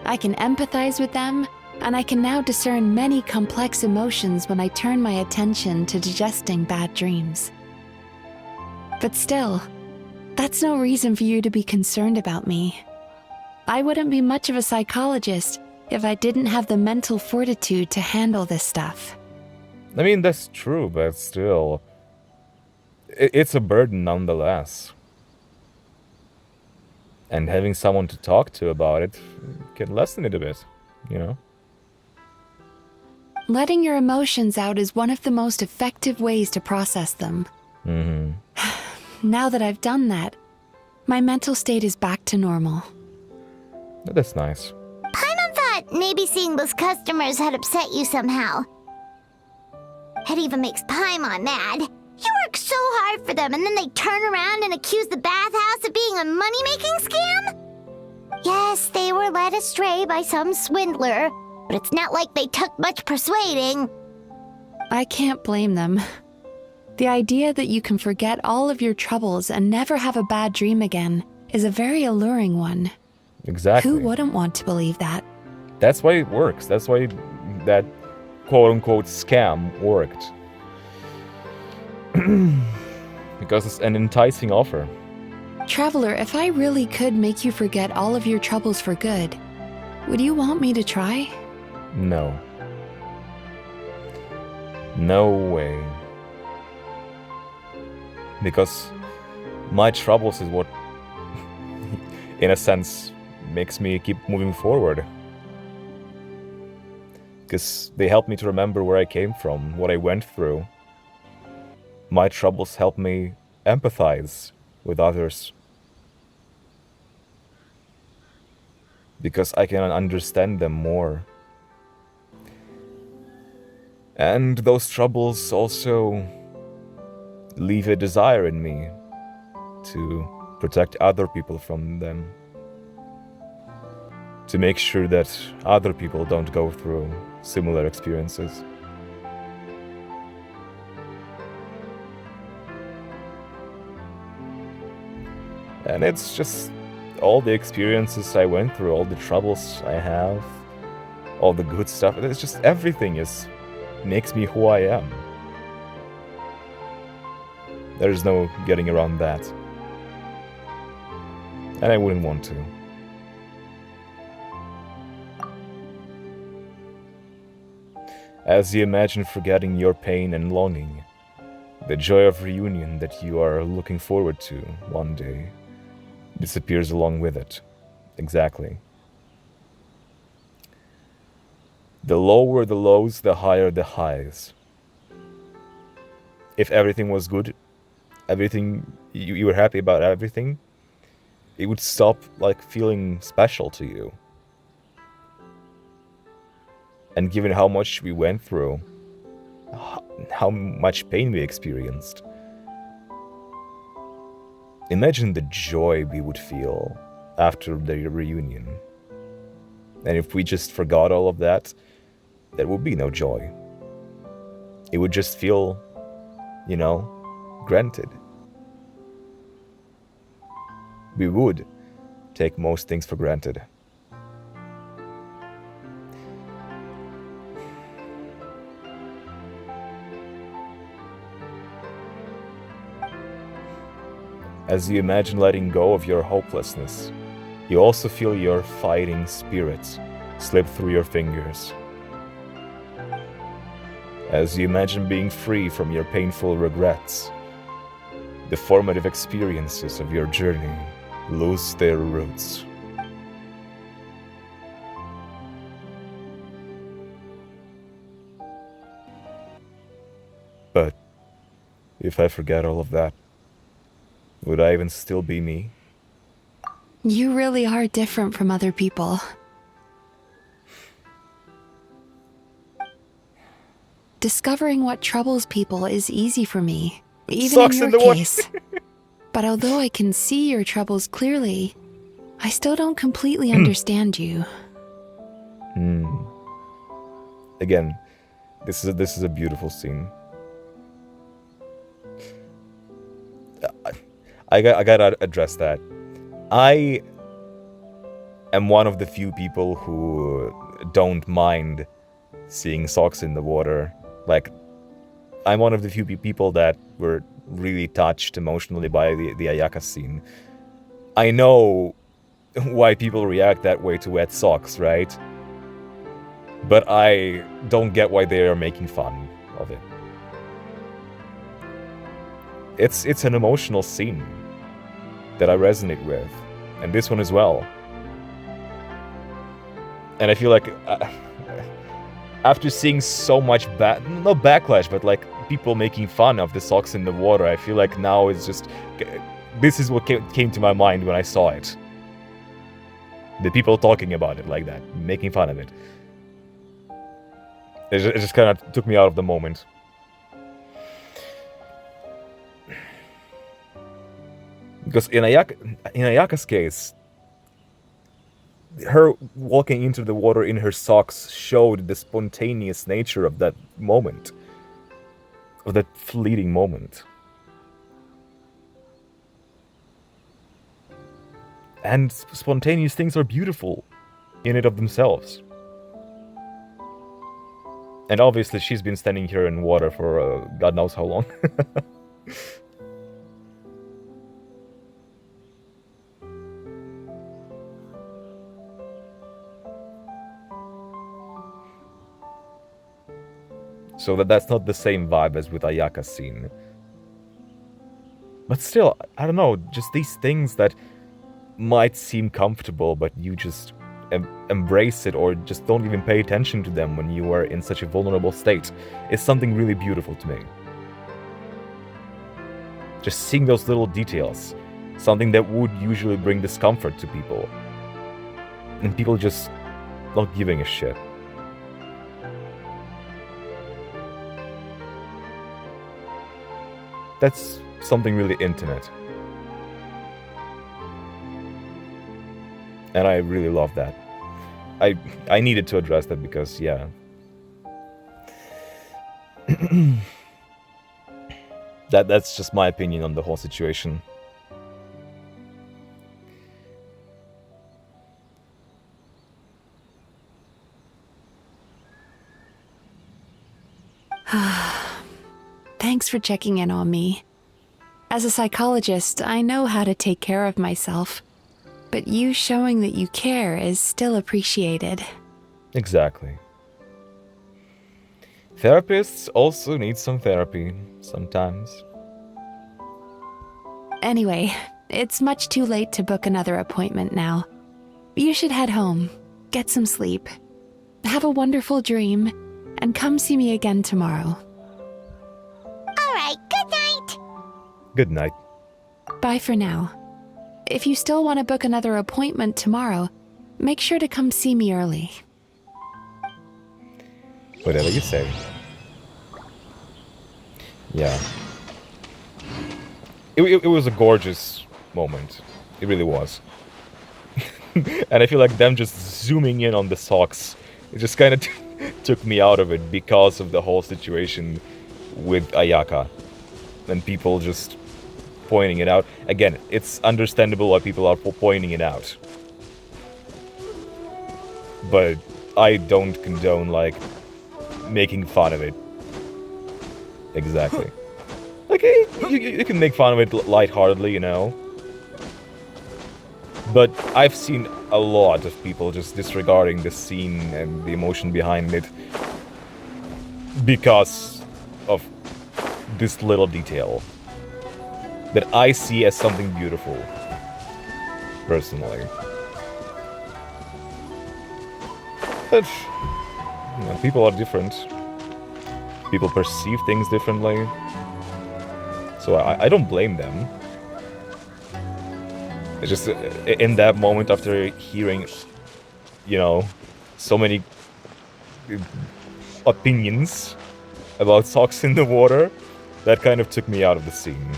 Speaker 5: I can empathize with them, and I can now discern many complex emotions when I turn my attention to digesting bad dreams. But still, that's no reason for you to be concerned about me. I wouldn't be much of a psychologist if I didn't have the mental fortitude to handle this stuff.
Speaker 1: I mean, that's true, but still, it's a burden nonetheless. And having someone to talk to about it can lessen it a bit, you know?
Speaker 5: Letting your emotions out is one of the most effective ways to process them. Now that I've done that, my mental state is back to normal.
Speaker 1: That's nice.
Speaker 2: Paimon thought maybe seeing those customers had upset you somehow. It even makes Paimon mad. You work so hard for them, and then they turn around and accuse the bathhouse of being a money-making scam? Yes, they were led astray by some swindler, but it's not like they took much persuading.
Speaker 5: I can't blame them. The idea that you can forget all of your troubles and never have a bad dream again is a very alluring one.
Speaker 1: Exactly.
Speaker 5: Who wouldn't want to believe that?
Speaker 1: That's why it works. That's why that quote-unquote scam worked. Because it's an enticing offer.
Speaker 5: Traveler, if I really could make you forget all of your troubles for good, would you want me to try?
Speaker 1: No. No way. Because my troubles is what, in a sense, makes me keep moving forward. Because they help me to remember where I came from, what I went through. My troubles help me empathize with others. Because I can understand them more. And those troubles also leave a desire in me to protect other people from them. To make sure that other people don't go through similar experiences. And it's just all the experiences I went through, all the troubles I have, all the good stuff. It's just everything makes me who I am. There's no getting around that. And I wouldn't want to. As you imagine forgetting your pain and longing, the joy of reunion that you are looking forward to one day disappears along with it. Exactly. The lower the lows, the higher the highs. If everything was good, everything you were happy about everything, it would stop feeling special to you. And given how much we went through, how much pain we experienced, imagine the joy we would feel after the reunion. And if we just forgot all of that, there would be no joy. It would just feel, granted. We would take most things for granted. As you imagine letting go of your hopelessness, you also feel your fighting spirits slip through your fingers. As you imagine being free from your painful regrets, the formative experiences of your journey lose their roots. But if I forget all of that, would I even still be me?
Speaker 5: You really are different from other people. Discovering what troubles people is easy for me, even
Speaker 1: Sucks
Speaker 5: in
Speaker 1: in
Speaker 5: your
Speaker 1: the
Speaker 5: case. But although I can see your troubles clearly, I still don't completely understand you.
Speaker 1: Again, this is a beautiful scene. I gotta address that. I am one of the few people who don't mind seeing socks in the water. I'm one of the few people that were really touched emotionally by the Ayaka scene. I know why people react that way to wet socks, right? But I don't get why they are making fun of it. It's an emotional scene that I resonate with, and this one as well. And I feel like after seeing so much no backlash, but people making fun of the socks in the water, I feel like now it's just this is what came to my mind when I saw it. The people talking about it like that, making fun of it. It just kind of took me out of the moment. Because in Ayaka's case, her walking into the water in her socks showed the spontaneous nature of that moment. of that fleeting moment. And spontaneous things are beautiful in and of themselves. And obviously she's been standing here in water for God knows how long. So that's not the same vibe as with Ayaka's scene. But still, I don't know, just these things that might seem comfortable, but you just embrace it or just don't even pay attention to them when you are in such a vulnerable state is something really beautiful to me. Just seeing those little details, something that would usually bring discomfort to people. And people just not giving a shit. That's something really intimate. And I really love that. I needed to address that because, yeah. That's just my opinion on the whole situation.
Speaker 5: Thanks for checking in on me. As a psychologist, I know how to take care of myself. But you showing that you care is still appreciated.
Speaker 1: Exactly. Therapists also need some therapy, sometimes.
Speaker 5: Anyway, it's much too late to book another appointment now. You should head home, get some sleep, have a wonderful dream, and come see me again tomorrow.
Speaker 2: Alright, good night!
Speaker 1: Good night.
Speaker 5: Bye for now. If you still want to book another appointment tomorrow, make sure to come see me early.
Speaker 1: Whatever you say. Yeah. It was a gorgeous moment. It really was. And I feel like them just zooming in on the socks, it just kind of took me out of it because of the whole situation with Ayaka. And people just pointing it out. Again, it's understandable why people are pointing it out. But I don't condone, like, making fun of it. Exactly. Like, you can make fun of it lightheartedly, you know? But I've seen a lot of people just disregarding the scene and the emotion behind it because of this little detail that I see as something beautiful, personally. But, you know, people are different. People perceive things differently. So I don't blame them. It's just, in that moment after hearing, you know, so many opinions about socks in the water, that kind of took me out of the scene.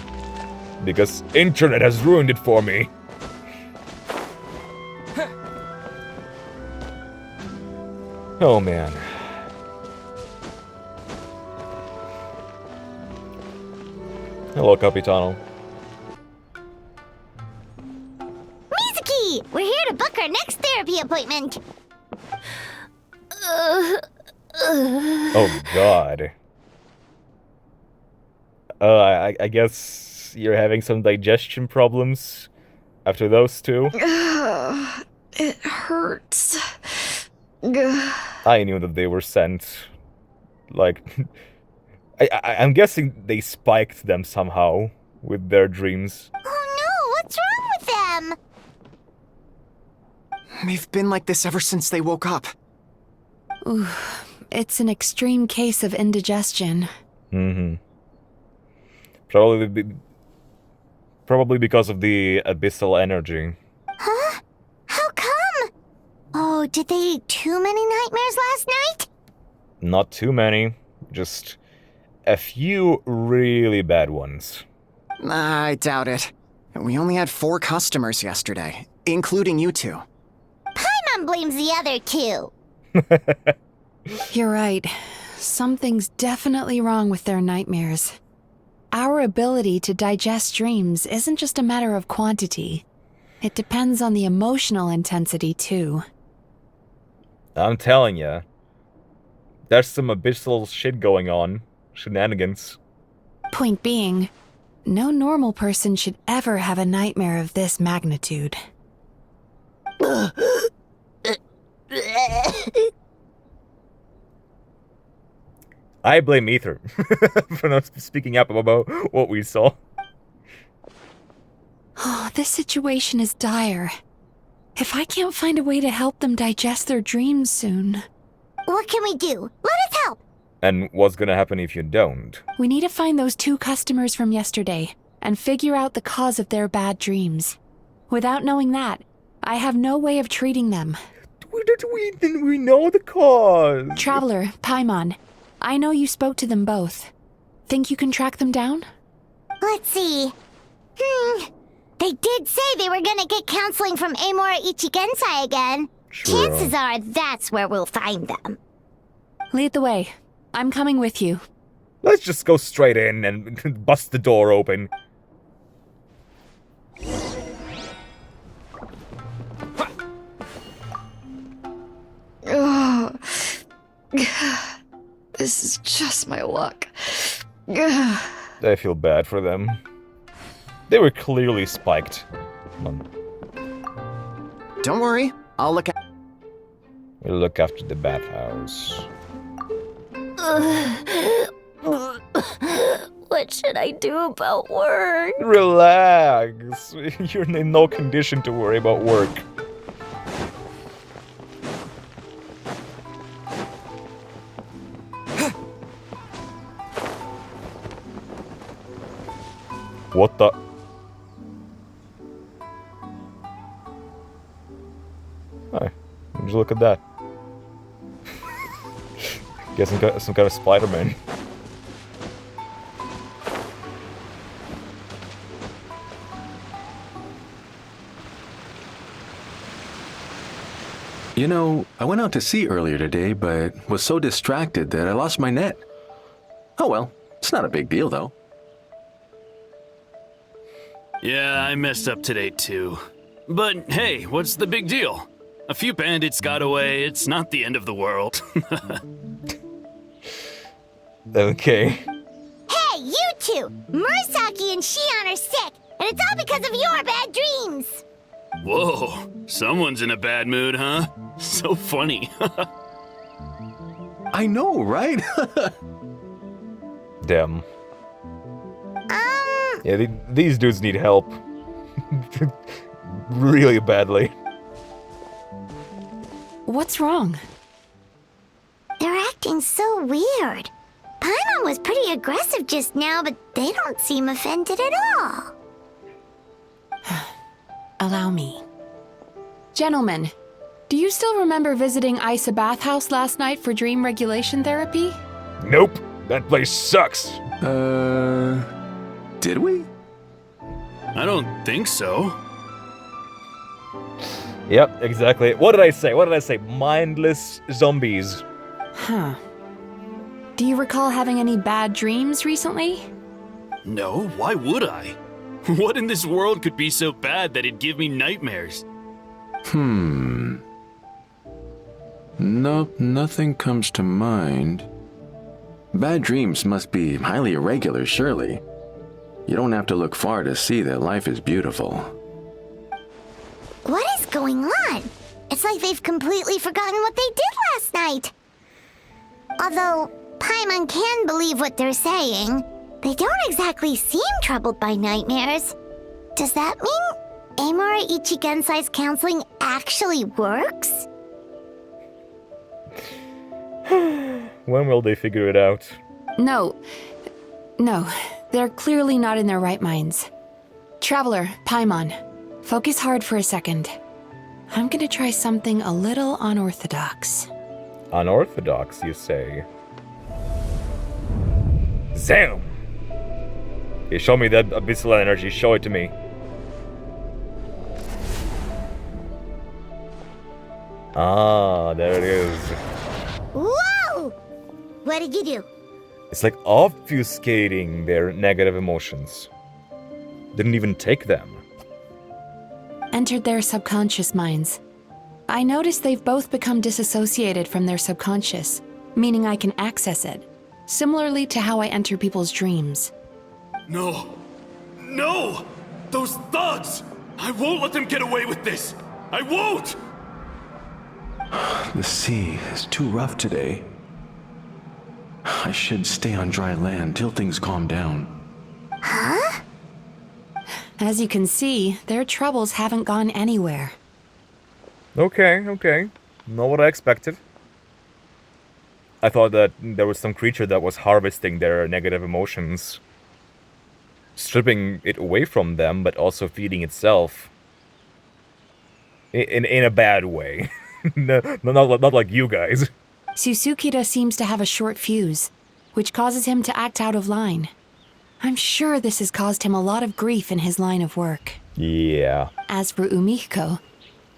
Speaker 1: Because internet has ruined it for me. Oh man. Hello, Capitano.
Speaker 2: Mizuki! We're here to book our next therapy appointment!
Speaker 1: Oh god. I guess you're having some digestion problems after those two?
Speaker 8: It hurts.
Speaker 1: I knew that they were sent. Like, I'm guessing they spiked them somehow with their dreams.
Speaker 2: Oh no, what's wrong with them?
Speaker 6: They've been like this ever since they woke up.
Speaker 5: Ooh, it's an extreme case of indigestion.
Speaker 1: Mm-hmm. Probably because of the abyssal energy.
Speaker 2: Huh? How come? Oh, did they eat too many nightmares last night?
Speaker 1: Not too many. Just a few really bad ones.
Speaker 6: I doubt it. We only had 4 customers yesterday, including you two.
Speaker 2: Paimon blames the other 2.
Speaker 5: You're right. Something's definitely wrong with their nightmares. Our ability to digest dreams isn't just a matter of quantity. It depends on the emotional intensity, too.
Speaker 1: I'm telling ya. There's some abyssal shit going on. Shenanigans.
Speaker 5: Point being, no normal person should ever have a nightmare of this magnitude.
Speaker 1: I blame Ether for not speaking up about what we saw.
Speaker 5: Oh, this situation is dire. If I can't find a way to help them digest their dreams soon...
Speaker 2: What can we do? Let us help!
Speaker 1: And what's gonna happen if you don't?
Speaker 5: We need to find those 2 customers from yesterday and figure out the cause of their bad dreams. Without knowing that, I have no way of treating them.
Speaker 1: We know the cause!
Speaker 5: Traveler, Paimon, I know you spoke to them both. Think you can track them down?
Speaker 2: Let's see. They did say they were gonna get counseling from Amora Ichigensai again.
Speaker 1: True.
Speaker 2: Chances are that's where we'll find them.
Speaker 5: Lead the way. I'm coming with you.
Speaker 1: Let's just go straight in and bust the door open.
Speaker 8: Ugh. This is just my luck.
Speaker 1: I feel bad for them. They were clearly spiked.
Speaker 6: Don't worry, I'll look at...
Speaker 1: We'll look after the bathhouse.
Speaker 7: What should I do about work?
Speaker 1: Relax. You're in no condition to worry about work. What the? Hi, just look at that. Guess some kind of Spider-Man.
Speaker 12: You know, I went out to sea earlier today, but was so distracted that I lost my net. Oh well, it's not a big deal though.
Speaker 11: Yeah, I messed up today too. But hey, what's the big deal? A few bandits got away, it's not the end of the world.
Speaker 1: Okay.
Speaker 2: Hey, you two! Murasaki and Shion are sick, and it's all because of your bad dreams!
Speaker 11: Whoa, someone's in a bad mood, huh? So funny.
Speaker 12: I know, right?
Speaker 1: Damn. Yeah, these dudes need help. Really badly.
Speaker 5: What's wrong?
Speaker 2: They're acting so weird. Paimon was pretty aggressive just now, but they don't seem offended at all.
Speaker 5: Allow me. Gentlemen, do you still remember visiting Isa Bathhouse last night for dream regulation therapy?
Speaker 1: Nope. That place sucks.
Speaker 12: Did we?
Speaker 11: I don't think so.
Speaker 1: Yep, exactly. What did I say? What did I say? Mindless zombies.
Speaker 5: Huh. Do you recall having any bad dreams recently?
Speaker 11: No, why would I? What in this world could be so bad that it'd give me nightmares?
Speaker 12: Nope, nothing comes to mind. Bad dreams must be highly irregular, surely. You don't have to look far to see that life is beautiful.
Speaker 2: What is going on? It's like they've completely forgotten what they did last night. Although Paimon can believe what they're saying, they don't exactly seem troubled by nightmares. Does that mean Amora Ichigensai's counseling actually works?
Speaker 1: When will they figure it out?
Speaker 5: No, they're clearly not in their right minds. Traveler, Paimon, focus hard for a second. I'm gonna try something a little unorthodox.
Speaker 1: Unorthodox, you say? Zam! You show me that abyssal energy, show it to me. Ah, there it is.
Speaker 2: Whoa! What did you do?
Speaker 1: It's like obfuscating their negative emotions. Didn't even take them.
Speaker 5: Entered their subconscious minds. I noticed they've both become disassociated from their subconscious, meaning I can access it, similarly to how I enter people's dreams.
Speaker 11: No! No! Those thugs! I won't let them get away with this! I won't!
Speaker 12: The sea is too rough today. I should stay on dry land till things calm down.
Speaker 2: Huh?
Speaker 5: As you can see, their troubles haven't gone anywhere.
Speaker 1: Okay. Not what I expected. I thought that there was some creature that was harvesting their negative emotions. Stripping it away from them, but also feeding itself. In a bad way. Not like you guys.
Speaker 5: Susukida seems to have a short fuse, which causes him to act out of line. I'm sure this has caused him a lot of grief in his line of work.
Speaker 1: Yeah.
Speaker 5: As for Umiko,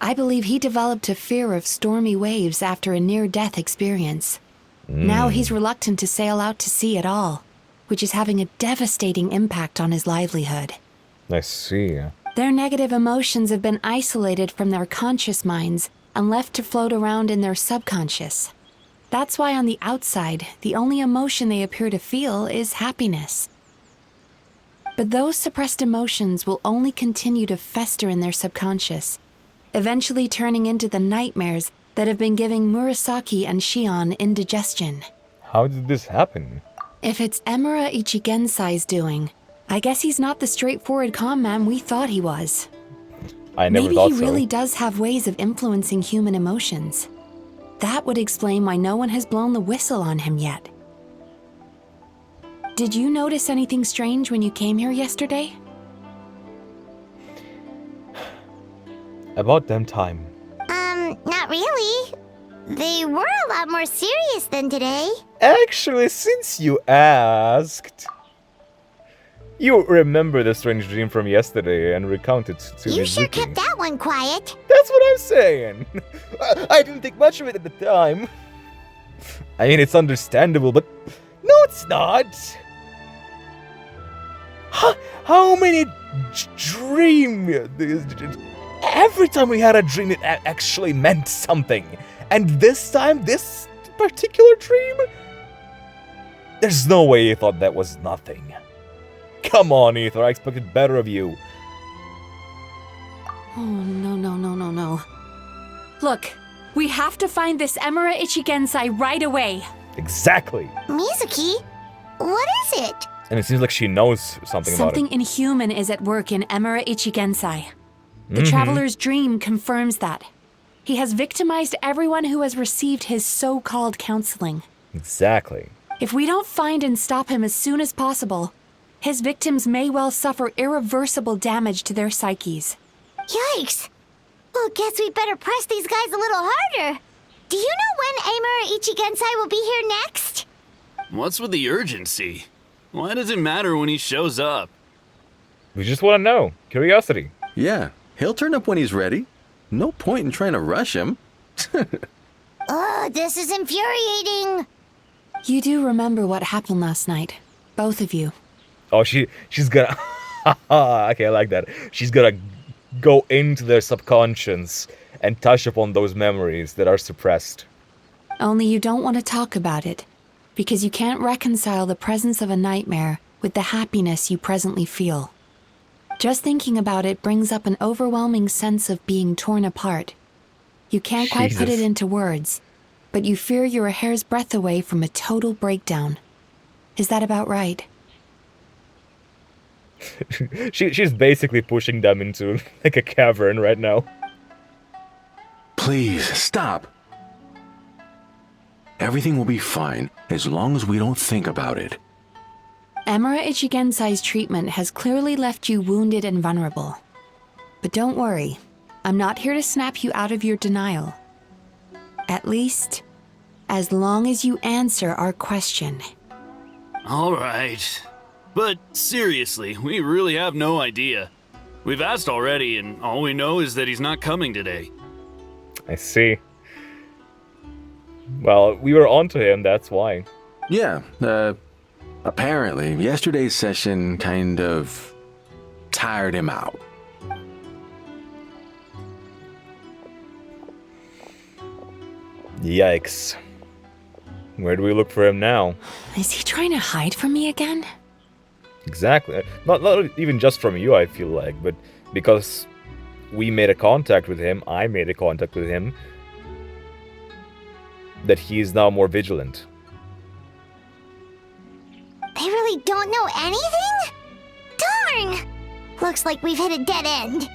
Speaker 5: I believe he developed a fear of stormy waves after a near-death experience. Now he's reluctant to sail out to sea at all, which is having a devastating impact on his livelihood.
Speaker 1: I see.
Speaker 5: Their negative emotions have been isolated from their conscious minds and left to float around in their subconscious. That's why on the outside, the only emotion they appear to feel is happiness. But those suppressed emotions will only continue to fester in their subconscious, eventually turning into the nightmares that have been giving Murasaki and Shion indigestion.
Speaker 1: How did this happen?
Speaker 5: If it's Emura Ichigensai's doing, I guess he's not the straightforward con man we thought he was.
Speaker 1: I never
Speaker 5: Maybe
Speaker 1: thought
Speaker 5: he
Speaker 1: so.
Speaker 5: really does have ways of influencing human emotions. That would explain why no one has blown the whistle on him yet. Did you notice anything strange when you came here yesterday?
Speaker 1: About damn time.
Speaker 2: Not really. They were a lot more serious than today.
Speaker 1: Actually, since you asked... You remember the strange dream from yesterday and recount it to
Speaker 2: You
Speaker 1: Mizuki.
Speaker 2: sure kept that one quiet.
Speaker 1: That's what I'm saying. I didn't think much of it at the time. I mean, it's understandable, but... No, it's not. How many dreams... Every time we had a dream, it actually meant something. And this time, this particular dream? There's no way you thought that was nothing. Come on, Ether, I expected better of you.
Speaker 5: Oh, no. Look, we have to find this Emura Ichigensai right away.
Speaker 1: Exactly.
Speaker 2: Mizuki, what is it?
Speaker 1: And it seems like she knows something about it.
Speaker 5: Something inhuman is at work in Emura Ichigensai. The Traveler's Dream confirms that. He has victimized everyone who has received his so-called counseling.
Speaker 1: Exactly.
Speaker 5: If we don't find and stop him as soon as possible, his victims may well suffer irreversible damage to their psyches.
Speaker 2: Yikes! Well, guess we better press these guys a little harder. Do you know when Emura Ichigensai will be here next?
Speaker 11: What's with the urgency? Why does it matter when he shows up?
Speaker 1: We just want to know. Curiosity.
Speaker 12: Yeah, he'll turn up when he's ready. No point in trying to rush him.
Speaker 2: Oh, this is infuriating.
Speaker 5: You do remember what happened last night, both of you.
Speaker 1: Oh, she's gonna... Okay, I like that. She's gonna go into their subconscious and touch upon those memories that are suppressed.
Speaker 5: Only you don't want to talk about it, because you can't reconcile the presence of a nightmare with the happiness you presently feel. Just thinking about it brings up an overwhelming sense of being torn apart. You can't quite put it
Speaker 1: Jesus.
Speaker 5: into words, but you fear you're a hair's breadth away from a total breakdown. Is that about right?
Speaker 1: She's basically pushing them into like a cavern right now.
Speaker 12: Please, stop. Everything will be fine as long as we don't think about it.
Speaker 5: Emura Ichigensai's treatment has clearly left you wounded and vulnerable. But don't worry, I'm not here to snap you out of your denial. At least, as long as you answer our question.
Speaker 11: All right. But seriously, we really have no idea. We've asked already, and all we know is that he's not coming today.
Speaker 1: I see. Well, we were onto him, that's why.
Speaker 12: Yeah, apparently, yesterday's session kind of tired him out.
Speaker 1: Yikes. Where do we look for him now?
Speaker 5: Is he trying to hide from me again?
Speaker 1: Exactly. Not even just from you, I feel like, but because we made a contact with him, I made a contact with him, that he is now more vigilant.
Speaker 2: They really don't know anything? Darn! Looks like we've hit a dead end.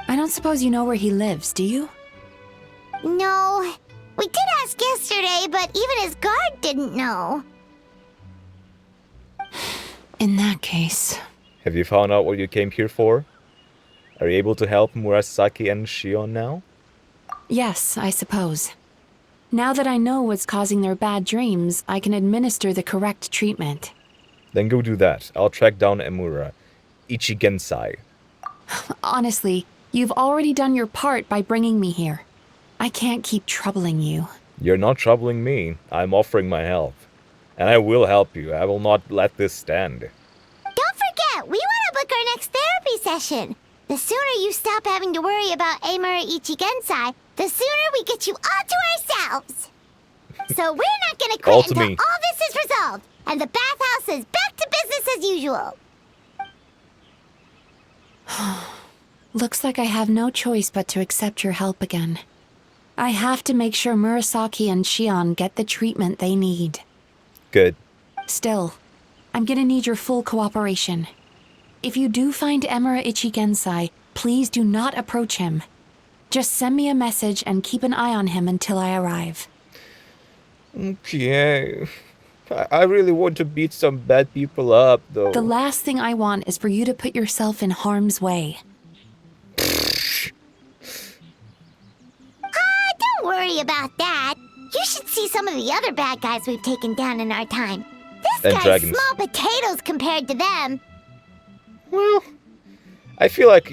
Speaker 5: I don't suppose you know where he lives, do you?
Speaker 2: No. We did ask yesterday, but even his guard didn't know.
Speaker 5: In that case...
Speaker 1: Have you found out what you came here for? Are you able to help Murasaki and Shion now?
Speaker 5: Yes, I suppose. Now that I know what's causing their bad dreams, I can administer the correct treatment.
Speaker 1: Then go do that. I'll track down Emura. Ichigensai.
Speaker 5: Honestly, you've already done your part by bringing me here. I can't keep troubling you.
Speaker 1: You're not troubling me. I'm offering my help. And I will help you. I will not let this stand.
Speaker 2: Don't forget, we want to book our next therapy session. The sooner you stop having to worry about Amura Ichigensai, the sooner we get you all to ourselves. So we're not gonna quit until all this is resolved, and the bathhouse is back to business as usual.
Speaker 5: Looks like I have no choice but to accept your help again. I have to make sure Murasaki and Shion get the treatment they need.
Speaker 1: Good.
Speaker 5: Still, I'm gonna need your full cooperation. If you do find Emura Ichigensai, please do not approach him. Just send me a message and keep an eye on him until I arrive.
Speaker 1: Okay. I really want to beat some bad people up, though.
Speaker 5: The last thing I want is for you to put yourself in harm's way.
Speaker 2: Don't worry about that. You should see some of the other bad guys we've taken down in our time. This guy's
Speaker 1: dragons.
Speaker 2: small potatoes compared to them.
Speaker 1: Well, I feel like,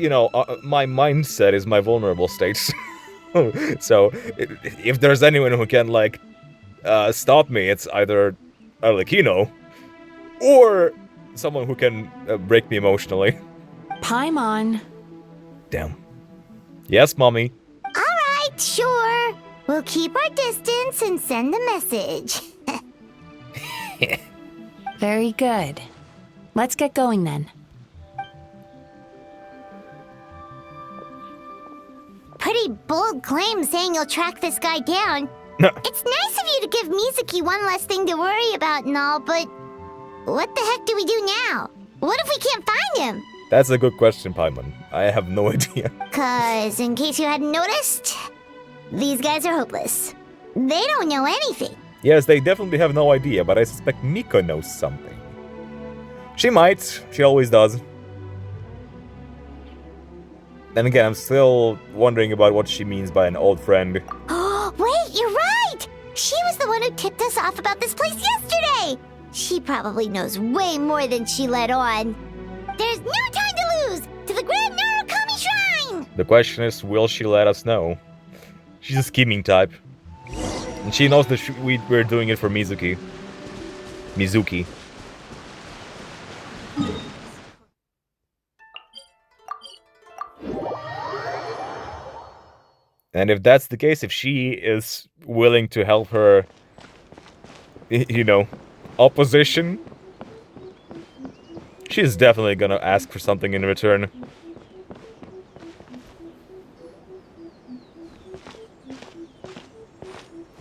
Speaker 1: my mindset is my vulnerable state. So, if there's anyone who can, stop me, it's either Arlecchino or someone who can break me emotionally.
Speaker 5: Paimon.
Speaker 1: Damn. Yes, mommy.
Speaker 2: Alright, sure. We'll keep our distance and send the message.
Speaker 5: Very good. Let's get going then.
Speaker 2: Pretty bold claim saying you'll track this guy down. It's nice of you to give Mizuki one less thing to worry about and all, but what the heck do we do now? What if we can't find him?
Speaker 1: That's a good question, Paimon. I have no idea.
Speaker 2: 'Cause, in case you hadn't noticed, these guys are hopeless. They don't know anything.
Speaker 1: Yes, they definitely have no idea, but I suspect Miko knows something. She might. She always does. Then again, I'm still wondering about what she means by an old friend.
Speaker 2: Oh, wait, you're right! She was the one who tipped us off about this place yesterday! She probably knows way more than she let on. There's no time to lose! To the Grand Narukami Shrine!
Speaker 1: The question is, will she let us know? She's a scheming type. And she knows that we're doing it for Mizuki. Mizuki. And if that's the case, if she is willing to help her, opposition, she's definitely gonna ask for something in return.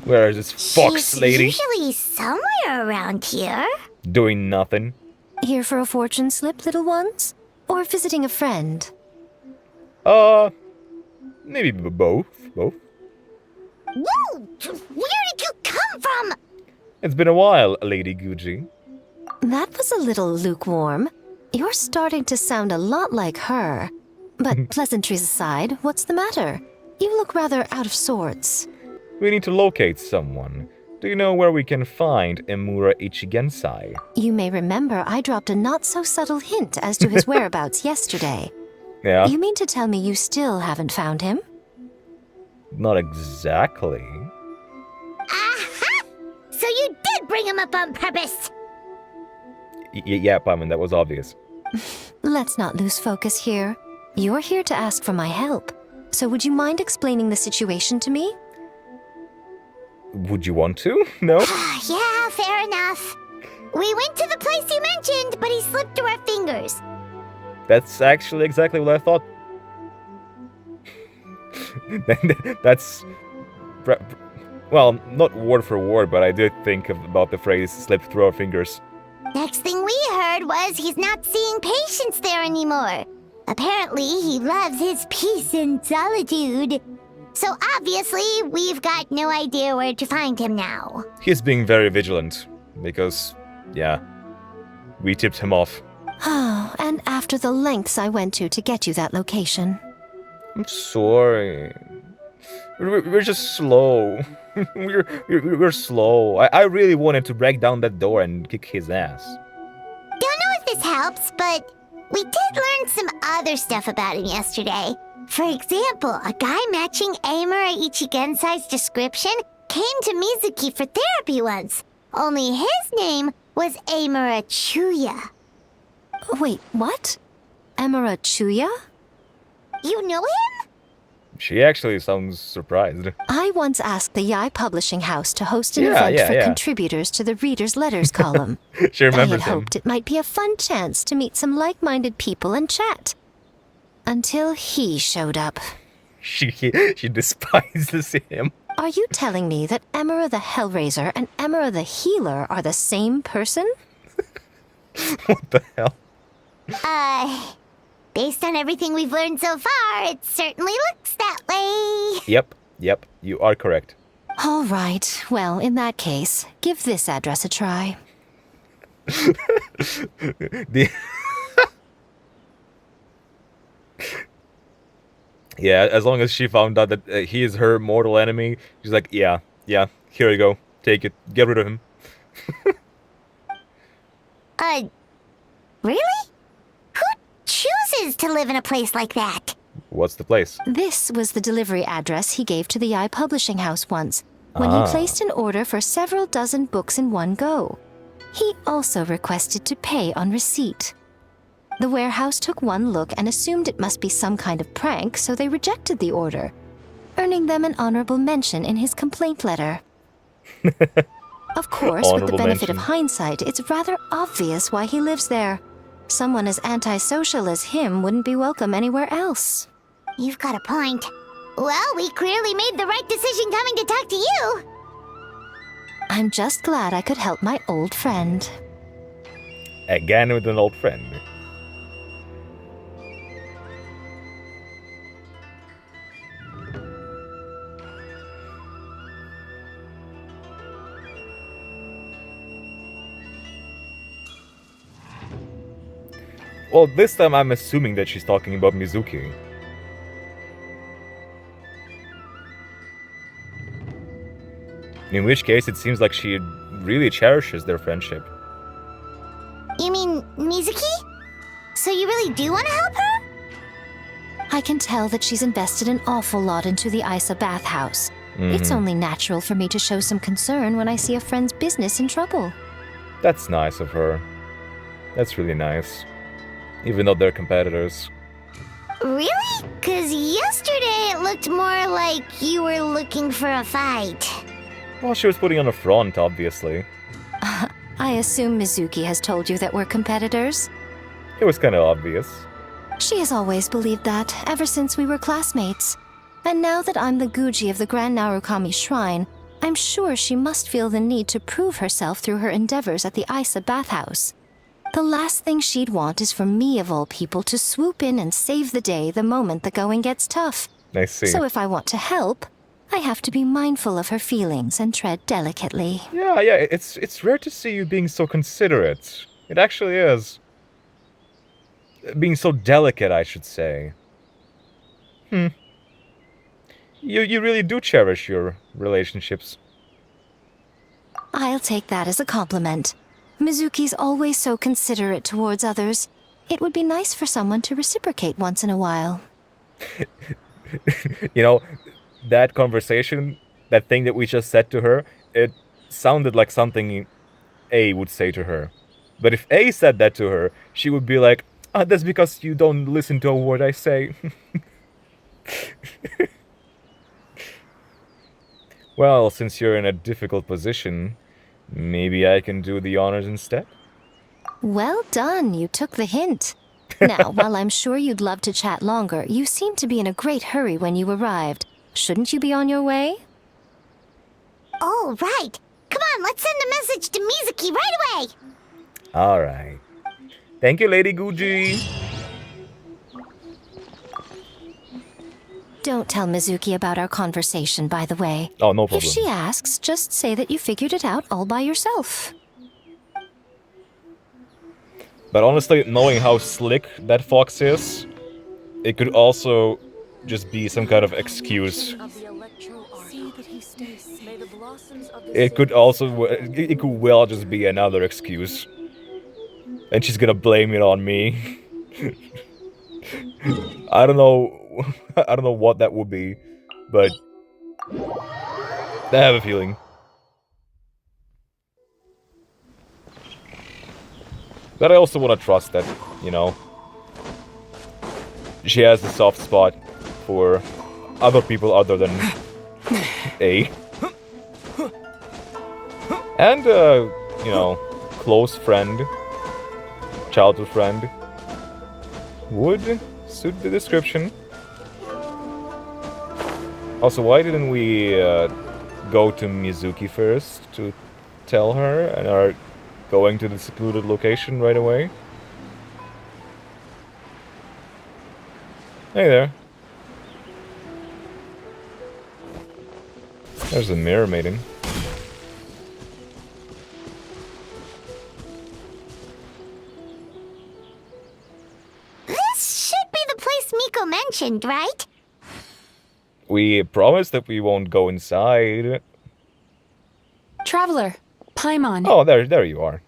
Speaker 1: Where is this fox lady?
Speaker 2: She's usually somewhere around here.
Speaker 1: Doing nothing.
Speaker 9: Here for a fortune slip, little ones? Or visiting a friend?
Speaker 1: Maybe both. Both.
Speaker 2: Whoa! Where did you come from?
Speaker 1: It's been a while, Lady Guji.
Speaker 9: That was a little lukewarm. You're starting to sound a lot like her. But pleasantries aside, what's the matter? You look rather out of sorts.
Speaker 1: We need to locate someone. Do you know where we can find Emura Ichigensai?
Speaker 9: You may remember I dropped a not-so-subtle hint as to his whereabouts yesterday.
Speaker 1: Yeah.
Speaker 9: You mean to tell me you still haven't found him?
Speaker 1: Not exactly.
Speaker 2: Aha! So you did bring him him up on purpose.
Speaker 1: Yeah, Paimon, that was obvious.
Speaker 9: Let's not lose focus here. You're here to ask for my help. So would you mind explaining the situation to me?
Speaker 1: Would you want to? No?
Speaker 2: Yeah, fair enough. We went to the place you mentioned, but he slipped through our fingers.
Speaker 1: That's actually exactly what I thought. That's... Well, not word for word, but I did think about the phrase slip through our fingers.
Speaker 2: Next thing we heard was he's not seeing patients there anymore. Apparently, he loves his peace and solitude. So obviously, we've got no idea where to find him now.
Speaker 1: He's being very vigilant, because, yeah, we tipped him off.
Speaker 9: Oh, and after the lengths I went to get you that location.
Speaker 1: I'm sorry. We're just slow. we're slow. I really wanted to break down that door and kick his ass.
Speaker 2: Don't know if this helps, but we did learn some other stuff about him yesterday. For example, a guy matching Amura Ichigensai's description came to Mizuki for therapy once. Only his name was Amura Chuya.
Speaker 9: Wait, what? Amura Chuya?
Speaker 2: You know him?
Speaker 1: She actually sounds surprised.
Speaker 9: I once asked the Yai Publishing House to host an event for contributors to the Reader's Letters column.
Speaker 1: She remembers
Speaker 9: I had hoped it might be a fun chance to meet some like-minded people and chat. Until he showed up.
Speaker 1: She despises him.
Speaker 9: Are you telling me that Emera the Hellraiser and Emera the Healer are the same person?
Speaker 1: What the hell?
Speaker 2: Based on everything we've learned so far, it certainly looks that way.
Speaker 1: Yep, you are correct.
Speaker 9: All right, well, in that case, give this address a try.
Speaker 1: Yeah, as long as she found out that he is her mortal enemy, she's like, yeah, here you go. Take it. Get rid of him.
Speaker 2: Really? Who chooses to live in a place like that?
Speaker 1: What's the place?
Speaker 9: This was the delivery address he gave to the Yai Publishing House once, when he placed an order for several dozen books in one go. He also requested to pay on receipt. The warehouse took one look and assumed it must be some kind of prank, so they rejected the order, earning them an honorable mention in his complaint letter. Of course, with the benefit of hindsight, it's rather obvious why he lives there. Someone as antisocial as him wouldn't be welcome anywhere else.
Speaker 2: You've got a point. Well, we clearly made the right decision coming to talk to you.
Speaker 9: I'm just glad I could help my old friend.
Speaker 1: Again with an old friend. Well, this time I'm assuming that she's talking about Mizuki. In which case, it seems like she really cherishes their friendship.
Speaker 2: You mean Mizuki? So you really do want to help her?
Speaker 9: I can tell that she's invested an awful lot into the Isa bathhouse. It's only natural for me to show some concern when I see a friend's business in trouble.
Speaker 1: That's nice of her. That's really nice. Even though they're competitors.
Speaker 2: Really? 'Cause yesterday it looked more like you were looking for a fight.
Speaker 1: Well, she was putting on a front, obviously.
Speaker 9: I assume Mizuki has told you that we're competitors?
Speaker 1: It was kind of obvious.
Speaker 9: She has always believed that, ever since we were classmates. And now that I'm the Guji of the Grand Narukami Shrine, I'm sure she must feel the need to prove herself through her endeavors at the Isa bathhouse. The last thing she'd want is for me, of all people, to swoop in and save the day the moment the going gets tough.
Speaker 1: I see.
Speaker 9: So if I want to help, I have to be mindful of her feelings and tread delicately.
Speaker 1: Yeah, it's rare to see you being so considerate. It actually is. Being so delicate, I should say. You really do cherish your relationships.
Speaker 9: I'll take that as a compliment. Mizuki's always so considerate towards others. It would be nice for someone to reciprocate once in a while.
Speaker 1: You know, that conversation, that thing that we just said to her, it sounded like something A would say to her. But if A said that to her, she would be like, "Ah, that's because you don't listen to a word I say." Well, since you're in a difficult position, maybe I can do the honors instead?
Speaker 9: Well done, you took the hint. Now, while I'm sure you'd love to chat longer, you seemed to be in a great hurry when you arrived. Shouldn't you be on your way?
Speaker 2: Oh, right. Come on, let's send a message to Mizuki right away.
Speaker 1: Alright. Thank you, Lady Guji.
Speaker 9: Don't tell Mizuki about our conversation, by the way.
Speaker 1: Oh, no problem.
Speaker 9: If she asks, just say that you figured it out all by yourself.
Speaker 1: But honestly, knowing how slick that fox is, it could also just be some kind of excuse. It could also, it could well just be another excuse. And she's gonna blame it on me. I don't know what that would be, but I have a feeling. But I also want to trust that, you know, she has a soft spot for other people other than A. And, you know, close friend, childhood friend, would suit the description. Also, why didn't we go to Mizuki first to tell her and are going to the secluded location right away? Hey there. There's a mirror maiden.
Speaker 2: This should be the place Miko mentioned, right?
Speaker 1: We promised that we won't go inside.
Speaker 5: Traveler, Paimon.
Speaker 1: Oh, there you are.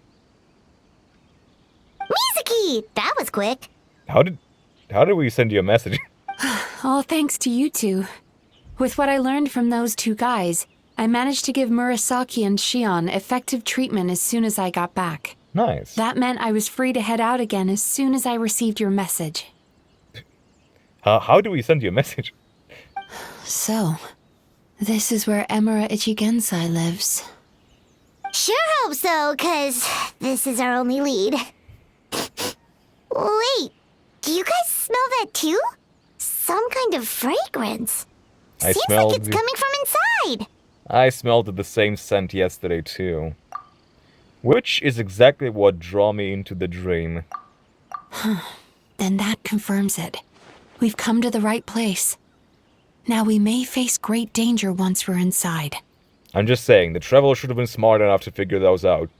Speaker 2: Mizuki! That was quick.
Speaker 1: How did we send you a message?
Speaker 5: All thanks to you two. With what I learned from those two guys, I managed to give Murasaki and Shion effective treatment as soon as I got back.
Speaker 1: Nice.
Speaker 5: That meant I was free to head out again as soon as I received your message.
Speaker 1: How do we send you a message?
Speaker 5: So, this is where Emura Ichigensai lives.
Speaker 2: Sure hope so, 'cause this is our only lead. Wait, do you guys smell that too? Some kind of fragrance. Seems like it's coming from inside.
Speaker 1: I smelled the same scent yesterday too. Which is exactly what drew me into the dream.
Speaker 5: Then that confirms it. We've come to the right place. Now we may face great danger once we're inside.
Speaker 1: I'm just saying, the traveler should have been smart enough to figure those out.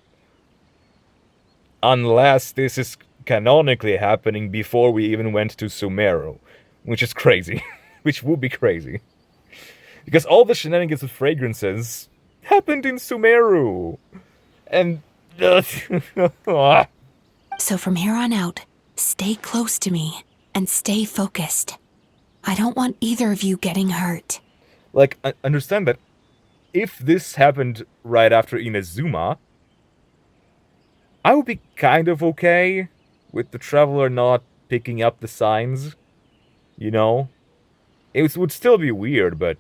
Speaker 1: Unless this is canonically happening before we even went to Sumeru. Which is crazy. Which would be crazy. Because all the shenanigans with fragrances happened in Sumeru. And...
Speaker 5: So from here on out, stay close to me and stay focused. I don't want either of you getting hurt.
Speaker 1: Like, understand that if this happened right after Inazuma, I would be kind of okay with the traveler not picking up the signs, you know? It would still be weird, but...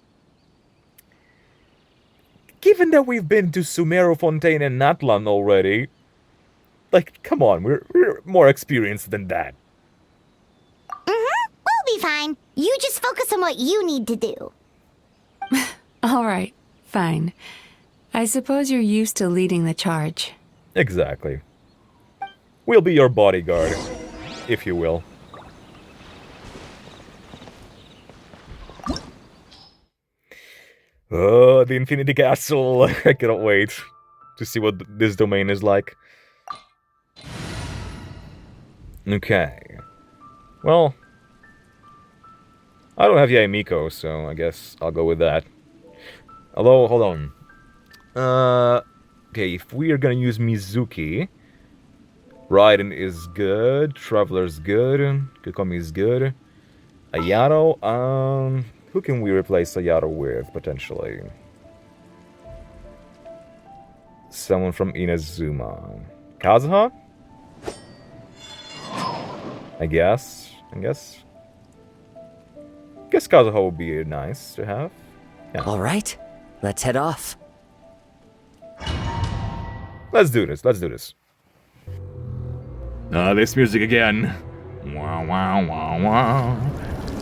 Speaker 1: Given that we've been to Sumeru Fontaine and Natlan already, like, come on, we're more experienced than that.
Speaker 2: We'll be fine. You just focus on what you need to do.
Speaker 5: All right, fine. I suppose you're used to leading the charge.
Speaker 1: Exactly. We'll be your bodyguard, if you will. Oh, the Infinity Castle! I cannot wait to see what this domain is like. Okay. Well, I don't have Yaemiko, so I guess I'll go with that. Although, hold on. Okay, if we are gonna use Mizuki, Raiden is good, Traveler's good, Kokomi is good. Ayato, who can we replace Ayato with, potentially? Someone from Inazuma. Kazuha? I guess. Guess Kazuha would be nice to have. Yeah.
Speaker 14: All right, let's head off.
Speaker 1: Let's do this. This music again. Wow, wow, wow, wow.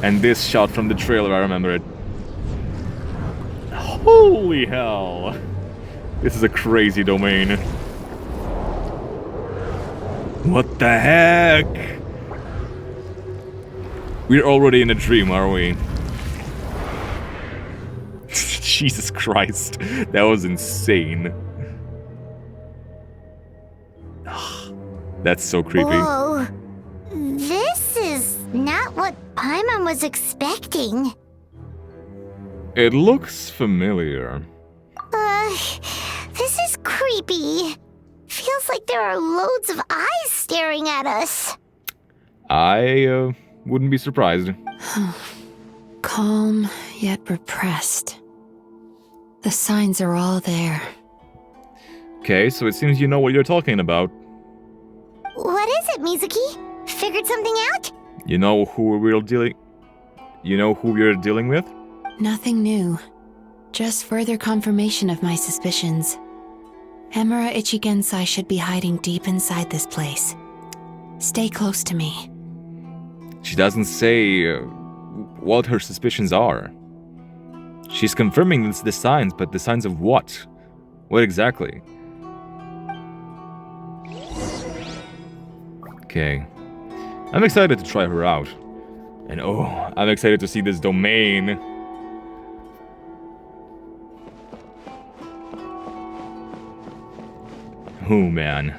Speaker 1: And this shot from the trailer, I remember it. Holy hell. This is a crazy domain. What the heck? We're already in a dream, are we? Jesus Christ. That was insane. That's so creepy.
Speaker 2: Whoa. This is not what Paimon was expecting.
Speaker 1: It looks familiar.
Speaker 2: This is creepy. Feels like there are loads of eyes staring at us.
Speaker 1: I wouldn't be surprised.
Speaker 5: Calm, yet repressed. The signs are all there.
Speaker 1: Okay, so it seems you know what you're talking about.
Speaker 2: What is it, Mizuki? Figured something out?
Speaker 1: You know who we're dealing... You know who we're dealing with?
Speaker 5: Nothing new. Just further confirmation of my suspicions. Emura Ichigensai should be hiding deep inside this place. Stay close to me.
Speaker 1: She doesn't say what her suspicions are. She's confirming the signs, but the signs of what? What exactly? Okay. I'm excited to try her out. And oh, I'm excited to see this domain. Oh man.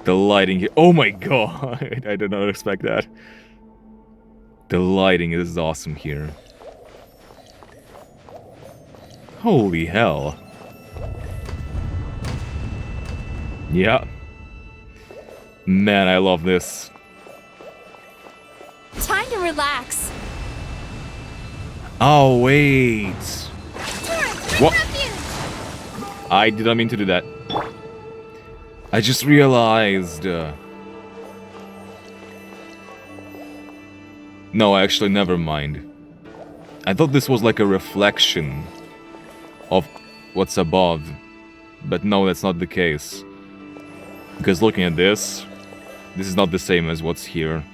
Speaker 1: The lighting here. Oh my god. I did not expect that. The lighting is awesome here. Holy hell. Yeah. Man, I love this.
Speaker 7: Time to relax.
Speaker 1: Oh, wait. What? I did not mean to do that. I just realized... No, actually, never mind. I thought this was like a reflection of what's above. But no, that's not the case. Because looking at this is not the same as what's here.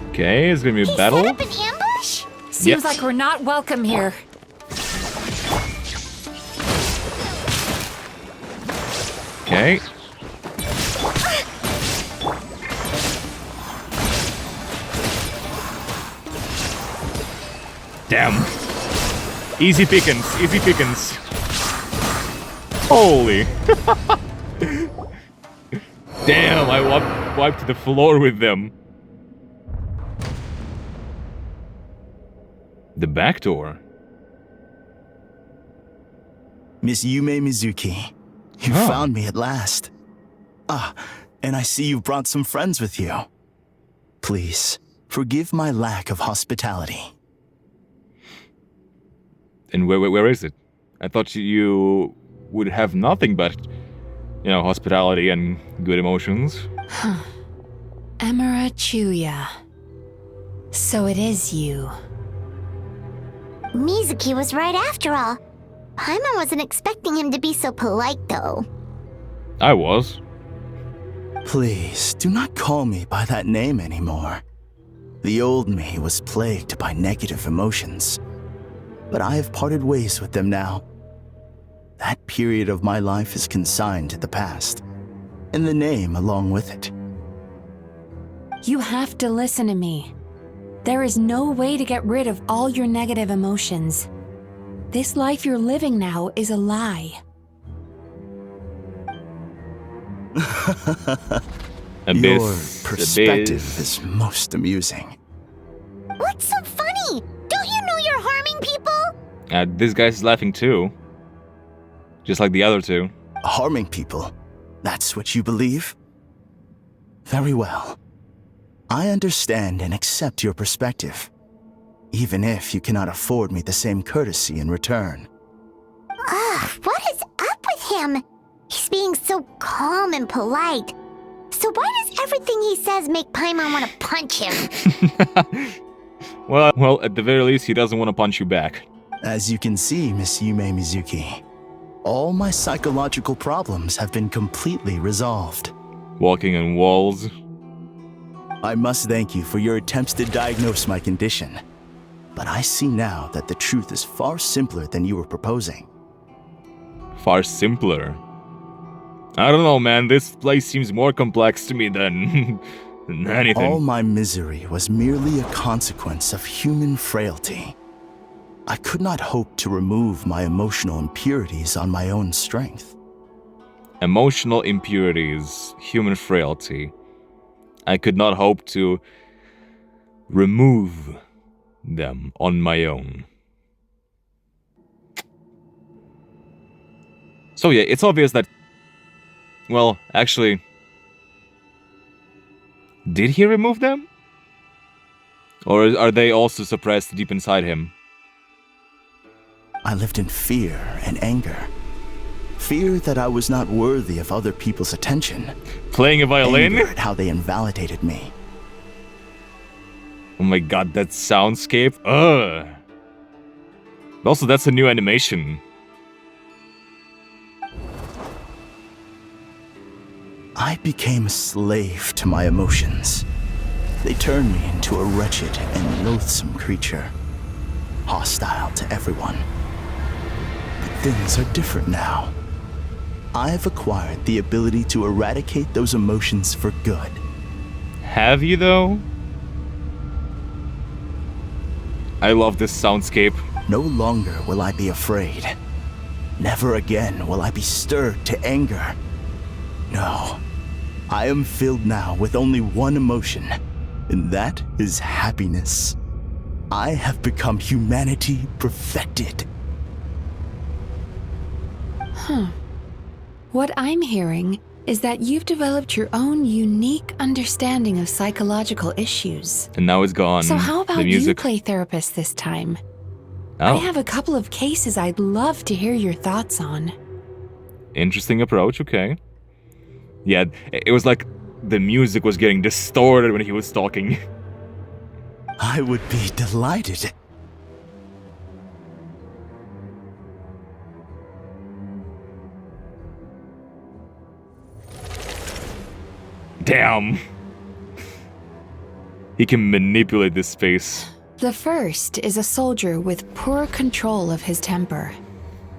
Speaker 1: Okay, it's gonna be a battle.
Speaker 2: Set up an ambush?
Speaker 15: Seems like we're not welcome here.
Speaker 1: Okay. Damn. Easy pickings, easy pickings. Holy. Damn, I wiped the floor with them. The back door.
Speaker 13: Miss Yume Mizuki, you found me at last. Ah, and I see you've brought some friends with you. Please, forgive my lack of hospitality.
Speaker 1: And where is it? I thought you would have nothing but, you know, hospitality and good emotions.
Speaker 5: Huh. Emura Chuya. So it is you.
Speaker 2: Mizuki was right after all. Paimon wasn't expecting him to be so polite, though.
Speaker 1: I was.
Speaker 13: Please, do not call me by that name anymore. The old me was plagued by negative emotions. But I have parted ways with them now. That period of my life is consigned to the past, and the name along with it.
Speaker 5: You have to listen to me. There is no way to get rid of all your negative emotions. This life you're living now is a lie.
Speaker 13: Your perspective is most amusing.
Speaker 2: What's so funny? Don't you know you're harming people?
Speaker 1: This guy's laughing too. Just like the other two.
Speaker 13: Harming people? That's what you believe? Very well. I understand and accept your perspective, even if you cannot afford me the same courtesy in return.
Speaker 2: What is up with him? He's being so calm and polite. So why does everything he says make Paimon want to punch him?
Speaker 1: Well, at the very least, he doesn't want to punch you back.
Speaker 13: As you can see, Miss Yume Mizuki, all my psychological problems have been completely resolved.
Speaker 1: Walking on walls.
Speaker 13: I must thank you for your attempts to diagnose my condition. But I see now that the truth is far simpler than you were proposing.
Speaker 1: Far simpler? I don't know, man. This place seems more complex to me than anything.
Speaker 13: All my misery was merely a consequence of human frailty. I could not hope to remove my emotional impurities on my own strength.
Speaker 1: Emotional impurities, human frailty. I could not hope to remove them on my own. So yeah, it's obvious that... Well, actually... Did he remove them? Or are they also suppressed deep inside him?
Speaker 13: I lived in fear and anger. Fear that I was not worthy of other people's attention.
Speaker 1: Playing a violin?
Speaker 13: Anger at how they invalidated me.
Speaker 1: Oh my god, that soundscape. Ugh. Also, that's a new animation.
Speaker 13: I became a slave to my emotions. They turned me into a wretched and loathsome creature, hostile to everyone. But things are different now. I've acquired the ability to eradicate those emotions for good.
Speaker 1: Have you, though? I love this soundscape.
Speaker 13: No longer will I be afraid. Never again will I be stirred to anger. No, I am filled now with only one emotion, and that is happiness. I have become humanity perfected.
Speaker 5: What I'm hearing is that you've developed your own unique understanding of psychological issues.
Speaker 1: And now it's gone.
Speaker 5: So how
Speaker 1: the
Speaker 5: about
Speaker 1: music.
Speaker 5: you play therapist this time?
Speaker 1: Oh.
Speaker 5: I have a couple of cases I'd love to hear your thoughts on.
Speaker 1: Interesting approach, okay. Yeah, it was like the music was getting distorted when he was talking.
Speaker 13: I would be delighted.
Speaker 1: Damn. He can manipulate this space.
Speaker 5: The first is a soldier with poor control of his temper.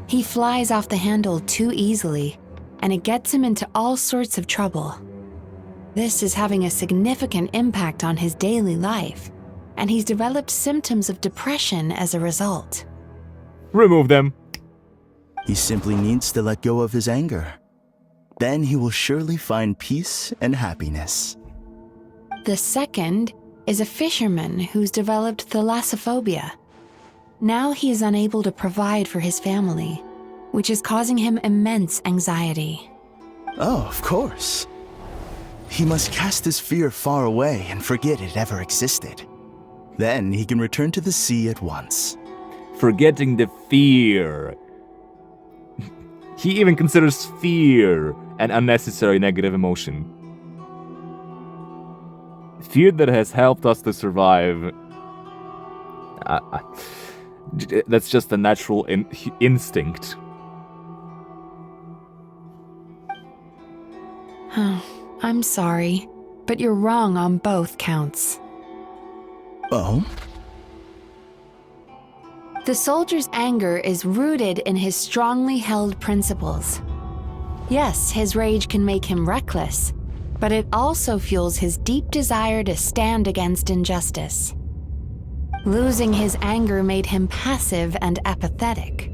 Speaker 5: He flies off the handle too easily, and it gets him into all sorts of trouble. This is having a significant impact on his daily life, and he's developed symptoms of depression as a result.
Speaker 1: Remove them.
Speaker 13: He simply needs to let go of his anger. Then he will surely find peace and happiness.
Speaker 5: The second is a fisherman who's developed thalassophobia. Now he is unable to provide for his family, which is causing him immense anxiety.
Speaker 13: Oh, of course. He must cast his fear far away and forget it ever existed. Then he can return to the sea at once.
Speaker 1: Forgetting the fear. He even considers fear an unnecessary negative emotion. Fear that has helped us to survive. That's just a natural instinct.
Speaker 5: I'm sorry, but you're wrong on both counts.
Speaker 13: Oh?
Speaker 5: The soldier's anger is rooted in his strongly held principles. Yes, his rage can make him reckless, but it also fuels his deep desire to stand against injustice. Losing his anger made him passive and apathetic.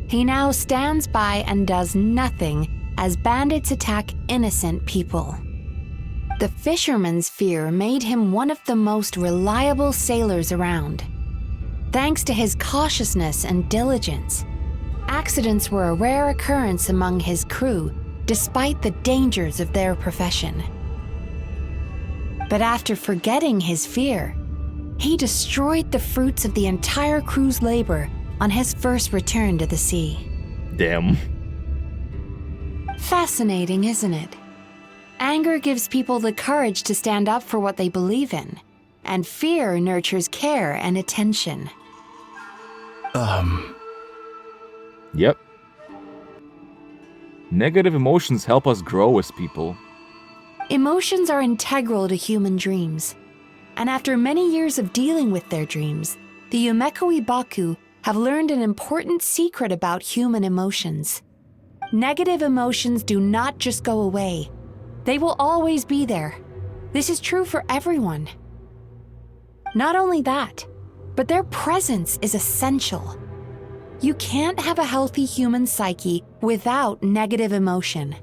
Speaker 5: He now stands by and does nothing as bandits attack innocent people. The fisherman's fear made him one of the most reliable sailors around. Thanks to his cautiousness and diligence, accidents were a rare occurrence among his crew, despite the dangers of their profession. But after forgetting his fear, he destroyed the fruits of the entire crew's labor on his first return to the sea.
Speaker 1: Damn.
Speaker 5: Fascinating, isn't it? Anger gives people the courage to stand up for what they believe in, and fear nurtures care and attention.
Speaker 1: Yep. Negative emotions help us grow as people.
Speaker 5: Emotions are integral to human dreams, and after many years of dealing with their dreams, the Yumeko Ibaku have learned an important secret about human emotions. Negative emotions do not just go away. They will always be there. This is true for everyone. Not only that, but their presence is essential. You can't have a healthy human psyche without negative emotion.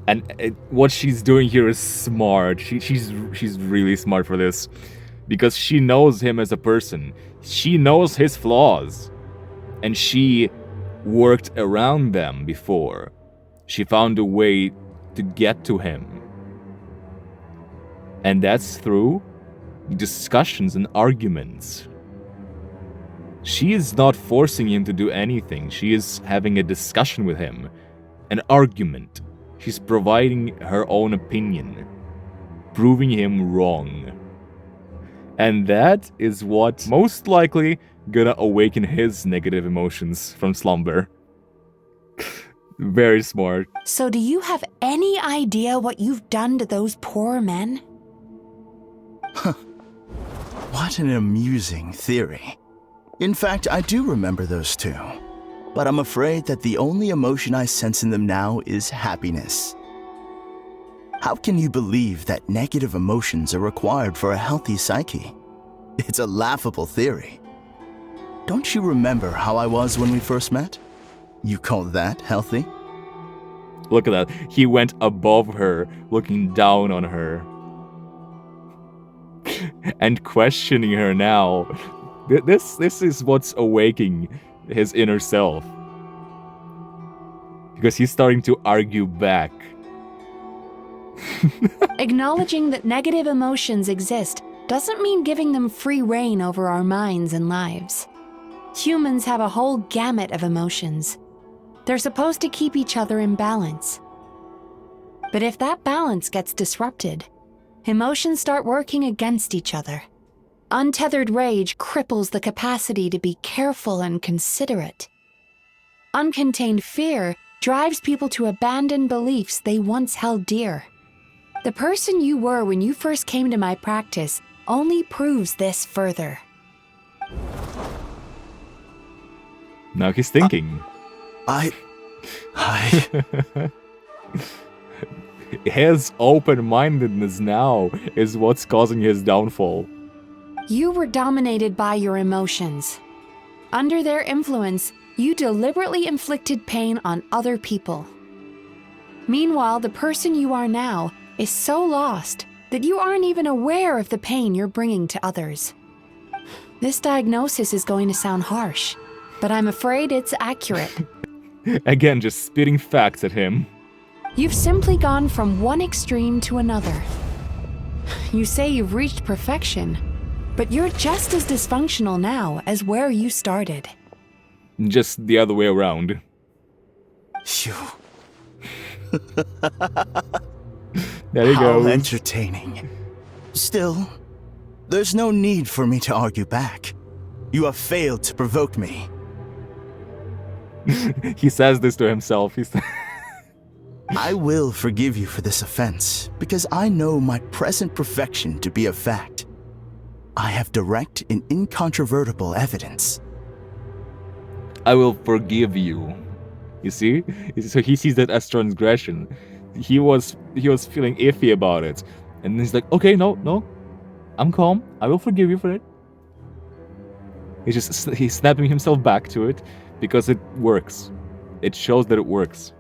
Speaker 1: And what she's doing here is smart. She's really smart for this. Because she knows him as a person. She knows his flaws. And she worked around them before. She found a way to get to him. And that's through discussions and arguments. She is not forcing him to do anything. She is having a discussion with him. An argument. She's providing her own opinion. Proving him wrong. And that is what most likely gonna awaken his negative emotions from slumber. Very smart.
Speaker 5: So do you have any idea what you've done to those poor men?
Speaker 13: What an amusing theory. In fact, I do remember those two. But I'm afraid that the only emotion I sense in them now is happiness. How can you believe that negative emotions are required for a healthy psyche? It's a laughable theory. Don't you remember how I was when we first met? You call that healthy?
Speaker 1: Look at that. He went above her, looking down on her. And questioning her now. This is what's awaking his inner self. Because he's starting to argue back.
Speaker 5: Acknowledging that negative emotions exist doesn't mean giving them free rein over our minds and lives. Humans have a whole gamut of emotions. They're supposed to keep each other in balance. But if that balance gets disrupted, emotions start working against each other. Untethered rage cripples the capacity to be careful and considerate. Uncontained fear drives people to abandon beliefs they once held dear. The person you were when you first came to my practice only proves this further.
Speaker 1: Now he's thinking. His open-mindedness now is what's causing his downfall.
Speaker 5: You were dominated by your emotions. Under their influence, you deliberately inflicted pain on other people. Meanwhile, the person you are now is so lost that you aren't even aware of the pain you're bringing to others. This diagnosis is going to sound harsh, but I'm afraid it's accurate.
Speaker 1: Again, just spitting facts at him.
Speaker 5: You've simply gone from one extreme to another. You say you've reached perfection, but you're just as dysfunctional now as where you started.
Speaker 1: Just the other way around.
Speaker 13: Phew.
Speaker 1: There you go.
Speaker 13: How entertaining. Still, there's no need for me to argue back. You have failed to provoke me.
Speaker 1: He says this to himself.
Speaker 13: I will forgive you for this offense, because I know my present perfection to be a fact. I have direct and incontrovertible evidence.
Speaker 1: I will forgive you. You see? So he sees that as transgression. He was feeling iffy about it. And he's like, okay, no. I'm calm. I will forgive you for it. He's snapping himself back to it because it works. It shows that it works.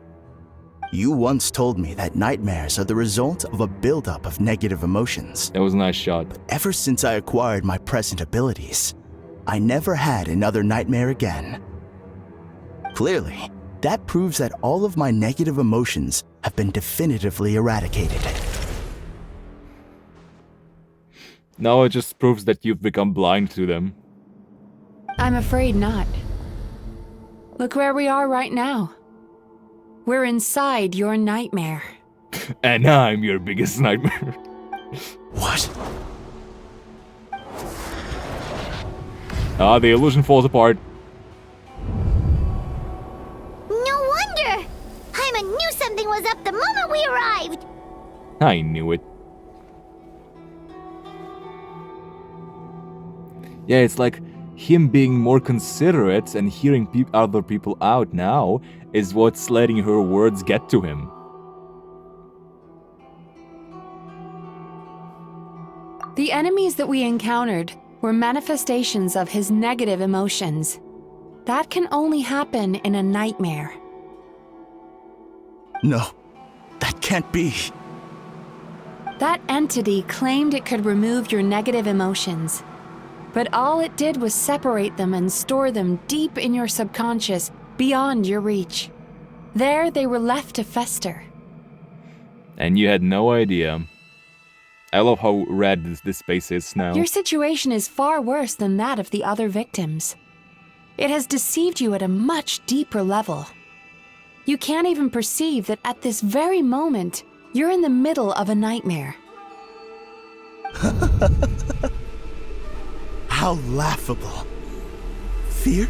Speaker 13: You once told me that nightmares are the result of a buildup of negative emotions.
Speaker 1: That was a nice shot.
Speaker 13: But ever since I acquired my present abilities, I never had another nightmare again. Clearly, that proves that all of my negative emotions have been definitively eradicated.
Speaker 1: No, it just proves that you've become blind to them.
Speaker 5: I'm afraid not. Look where we are right now. We're inside your nightmare.
Speaker 1: And I'm your biggest nightmare.
Speaker 13: What?
Speaker 1: The illusion falls apart.
Speaker 2: No wonder! Paimon knew something was up the moment we arrived!
Speaker 1: I knew it. Yeah, it's like him being more considerate and hearing other people out now is what's letting her words get to him.
Speaker 5: The enemies that we encountered were manifestations of his negative emotions. That can only happen in a nightmare.
Speaker 13: No, that can't be.
Speaker 5: That entity claimed it could remove your negative emotions. But all it did was separate them and store them deep in your subconscious, beyond your reach. There they were left to fester.
Speaker 1: And you had no idea. I love how red this space is now.
Speaker 5: Your situation is far worse than that of the other victims. It has deceived you at a much deeper level. You can't even perceive that at this very moment, you're in the middle of a nightmare.
Speaker 13: How laughable. Fear?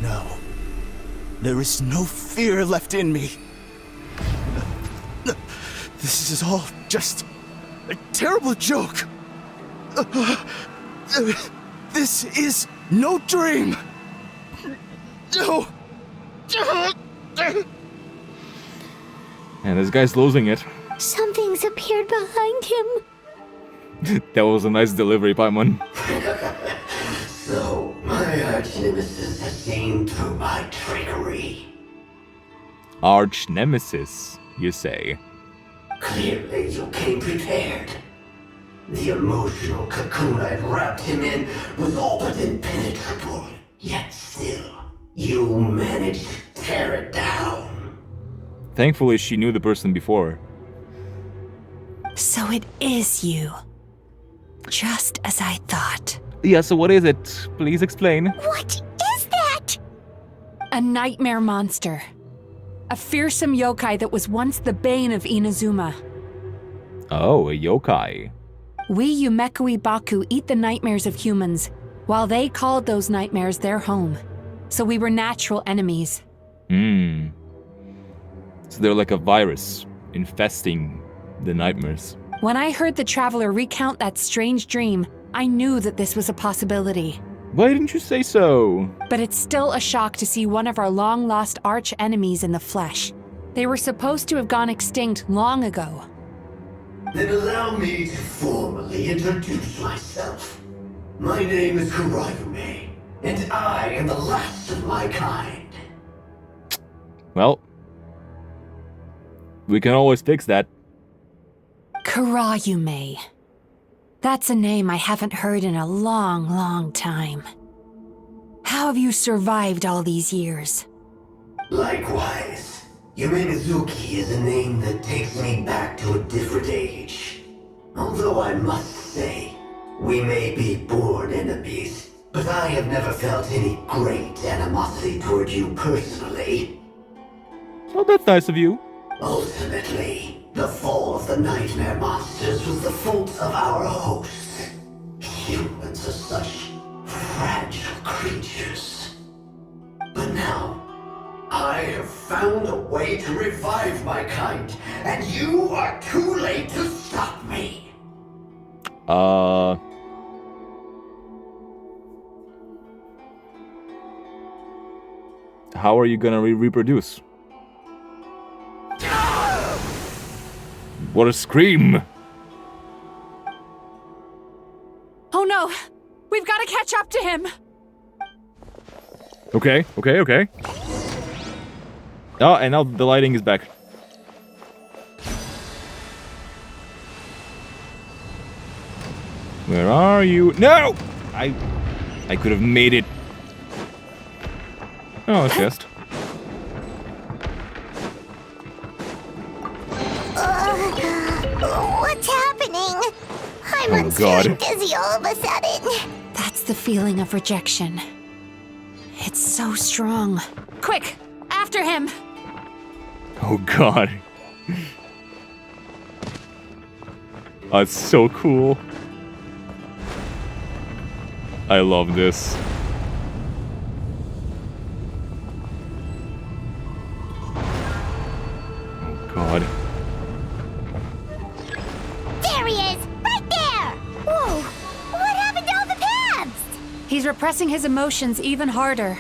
Speaker 13: No. There is no fear left in me. This is all just a terrible joke. This is no dream. No.
Speaker 1: And this guy's losing it.
Speaker 2: Something's appeared behind him.
Speaker 1: That was a nice delivery, Paimon.
Speaker 16: So, my arch-nemesis has seen through my trickery.
Speaker 1: Arch-nemesis, you say?
Speaker 16: Clearly, you came prepared. The emotional cocoon I'd wrapped him in was all but impenetrable. Yet still, you managed to tear it down.
Speaker 1: Thankfully, she knew the person before.
Speaker 5: So it is you. Just as I thought.
Speaker 1: Yeah, so what is it? Please explain.
Speaker 2: What is that?
Speaker 5: A nightmare monster. A fearsome yokai that was once the bane of Inazuma.
Speaker 1: Oh, a yokai.
Speaker 5: We Yumekui Baku eat the nightmares of humans, while they called those nightmares their home. So we were natural enemies.
Speaker 1: So they're like a virus, infesting the nightmares.
Speaker 5: When I heard the traveler recount that strange dream, I knew that this was a possibility.
Speaker 1: Why didn't you say so?
Speaker 5: But it's still a shock to see one of our long-lost arch-enemies in the flesh. They were supposed to have gone extinct long ago.
Speaker 16: Then allow me to formally introduce myself. My name is Kurayume, and I am the last of my kind.
Speaker 1: Well, we can always fix that.
Speaker 5: Kurayume. That's a name I haven't heard in a long, long time. How have you survived all these years?
Speaker 16: Likewise. Yume Mizuki is a name that takes me back to a different age. Although I must say, we may be born enemies, but I have never felt any great animosity toward you personally.
Speaker 1: Oh, that's nice of you.
Speaker 16: Ultimately, the fall of the nightmare monsters was the fault of our hosts. Humans are such fragile creatures. But now, I have found a way to revive my kind, and you are too late to stop me.
Speaker 1: How are you gonna reproduce? What a scream!
Speaker 5: Oh no! We've got to catch up to him!
Speaker 1: Okay. Oh, and now the lighting is back. Where are you? No! I could have made it. Oh, it's just.
Speaker 2: What's happening? Paimon's feeling dizzy all of a sudden.
Speaker 15: That's the feeling of rejection. It's so strong. Quick, after him!
Speaker 1: Oh god. That's so cool. I love this. Oh god.
Speaker 2: There he is! Right there! Whoa! What happened to all the paths?
Speaker 15: He's repressing his emotions even harder.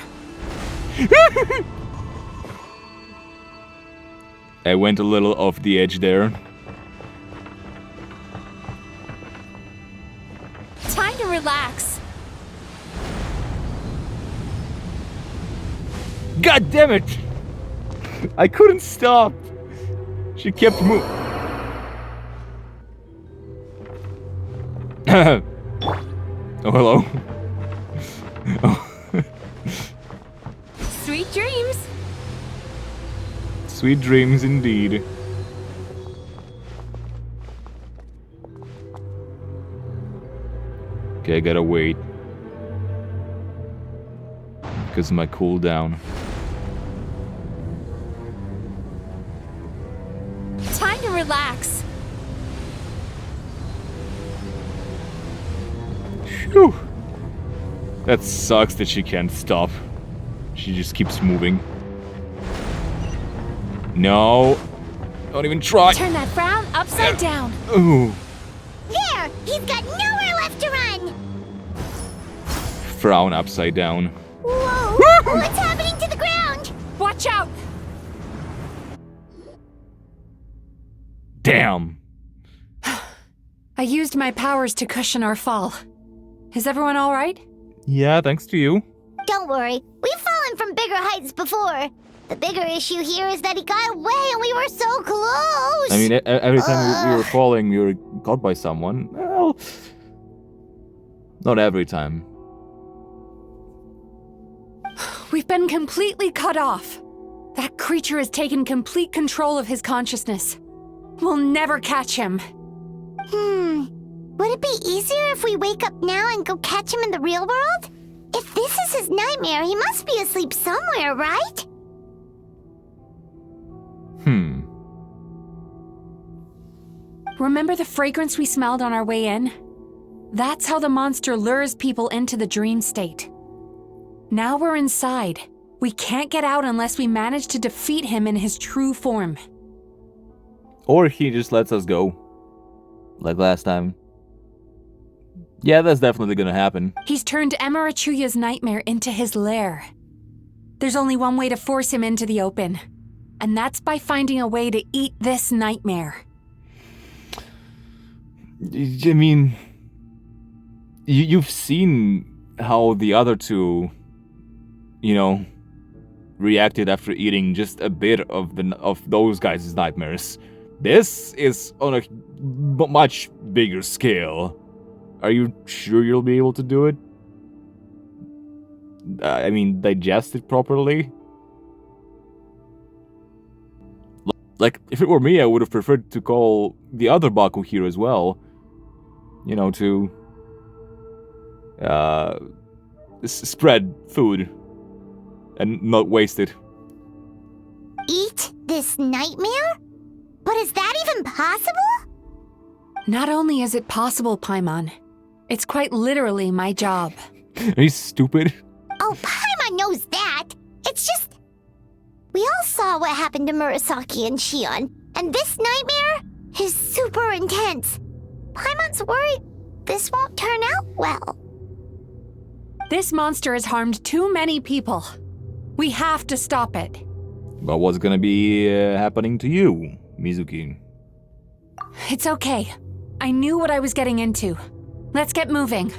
Speaker 1: I went a little off the edge there.
Speaker 15: Time to relax.
Speaker 1: God damn it! I couldn't stop. She kept moving. Oh, hello. Oh.
Speaker 15: Sweet dreams.
Speaker 1: Sweet dreams indeed. Okay, I gotta wait. Because of my cooldown.
Speaker 15: Time to relax.
Speaker 1: Phew. That sucks that she can't stop. She just keeps moving. No. Don't even try.
Speaker 15: Turn that frown upside down.
Speaker 1: Ooh.
Speaker 2: There! He's got nowhere left to run!
Speaker 1: Frown upside down.
Speaker 2: Whoa! What's happening to the ground?
Speaker 15: Watch out!
Speaker 1: Damn.
Speaker 15: I used my powers to cushion our fall. Is everyone all right?
Speaker 1: Yeah, thanks to you.
Speaker 2: Don't worry, we've fallen from bigger heights before. The bigger issue here is that he got away and we were so close!
Speaker 1: I mean, every time we were falling, we were caught by someone. Well, not every time.
Speaker 15: We've been completely cut off. That creature has taken complete control of his consciousness. We'll never catch him.
Speaker 2: Would it be easier if we wake up now and go catch him in the real world? If this is his nightmare, he must be asleep somewhere, right?
Speaker 15: Remember the fragrance we smelled on our way in? That's how the monster lures people into the dream state. Now we're inside. We can't get out unless we manage to defeat him in his true form.
Speaker 1: Or he just lets us go. Like last time. Yeah, that's definitely gonna happen.
Speaker 15: He's turned Emarachuya's nightmare into his lair. There's only one way to force him into the open. And that's by finding a way to eat this nightmare.
Speaker 1: I mean, you've seen how the other two, you know, reacted after eating just a bit of those guys' nightmares. This is on a much bigger scale. Are you sure you'll be able to do it? I mean, digest it properly? Like, if it were me, I would have preferred to call the other Baku here as well. You know, to spread food and not waste it.
Speaker 2: Eat this nightmare? But is that even possible?
Speaker 15: Not only is it possible, Paimon, it's quite literally my job.
Speaker 1: Are you stupid?
Speaker 2: Oh, Paimon knows that. It's just... We all saw what happened to Murasaki and Shion, and this nightmare is super intense. Paimon's worried this won't turn out well.
Speaker 15: This monster has harmed too many people. We have to stop it.
Speaker 1: But what's gonna be happening to you, Mizuki?
Speaker 15: It's okay. I knew what I was getting into. Let's get moving.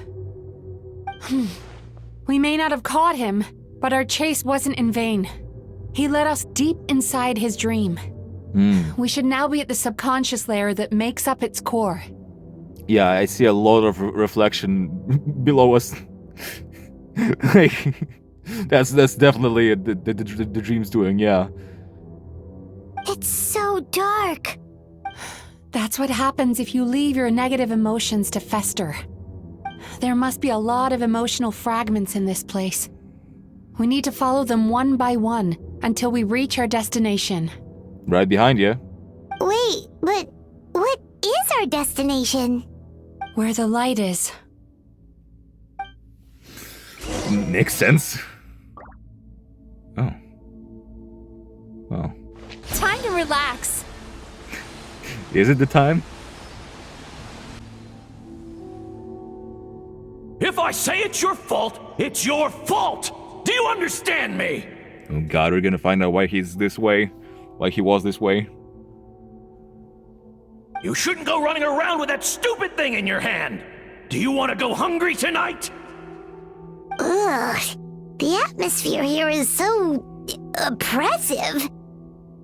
Speaker 15: We may not have caught him, but our chase wasn't in vain. He led us deep inside his dream. We should now be at the subconscious layer that makes up its core.
Speaker 1: Yeah, I see a lot of reflection below us. That's definitely the dream's doing, yeah.
Speaker 2: It's so dark.
Speaker 15: That's That's what happens if you leave your negative emotions to fester. There must be a lot of emotional fragments in this place. We need to follow them one by one until we reach our destination.
Speaker 1: Right behind you.
Speaker 2: Wait, but what is our destination?
Speaker 15: Where the light is.
Speaker 1: Makes sense. Oh. Well.
Speaker 15: Time to relax.
Speaker 1: Is it the time?
Speaker 17: If I say it's your fault, it's your fault! Do you understand me?
Speaker 1: Oh god, we're gonna find out why he's this way. Why he was this way.
Speaker 17: You shouldn't go running around with that stupid thing in your hand! Do you want to go hungry tonight?
Speaker 2: Ugh, the atmosphere here is so oppressive.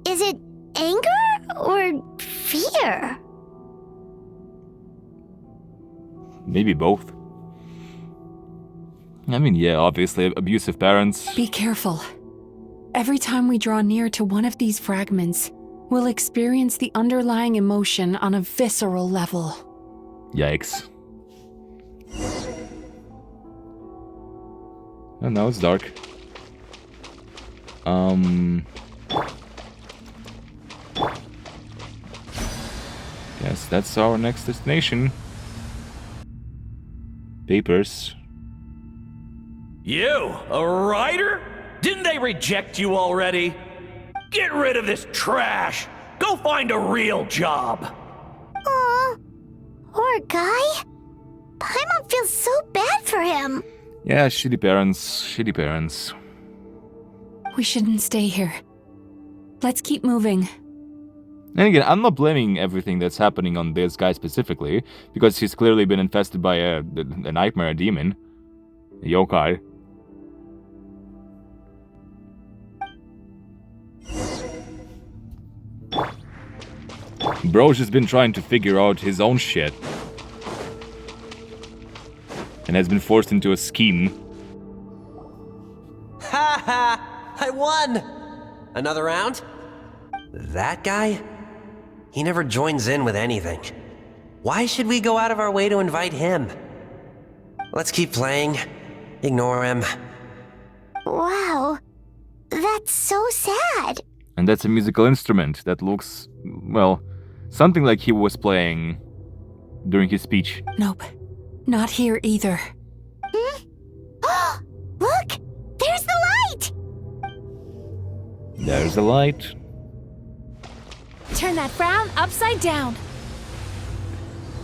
Speaker 2: Is it anger or fear?
Speaker 1: Maybe both. I mean, yeah, obviously, abusive parents.
Speaker 15: Be careful. Every time we draw near to one of these fragments, we'll experience the underlying emotion on a visceral level.
Speaker 1: Yikes. Oh, now it's dark. Guess that's our next destination. Papers.
Speaker 17: You, a writer? Didn't they reject you already? Get rid of this trash! Go find a real job!
Speaker 2: Aw, poor guy. Paimon feels so bad for him.
Speaker 1: Yeah, shitty parents, shitty parents.
Speaker 15: We shouldn't stay here. Let's keep moving.
Speaker 1: And again, I'm not blaming everything that's happening on this guy specifically, because he's clearly been infested by a nightmare, a demon. A yokai. Bro's just been trying to figure out his own shit. And has been forced into a scheme.
Speaker 14: Ha ha! I won! Another round? That guy? He never joins in with anything. Why should we go out of our way to invite him? Let's keep playing. Ignore him.
Speaker 2: Wow, that's so sad.
Speaker 1: And that's a musical instrument that looks, well, something like he was playing during his speech.
Speaker 15: Nope. Not here either.
Speaker 2: Look! There's the light!
Speaker 1: There's the light.
Speaker 15: Turn that frown upside down.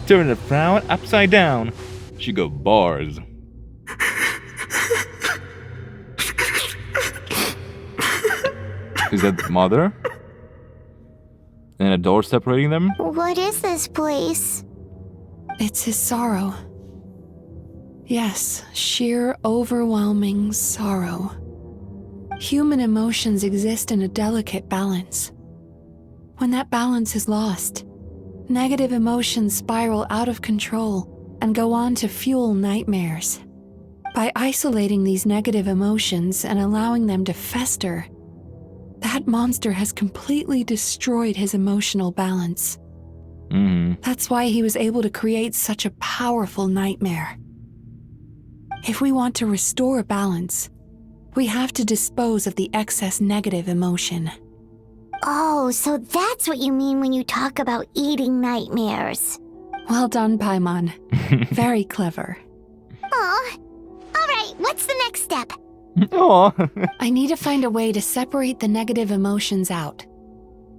Speaker 1: Turn the frown upside down. She go bars. Is that mother? And a door separating them?
Speaker 2: What is this place?
Speaker 15: It's his sorrow. Yes, sheer overwhelming sorrow. Human emotions exist in a delicate balance. When that balance is lost, negative emotions spiral out of control and go on to fuel nightmares. By isolating these negative emotions and allowing them to fester, that monster has completely destroyed his emotional balance. That's why he was able to create such a powerful nightmare. If we want to restore balance, we have to dispose of the excess negative emotion.
Speaker 2: Oh, so that's what you mean when you talk about eating nightmares.
Speaker 15: Well done, Paimon. Very clever.
Speaker 2: Aw. Alright, what's the next step?
Speaker 1: Aww.
Speaker 15: I need to find a way to separate the negative emotions out.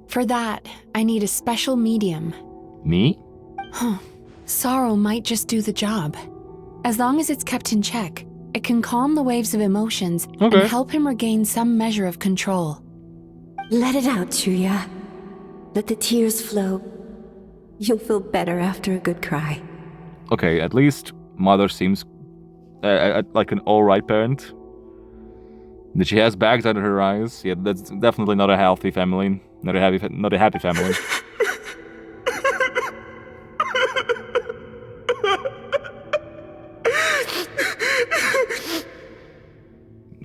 Speaker 15: For that, I need a special medium.
Speaker 1: Me?
Speaker 15: Sorrow might just do the job. As long as it's kept in check, it can calm the waves of emotions and help him regain some measure of control.
Speaker 18: Let it out, Chuya. Let the tears flow. You'll feel better after a good cry.
Speaker 1: Okay, at least mother seems like an alright parent. That she has bags under her eyes. Yeah, that's definitely not a healthy family. Not a happy family.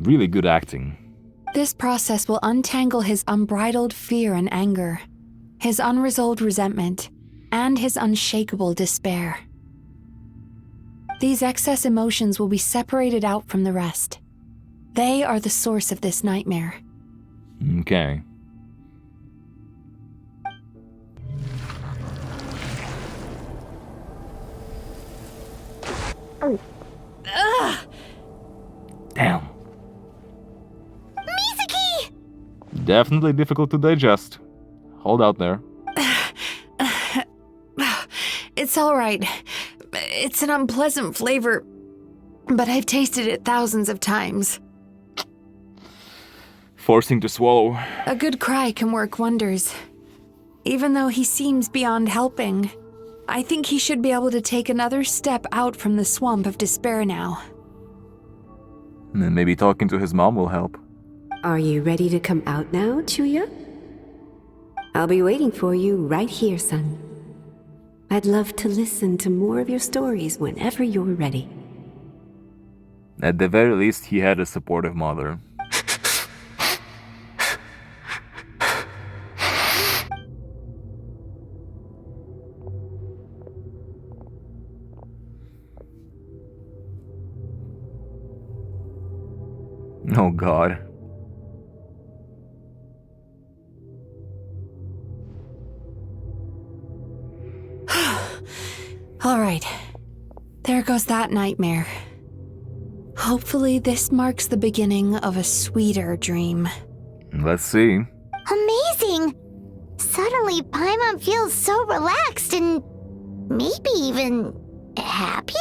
Speaker 1: Really good acting.
Speaker 15: This process will untangle his unbridled fear and anger, his unresolved resentment,
Speaker 5: and his unshakable despair. These excess emotions will be separated out from the rest. They are the source of this nightmare.
Speaker 1: Okay.
Speaker 5: Ugh!
Speaker 1: Damn.
Speaker 2: Mizuki!
Speaker 1: Definitely difficult to digest. Hold out there.
Speaker 5: It's all right. It's an unpleasant flavor, but I've tasted it thousands of times.
Speaker 1: Forcing to swallow.
Speaker 5: A good cry can work wonders. Even though he seems beyond helping, I think he should be able to take another step out from the swamp of despair now.
Speaker 1: And maybe talking to his mom will help.
Speaker 18: Are you ready to come out now, Chuya? I'll be waiting for you right here, son. I'd love to listen to more of your stories whenever you're ready.
Speaker 1: At the very least, he had a supportive mother. Oh God.
Speaker 5: All right. There goes that nightmare. Hopefully this marks the beginning of a sweeter dream.
Speaker 1: Let's see.
Speaker 2: Amazing! Suddenly, Paimon feels so relaxed and maybe even happy?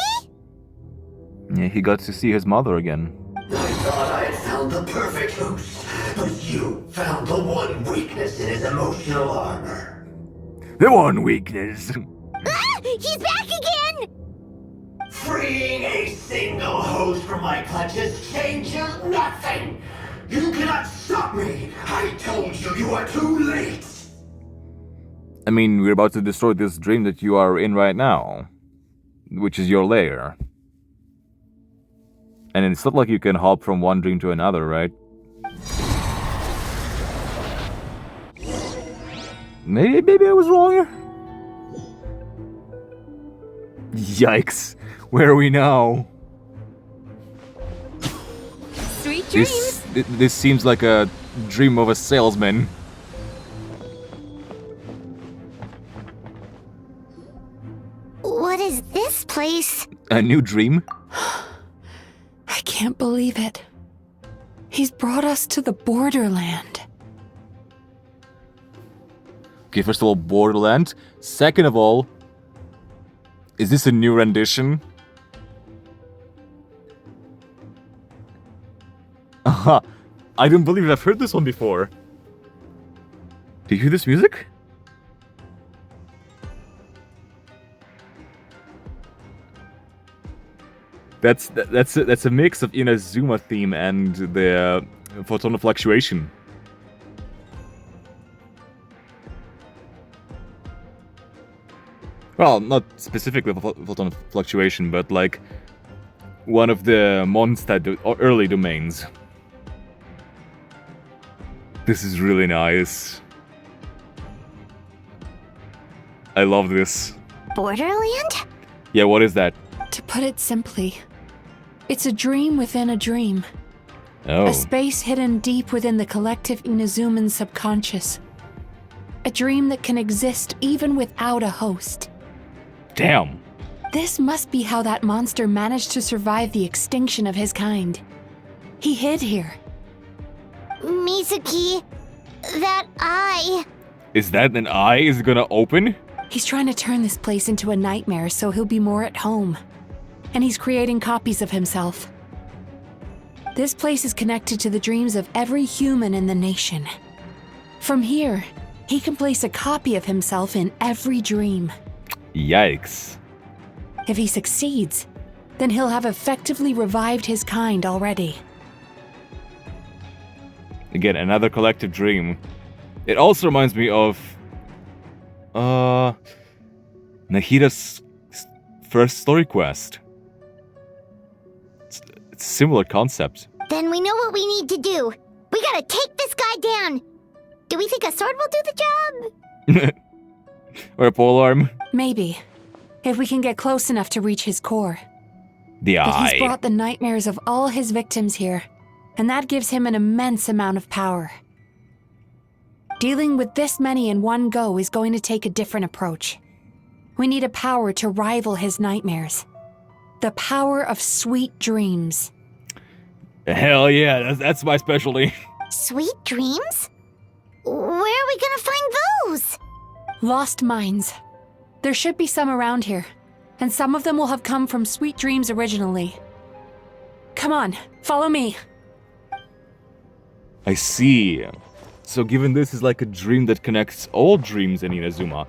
Speaker 1: Yeah, he got to see his mother again.
Speaker 16: I thought I had found the perfect host, but you found the one weakness in his emotional armor.
Speaker 1: The one weakness.
Speaker 2: Ah! He's back again!
Speaker 16: Freeing a single host from my clutches changes nothing! You cannot stop me! I told you you are too late!
Speaker 1: I mean, we're about to destroy this dream that you are in right now, which is your lair. And it's not like you can hop from one dream to another, right? Maybe I was wrong. Yikes. Where are we now?
Speaker 7: Sweet dreams.
Speaker 1: This seems like a dream of a salesman.
Speaker 2: What is this place?
Speaker 1: A new dream?
Speaker 5: I can't believe it. He's brought us to the borderland.
Speaker 1: Okay, first of all, Borderland. Second of all, is this a new rendition? Aha! I don't believe I've heard this one before. Do you hear this music? That's a mix of Inazuma theme and the photon of fluctuation. Well, not specifically photon of fluctuation, but like one of the Mondstadt early domains. This is really nice. I love this.
Speaker 2: Borderland?
Speaker 1: Yeah, what is that?
Speaker 5: To put it simply, it's a dream within a dream.
Speaker 1: Oh.
Speaker 5: A space hidden deep within the collective Inazuman subconscious. A dream that can exist even without a host.
Speaker 1: Damn.
Speaker 5: This must be how that monster managed to survive the extinction of his kind. He hid here.
Speaker 2: Mizuki, that eye.
Speaker 1: Is that an eye? Is it gonna open?
Speaker 5: He's trying to turn this place into a nightmare so he'll be more at home. And he's creating copies of himself. This place is connected to the dreams of every human in the nation. From here, he can place a copy of himself in every dream.
Speaker 1: Yikes.
Speaker 5: If he succeeds, then he'll have effectively revived his kind already.
Speaker 1: Again, another collective dream. It also reminds me of Nahida's first story quest. It's a similar concept.
Speaker 2: Then we know what we need to do. We gotta take this guy down. Do we think a sword will do the job?
Speaker 1: Or a polearm.
Speaker 15: Maybe. If we can get close enough to reach his core.
Speaker 1: The
Speaker 15: But
Speaker 1: eye.
Speaker 15: he's brought the nightmares of all his victims here, and that gives him an immense amount of power. Dealing with this many in one go is going to take a different approach. We need a power to rival his nightmares. The power of sweet dreams.
Speaker 1: Hell yeah, that's my specialty.
Speaker 2: Sweet dreams? Where are we gonna find those?
Speaker 15: Lost minds. There should be some around here, and some of them will have come from sweet dreams originally. Come on, follow me.
Speaker 1: I see. So given this is like a dream that connects all dreams in Inazuma,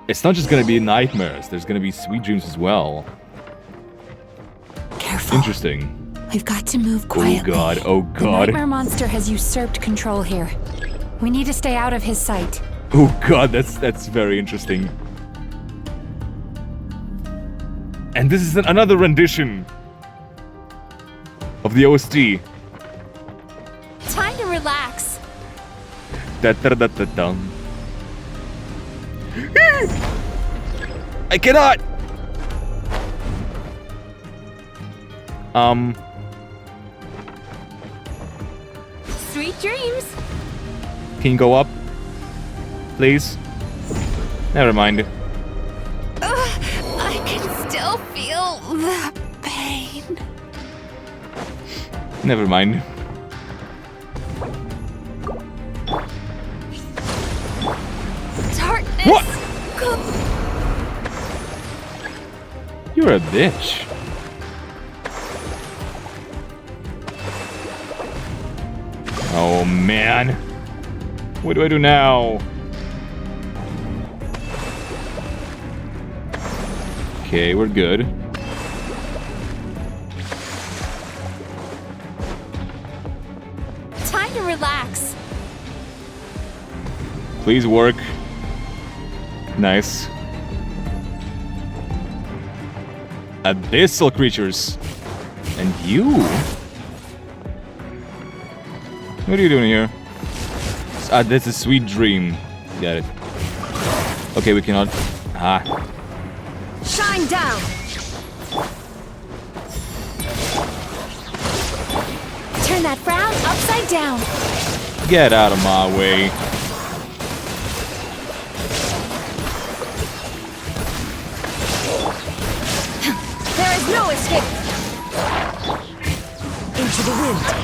Speaker 1: it's not just gonna be nightmares, there's gonna be sweet dreams as well.
Speaker 15: Careful.
Speaker 1: Interesting.
Speaker 15: We've got to move quietly.
Speaker 1: Oh
Speaker 15: The
Speaker 1: god.
Speaker 15: nightmare monster has usurped control here. We need to stay out of his sight.
Speaker 1: Oh god, that's very interesting. And this is another rendition of the OST.
Speaker 15: Time to relax.
Speaker 1: Da-da-da-da-dum. I cannot!
Speaker 15: Sweet dreams.
Speaker 1: Can you go up? Please? Never mind.
Speaker 15: I can still feel the pain.
Speaker 1: Never mind.
Speaker 15: Darkness.
Speaker 1: What? You're a bitch. Oh man. What do I do now? Okay, we're good.
Speaker 15: Time to relax.
Speaker 1: Please work. Nice. Abyssal creatures. And you? What are you doing here? That's a sweet dream. Got it. Okay, we cannot. Ah.
Speaker 15: Shine down. Turn that frown upside down.
Speaker 1: Get out of my way.
Speaker 15: There is no escape. Into the wind.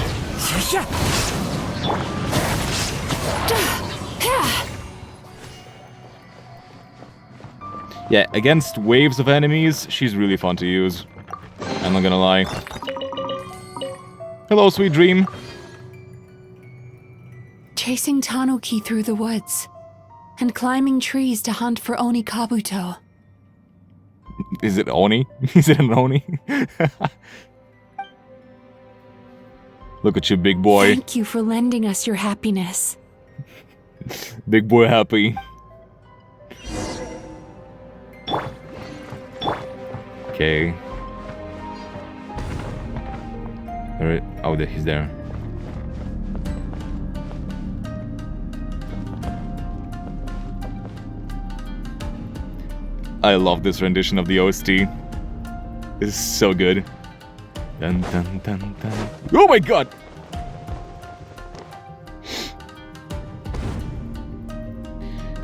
Speaker 1: Yeah, against waves of enemies, she's really fun to use. I'm not gonna lie. Hello, sweet dream.
Speaker 15: Chasing Tanuki through the woods. And climbing trees to hunt for Oni Kabuto.
Speaker 1: Is it Oni? Is it an Oni? Look at you, big boy.
Speaker 15: Thank you for lending us your happiness.
Speaker 1: Big boy happy. Okay. Alright. Oh, he's there. I love this rendition of the OST. It's so good. Dun, dun, dun, dun. Oh my god!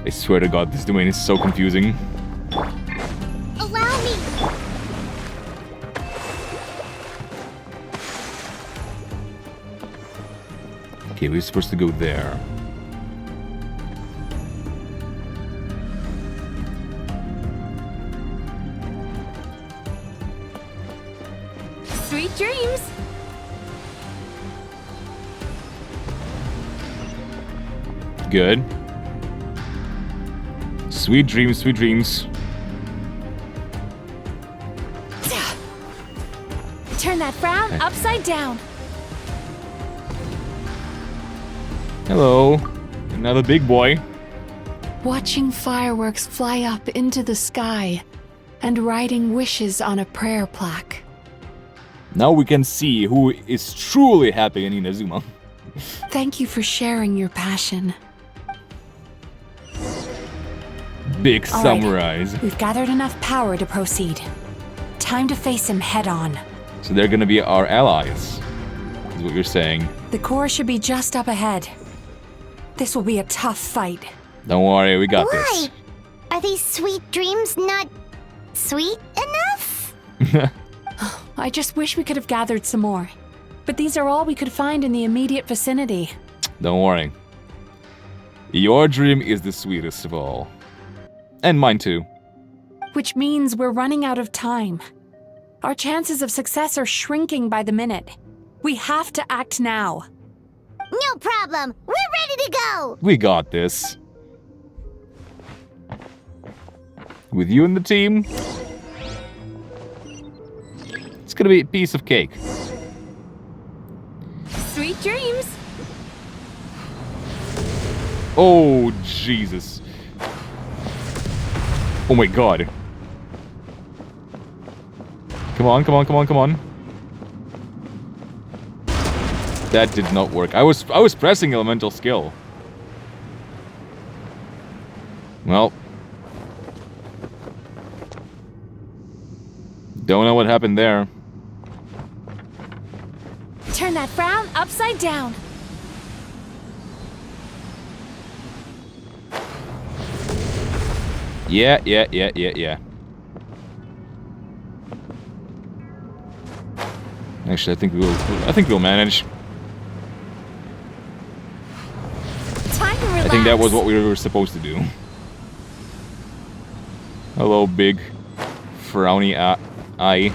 Speaker 1: I swear to god, this domain is so confusing.
Speaker 2: Allow me.
Speaker 1: Okay, we're supposed to go there.
Speaker 15: Sweet dreams.
Speaker 1: Good. Sweet dreams, sweet dreams.
Speaker 15: Turn that frown upside down.
Speaker 1: Hello. Another big boy.
Speaker 15: Watching fireworks fly up into the sky and writing wishes on a prayer plaque.
Speaker 1: Now we can see who is truly happy in Inazuma.
Speaker 15: Thank you for sharing your passion.
Speaker 1: Big
Speaker 15: All right,
Speaker 1: samurais.
Speaker 15: we've gathered enough power to proceed. Time to face him head on.
Speaker 1: So they're gonna be our allies, is what you're saying.
Speaker 15: The core should be just up ahead. This will be a tough fight.
Speaker 1: Don't worry, we got
Speaker 2: Why? Are these sweet dreams not sweet enough?
Speaker 1: this.
Speaker 15: I just wish we could have gathered some more. But these are all we could find in the immediate vicinity.
Speaker 1: Don't worry. Your dream is the sweetest of all. And mine too.
Speaker 15: Which means we're running out of time. Our chances of success are shrinking by the minute. We have to act now.
Speaker 2: No problem. We're ready to go.
Speaker 1: We got this. With you and the team, it's gonna be a piece of cake.
Speaker 7: Sweet dreams.
Speaker 1: Oh, Jesus. Oh my god. Come on, come on, come on, come on. That did not work. I was pressing elemental skill. Well. Don't know what happened there.
Speaker 7: Turn that frown upside down.
Speaker 1: Yeah. Actually, I think we'll manage.
Speaker 7: Time to relax.
Speaker 1: I think that was what we were supposed to do. Hello, big frowny eye.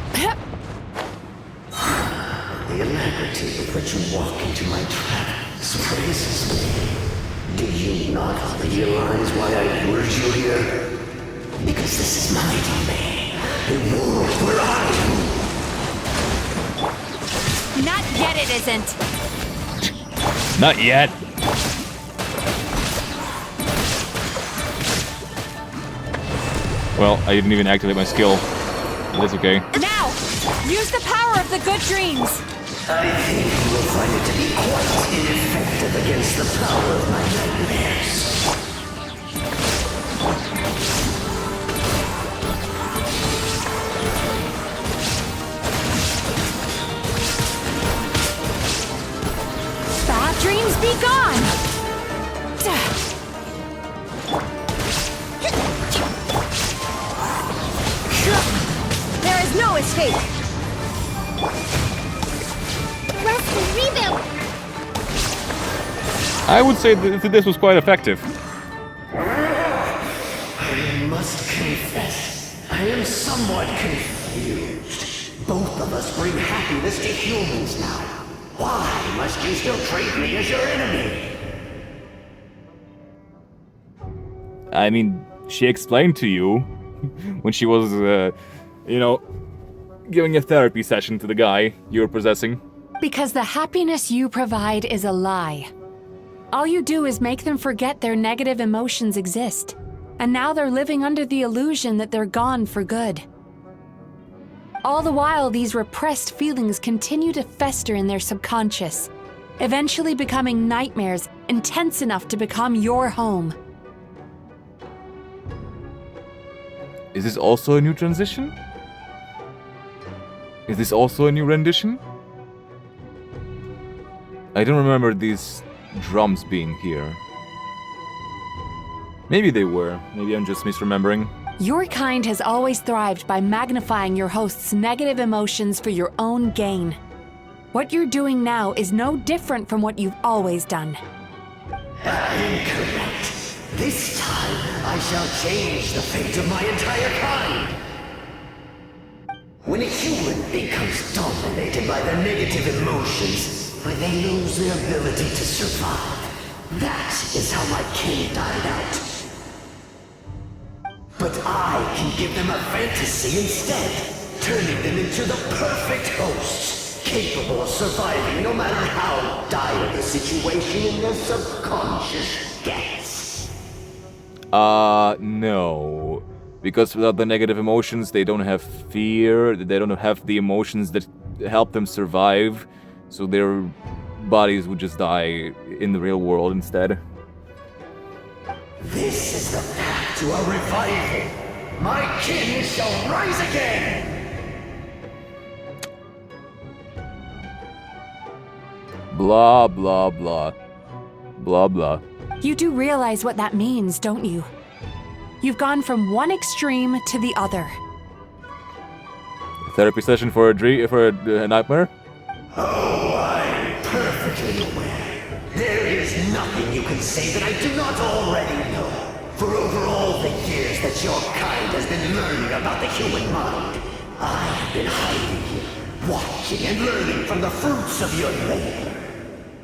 Speaker 16: The alacrity with which you walk into my trap surprises me. Do you not realize why I lured you here? Because this is my domain. A world where I am.
Speaker 7: Not yet, it isn't.
Speaker 1: Not yet. Well, I didn't even activate my skill. But that's okay.
Speaker 15: Now! Use the power of the good dreams!
Speaker 16: I think you will find it to be quite ineffective against the power of my nightmares.
Speaker 15: Bad dreams be gone!
Speaker 7: There is no escape.
Speaker 2: Rest and reboot.
Speaker 1: I would say that this was quite effective.
Speaker 16: I must confess, I am somewhat confused. Both of us bring happiness to humans now. Why must you still treat me as your enemy?
Speaker 1: I mean, she explained to you when she was, giving a therapy session to the guy you were possessing.
Speaker 15: Because the happiness you provide is a lie. All you do is make them forget their negative emotions exist. And now they're living under the illusion that they're gone for good. All the while, these repressed feelings continue to fester in their subconscious, eventually becoming nightmares intense enough to become your home.
Speaker 1: Is this also a new transition? Is this also a new rendition? I don't remember these drums being here. Maybe they were. Maybe I'm just misremembering.
Speaker 15: Your kind has always thrived by magnifying your host's negative emotions for your own gain. What you're doing now is no different from what you've always done.
Speaker 16: Incorrect. This time, I shall change the fate of my entire kind. When a human becomes dominated by their negative emotions, when they lose their ability to survive, that is how my king died out. But I can give them a fantasy instead, turning them into the perfect hosts, capable of surviving no matter how dire the situation in their subconscious gets.
Speaker 1: No. Because without the negative emotions, they don't have fear, they don't have the emotions that help them survive, so their bodies would just die in the real world instead.
Speaker 16: This is the path to a revival. My kin shall rise again!
Speaker 1: Blah, blah, blah. Blah, blah.
Speaker 15: You do realize what that means, don't you? You've gone from one extreme to the other.
Speaker 1: Therapy session for a nightmare?
Speaker 16: Oh, I'm perfectly aware. There is nothing you can say that I do not already know. For over all the years that your kind has been learning about the human mind, I have been hiding here, watching and learning from the fruits of your labor.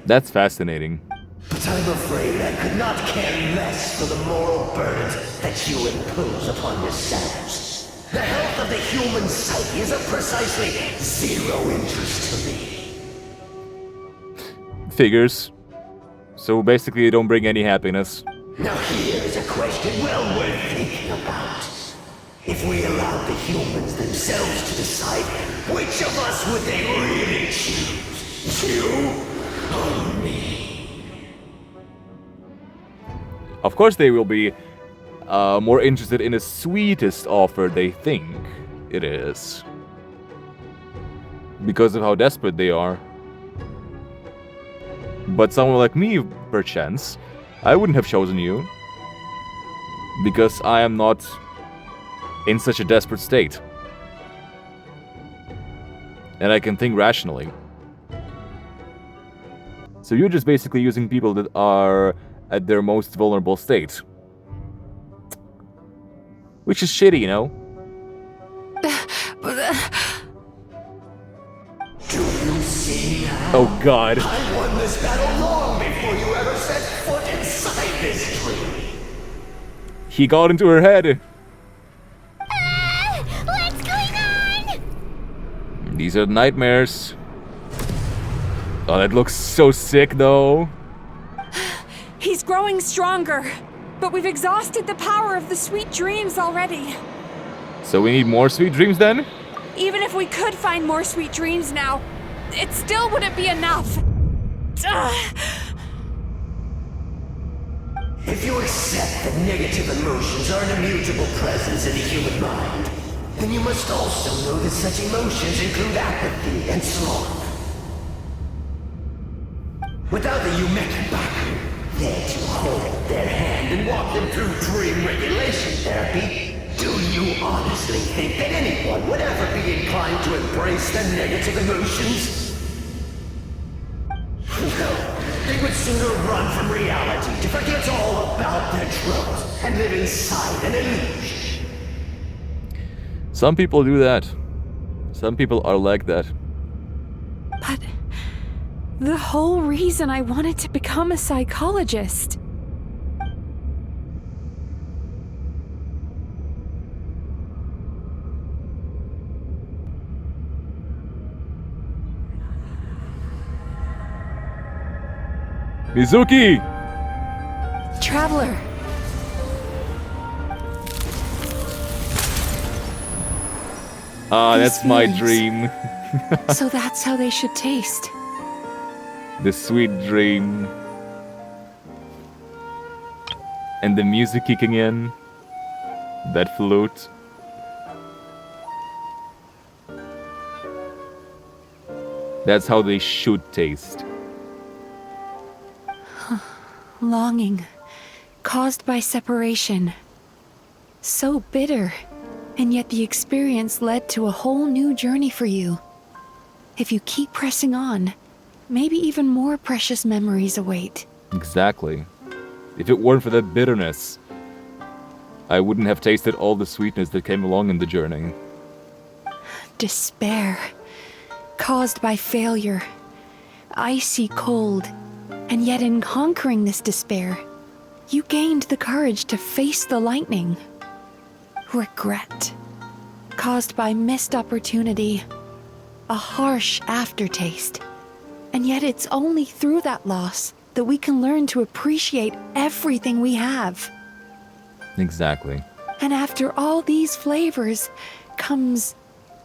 Speaker 1: That's fascinating.
Speaker 16: But I'm afraid I could not care less for the moral burdens that you impose upon yourselves. The health of the human psyche is of precisely zero interest to me.
Speaker 1: Figures. So basically you don't bring any happiness.
Speaker 16: Now here's a question well worth thinking about. If we allowed the humans themselves to decide, which of us would they really choose? You or me?
Speaker 1: Of course they will be more interested in the sweetest offer they think it is. Because of how desperate they are. But someone like me, perchance, I wouldn't have chosen you. Because I am not in such a desperate state. And I can think rationally. So you're just basically using people that are at their most vulnerable state. Which is shitty, you know?
Speaker 16: Do you see now?
Speaker 1: Oh god.
Speaker 16: I won this battle long before you ever set foot inside this tree.
Speaker 1: He got into her head.
Speaker 2: What's going on?
Speaker 1: These are nightmares. Oh, that looks so sick, though.
Speaker 15: He's growing stronger, but we've exhausted the power of the sweet dreams already.
Speaker 1: So we need more sweet dreams, then?
Speaker 15: Even if we could find more sweet dreams now, it still wouldn't be enough.
Speaker 16: If you accept that negative emotions are an immutable presence in the human mind, then you must also know that such emotions include apathy and sloth. Without the Yumekibaku there to hold their hand and walk them through dream regulation therapy, do you honestly think that anyone would ever be inclined to embrace the negative emotions? No, they would sooner run from reality to forget all about their troubles and live inside an illusion.
Speaker 1: Some people do that. Some people are like that.
Speaker 15: But the whole reason I wanted to become a psychologist.
Speaker 1: Mizuki!
Speaker 15: Traveler.
Speaker 1: Ah, that's
Speaker 15: These
Speaker 1: my
Speaker 15: feelings.
Speaker 1: dream.
Speaker 15: So that's how they should taste.
Speaker 1: The sweet dream. And the music kicking in. That flute. That's how they should taste.
Speaker 15: Longing, caused by separation. So bitter, and yet the experience led to a whole new journey for you. If you keep pressing on, maybe even more precious memories await.
Speaker 1: Exactly. If it weren't for that bitterness, I wouldn't have tasted all the sweetness that came along in the journey.
Speaker 15: Despair, caused by failure. Icy cold. And yet in conquering this despair, you gained the courage to face the lightning. Regret, caused by missed opportunity. A harsh aftertaste. And yet it's only through that loss that we can learn to appreciate everything we have.
Speaker 1: Exactly.
Speaker 15: And after all these flavors comes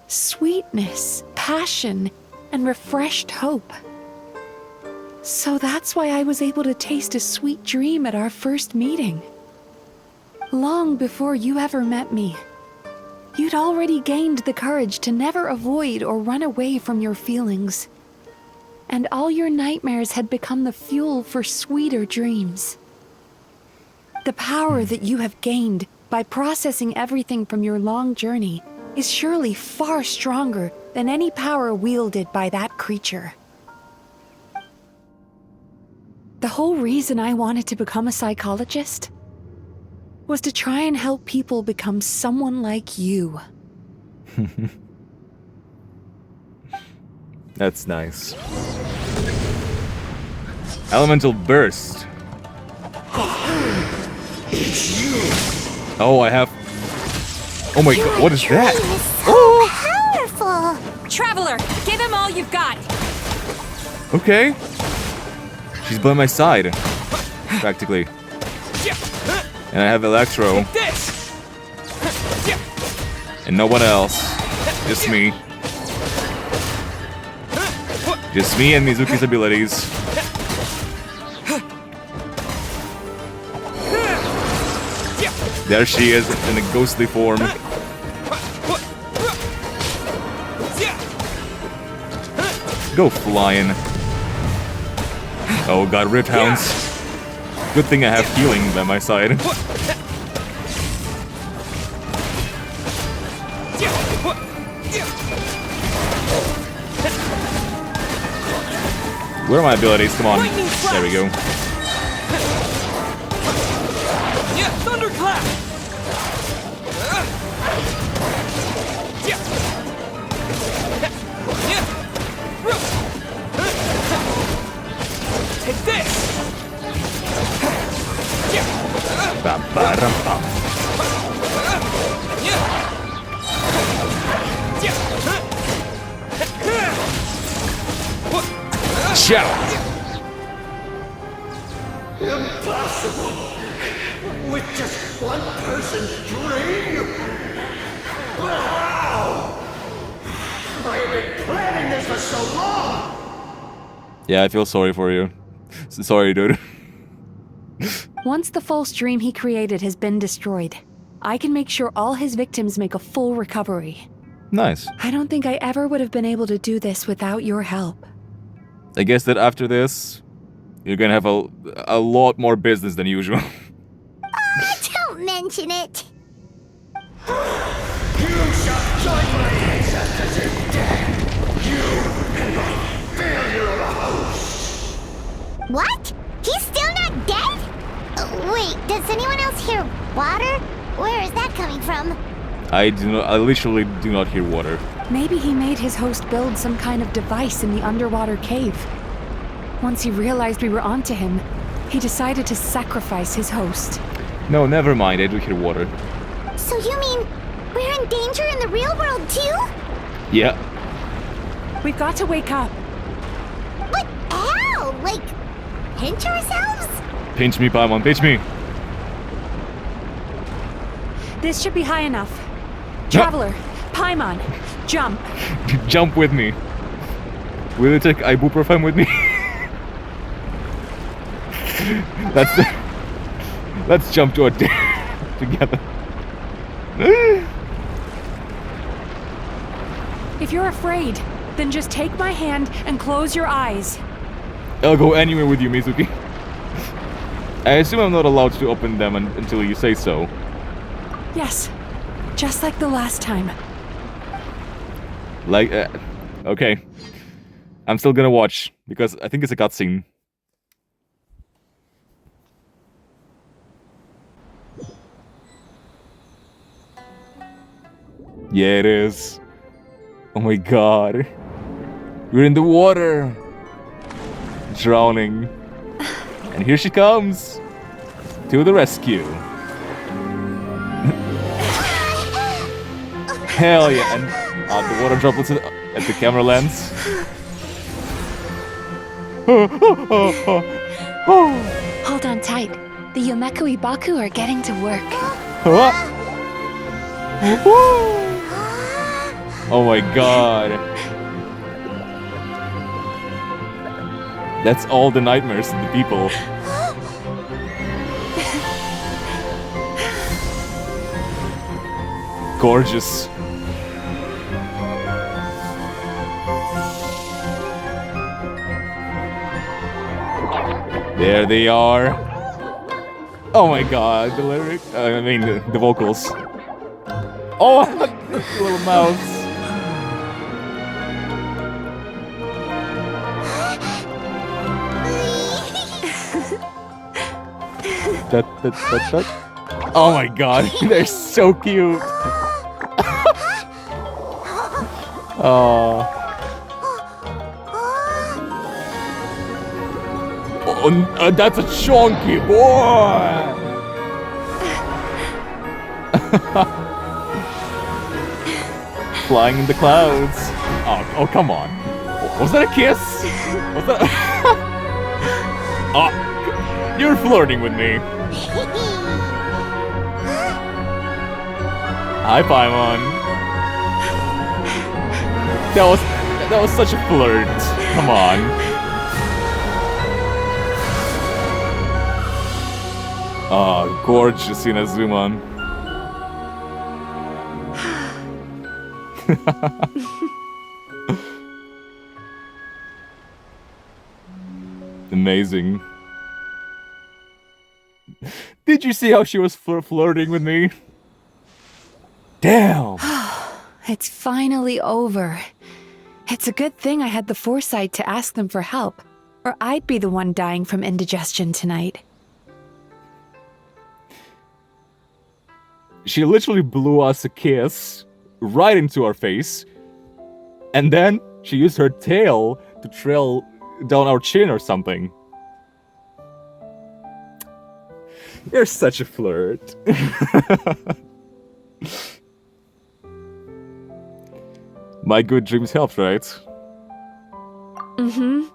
Speaker 15: sweetness, passion, and refreshed hope. So that's why I was able to taste a sweet dream at our first meeting.
Speaker 5: Long before you ever met me, you'd already gained the courage to never avoid or run away from your feelings. And all your nightmares had become the fuel for sweeter dreams. The power that you have gained by processing everything from your long journey is surely far stronger than any power wielded by that creature. The whole reason I wanted to become a psychologist was to try and help people become someone like you.
Speaker 1: That's nice. Elemental Burst. Oh, I have... Oh my god, what is that?
Speaker 2: Powerful!
Speaker 15: Traveler, give him all you've got!
Speaker 1: Okay. She's by my side. Practically. And I have Electro. And no one else. Just me. Just me and Mizuki's abilities. There she is in a ghostly form. Go flying. Oh god, Rift Hounds. Good thing I have healing by my side. Where are my abilities? Come on. There we go.
Speaker 17: Thunderclap! Take this!
Speaker 1: Bam, bam, bam. Ciao!
Speaker 16: Impossible! With just one person's dream? But how? I have been planning this for so long!
Speaker 1: Yeah, I feel sorry for you. Sorry, dude.
Speaker 5: Once the false dream he created has been destroyed, I can make sure all his victims make a full recovery.
Speaker 1: Nice.
Speaker 5: I don't think I ever would have been able to do this without your help.
Speaker 1: I guess that after this, you're gonna have a lot more business than usual.
Speaker 2: Don't mention it.
Speaker 16: You shall join my ancestors in death! You and my failure of a host!
Speaker 2: What? He's still not dead? Wait, does anyone else hear water? Where is that coming from?
Speaker 1: I literally do not hear water.
Speaker 5: Maybe he made his host build some kind of device in the underwater cave. Once he realized we were onto him, he decided to sacrifice his host.
Speaker 1: No, never mind, I do hear water.
Speaker 2: So you mean we're in danger in the real world too?
Speaker 1: Yeah.
Speaker 5: We've got to wake up.
Speaker 2: But how? Like, pinch ourselves?
Speaker 1: Pinch me, Paimon, pinch me!
Speaker 5: This should be high enough. Traveler, Paimon, jump.
Speaker 1: Jump with me. Will you take ibuprofen with me? Let's jump to a together.
Speaker 5: If you're afraid, then just take my hand and close your eyes.
Speaker 1: I'll go anywhere with you, Mizuki. I assume I'm not allowed to open them until you say so.
Speaker 5: Yes, just like the last time.
Speaker 1: Like, okay. I'm still gonna watch, because I think it's a cutscene. Yeah, it is. Oh my god. We're in the water. Drowning. And here she comes. To the rescue. Hell yeah. And the water droplets at the camera lens.
Speaker 5: Hold on tight. The Yomeku Ibaku are getting to work.
Speaker 1: Oh my god. That's all the nightmares of the people. gorgeous. There they are. Oh my god, the lyric. I mean, the vocals. Oh, little mouths. Oh my god, they're so cute. Oh, that's a chunky boy. Flying in the clouds. Oh, come on. Was that a kiss? Was that? Oh, you're flirting with me. Hi, Paimon. That was such a flirt. Come on. Oh, gorgeous Inazuma. Amazing. Did you see how she was flirting with me? Damn!
Speaker 15: It's finally over. It's a good thing I had the foresight to ask them for help, or I'd be the one dying from indigestion tonight.
Speaker 1: She literally blew us a kiss right into our face, and then she used her tail to trail down our chin or something. You're such a flirt. My good dreams helped, right?
Speaker 15: Mm-hmm.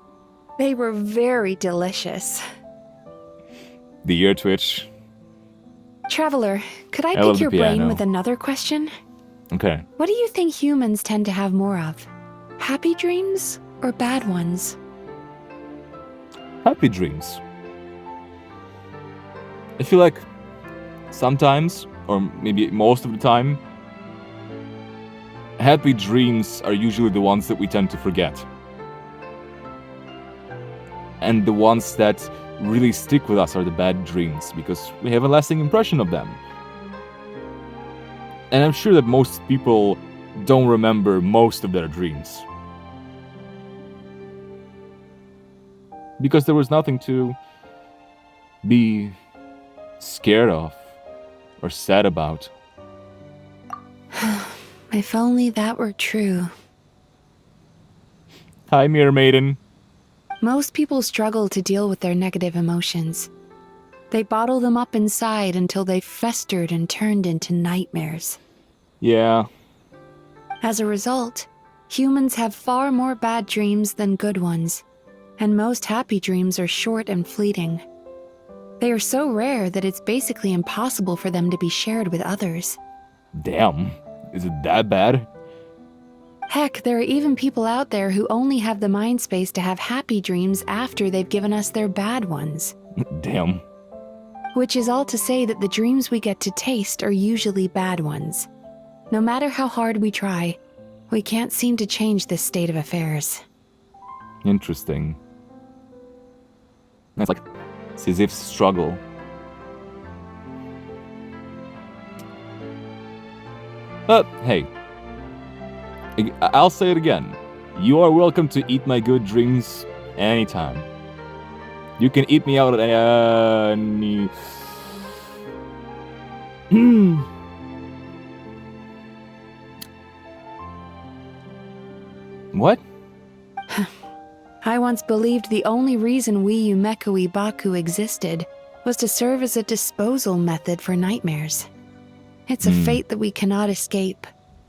Speaker 15: They were very delicious.
Speaker 1: The ear twitch.
Speaker 15: Traveler, could I
Speaker 1: love
Speaker 15: pick
Speaker 1: the
Speaker 15: your brain
Speaker 1: piano.
Speaker 15: with another question?
Speaker 1: Okay.
Speaker 15: What do you think humans tend to have more of? Happy dreams or bad ones?
Speaker 1: Happy dreams. I feel like sometimes, or maybe most of the time, happy dreams are usually the ones that we tend to forget. And the ones that really stick with us are the bad dreams, because we have a lasting impression of them. And I'm sure that most people don't remember most of their dreams. Because there was nothing to be scared of or sad about.
Speaker 15: If only that were true.
Speaker 1: Hi, Mirror Maiden.
Speaker 15: Most people struggle to deal with their negative emotions. They bottle them up inside until they festered and turned into nightmares.
Speaker 1: Yeah.
Speaker 15: As a result, humans have far more bad dreams than good ones, and most happy dreams are short and fleeting. They are so rare that it's basically impossible for them to be shared with others.
Speaker 1: Damn. Is it that bad?
Speaker 15: Heck, there are even people out there who only have the mind space to have happy dreams after they've given us their bad ones.
Speaker 1: Damn.
Speaker 15: Which is all to say that the dreams we get to taste are usually bad ones. No matter how hard we try, we can't seem to change this state of affairs.
Speaker 1: Interesting. That's like Sisyph's struggle. But hey, I'll say it again. You are welcome to eat my good dreams anytime. You can eat me out at any... What?
Speaker 15: I once believed the only reason we Yumeku Baku existed was to serve as a disposal method for nightmares. It's a fate that we cannot escape,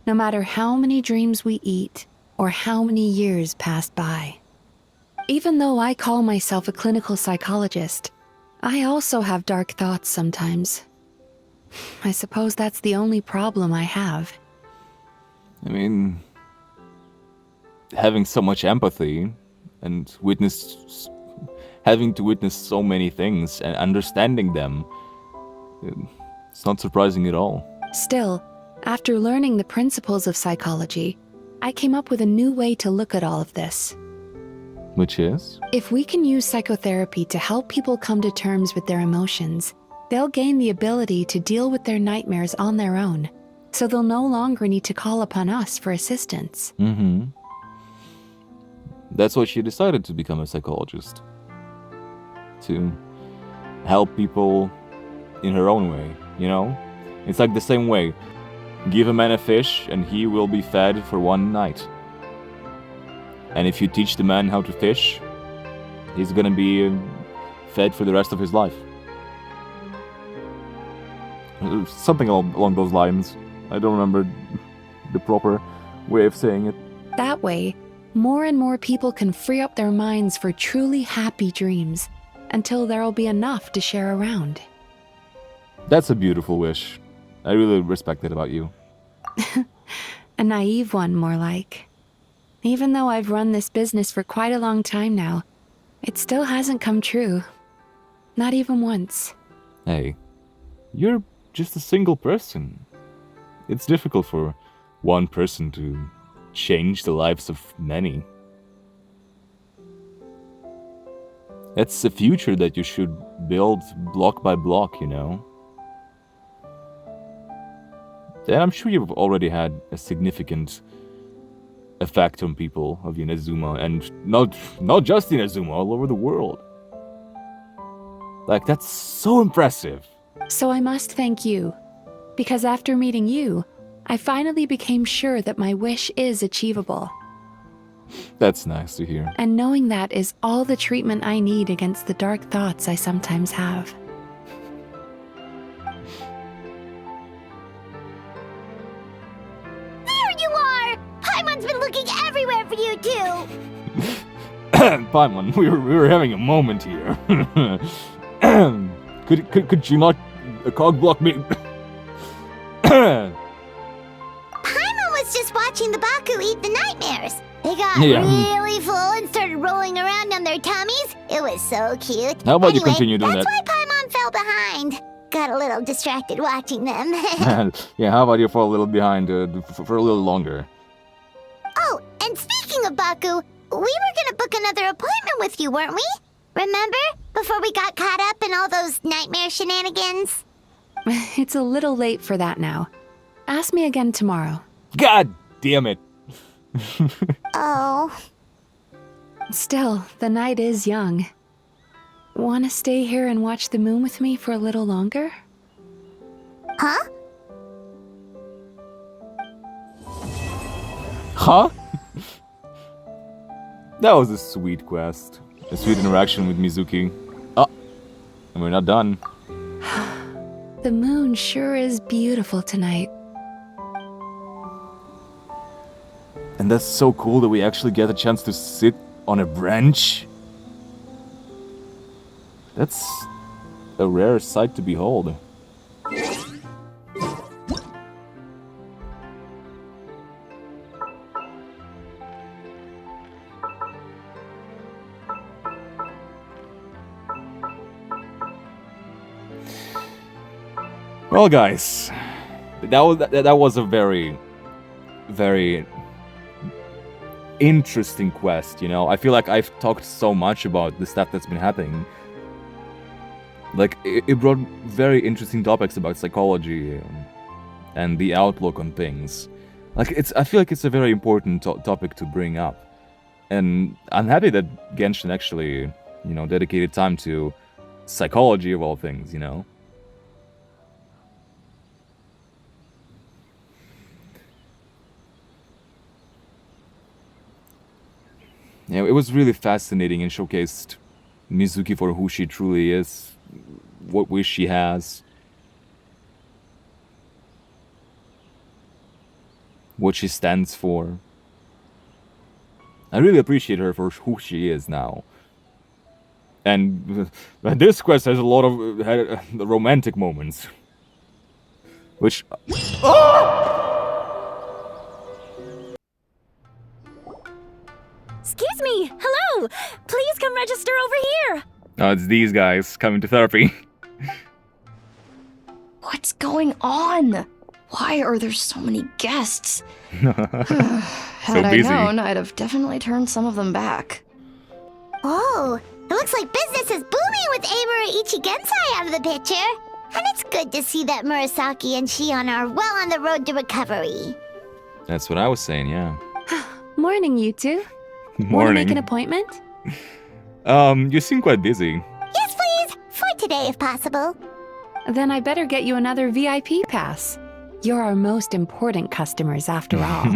Speaker 15: no matter how many dreams we eat or how many years pass by. Even though I call myself a clinical psychologist, I also have dark thoughts sometimes. I suppose that's the only problem I have.
Speaker 1: I mean, having so much empathy and having to witness so many things and understanding them, it's not surprising at all.
Speaker 15: Still,
Speaker 5: After learning the principles of psychology, I came up with a new way to look at all of this.
Speaker 1: Which is?
Speaker 5: If we can use psychotherapy to help people come to terms with their emotions, they'll gain the ability to deal with their nightmares on their own, so they'll no longer need to call upon us for assistance.
Speaker 1: Mm-hmm. That's why she decided to become a psychologist. To help people in her own way, you know? It's like the same way. Give a man a fish and he will be fed for one night. And if you teach the man how to fish, he's gonna be fed for the rest of his life. Something along those lines. I don't remember the proper way of saying it.
Speaker 5: That way, more and more people can free up their minds for truly happy dreams, until there'll be enough to share around.
Speaker 1: That's a beautiful wish. I really respect it about you.
Speaker 5: A naive one, more like. Even though I've run this business for quite a long time now, it still hasn't come true. Not even once.
Speaker 1: Hey, you're just a single person. It's difficult for one person to change the lives of many. That's a future that you should build block by block, you know? And I'm sure you've already had a significant effect on people of Inazuma, and not just Inazuma, all over the world. Like, that's so impressive.
Speaker 5: So I must thank you, because after meeting you, I finally became sure that my wish is achievable.
Speaker 1: That's nice to hear.
Speaker 5: And knowing that is all the treatment I need against the dark thoughts I sometimes have.
Speaker 2: There you are! Paimon's been looking everywhere for you too!
Speaker 1: Paimon, we were having a moment here. Could you not cog block me?
Speaker 2: Paimon was just watching the Baku eat the nightmares. They got really full and started rolling around on their tummies. It was so cute.
Speaker 1: How about you continue doing
Speaker 2: that's
Speaker 1: that?
Speaker 2: why Paimon fell behind. Got a little distracted watching them.
Speaker 1: Yeah, how about you fall a little behind for a little longer?
Speaker 2: Oh, and speaking of Baku, we were gonna book another appointment with you, weren't we? Remember? Before we got caught up in all those nightmare shenanigans?
Speaker 5: It's a little late for that now. Ask me again tomorrow.
Speaker 1: God damn it.
Speaker 2: Oh.
Speaker 5: Still, the night is young. Wanna stay here and watch the moon with me for a little longer?
Speaker 2: Huh?
Speaker 1: Huh? That was a sweet quest. A sweet interaction with Mizuki. Oh, and we're not done.
Speaker 5: The moon sure is beautiful tonight.
Speaker 1: And that's so cool that we actually get a chance to sit on a branch. That's a rare sight to behold. Well, guys, that was a very, very interesting quest, you know? I feel like I've talked so much about the stuff that's been happening. Like, it brought very interesting topics about psychology and the outlook on things. Like, I feel like it's a very important topic to bring up. And I'm happy that Genshin actually, you know, dedicated time to psychology of all things, you know? Yeah, it was really fascinating and showcased Mizuki for who she truly is, what wish she has, what she stands for. I really appreciate her for who she is now. And this quest has a lot of romantic moments. Which...
Speaker 7: Excuse me! Hello! Please come register over here!
Speaker 1: Oh, it's these guys coming to therapy.
Speaker 8: What's going on? Why are there so many guests?
Speaker 1: So
Speaker 8: Had I
Speaker 1: busy.
Speaker 8: known, I'd have definitely turned some of them back.
Speaker 2: Oh, it looks like business is booming with Amura Ichigensai out of the picture. And it's good to see that Murasaki and Shion are well on the road to recovery.
Speaker 1: That's what I was saying, yeah.
Speaker 5: Morning, you two. Want to
Speaker 1: Morning.
Speaker 5: make an appointment?
Speaker 1: You seem quite busy.
Speaker 2: Yes, please. For today, if possible.
Speaker 5: Then I better get you another VIP pass. You're our most important customers, after all.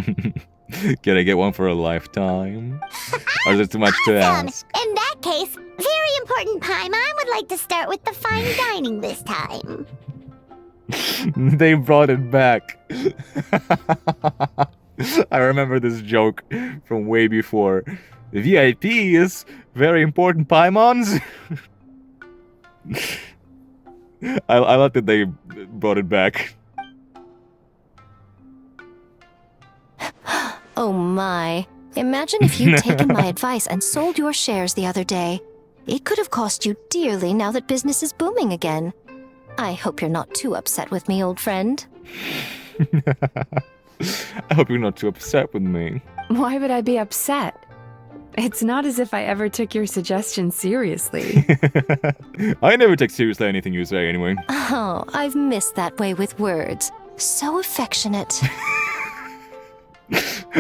Speaker 1: Can I get one for a lifetime? Or is it too much to ask?
Speaker 2: In that case, very important Paimon would like to start with the fine dining this time.
Speaker 1: They brought it back. I remember this joke from way before. VIP is very important Paimons. I like that they brought it back.
Speaker 9: Oh my. Imagine if you'd taken my advice and sold your shares the other day. It could have cost you dearly now that business is booming again. I hope you're not too upset with me, old friend.
Speaker 1: I hope you're not too upset with me.
Speaker 5: Why would I be upset? It's not as if I ever took your suggestion seriously.
Speaker 1: I never take seriously anything you say anyway.
Speaker 9: Oh, I've missed that way with words. So affectionate.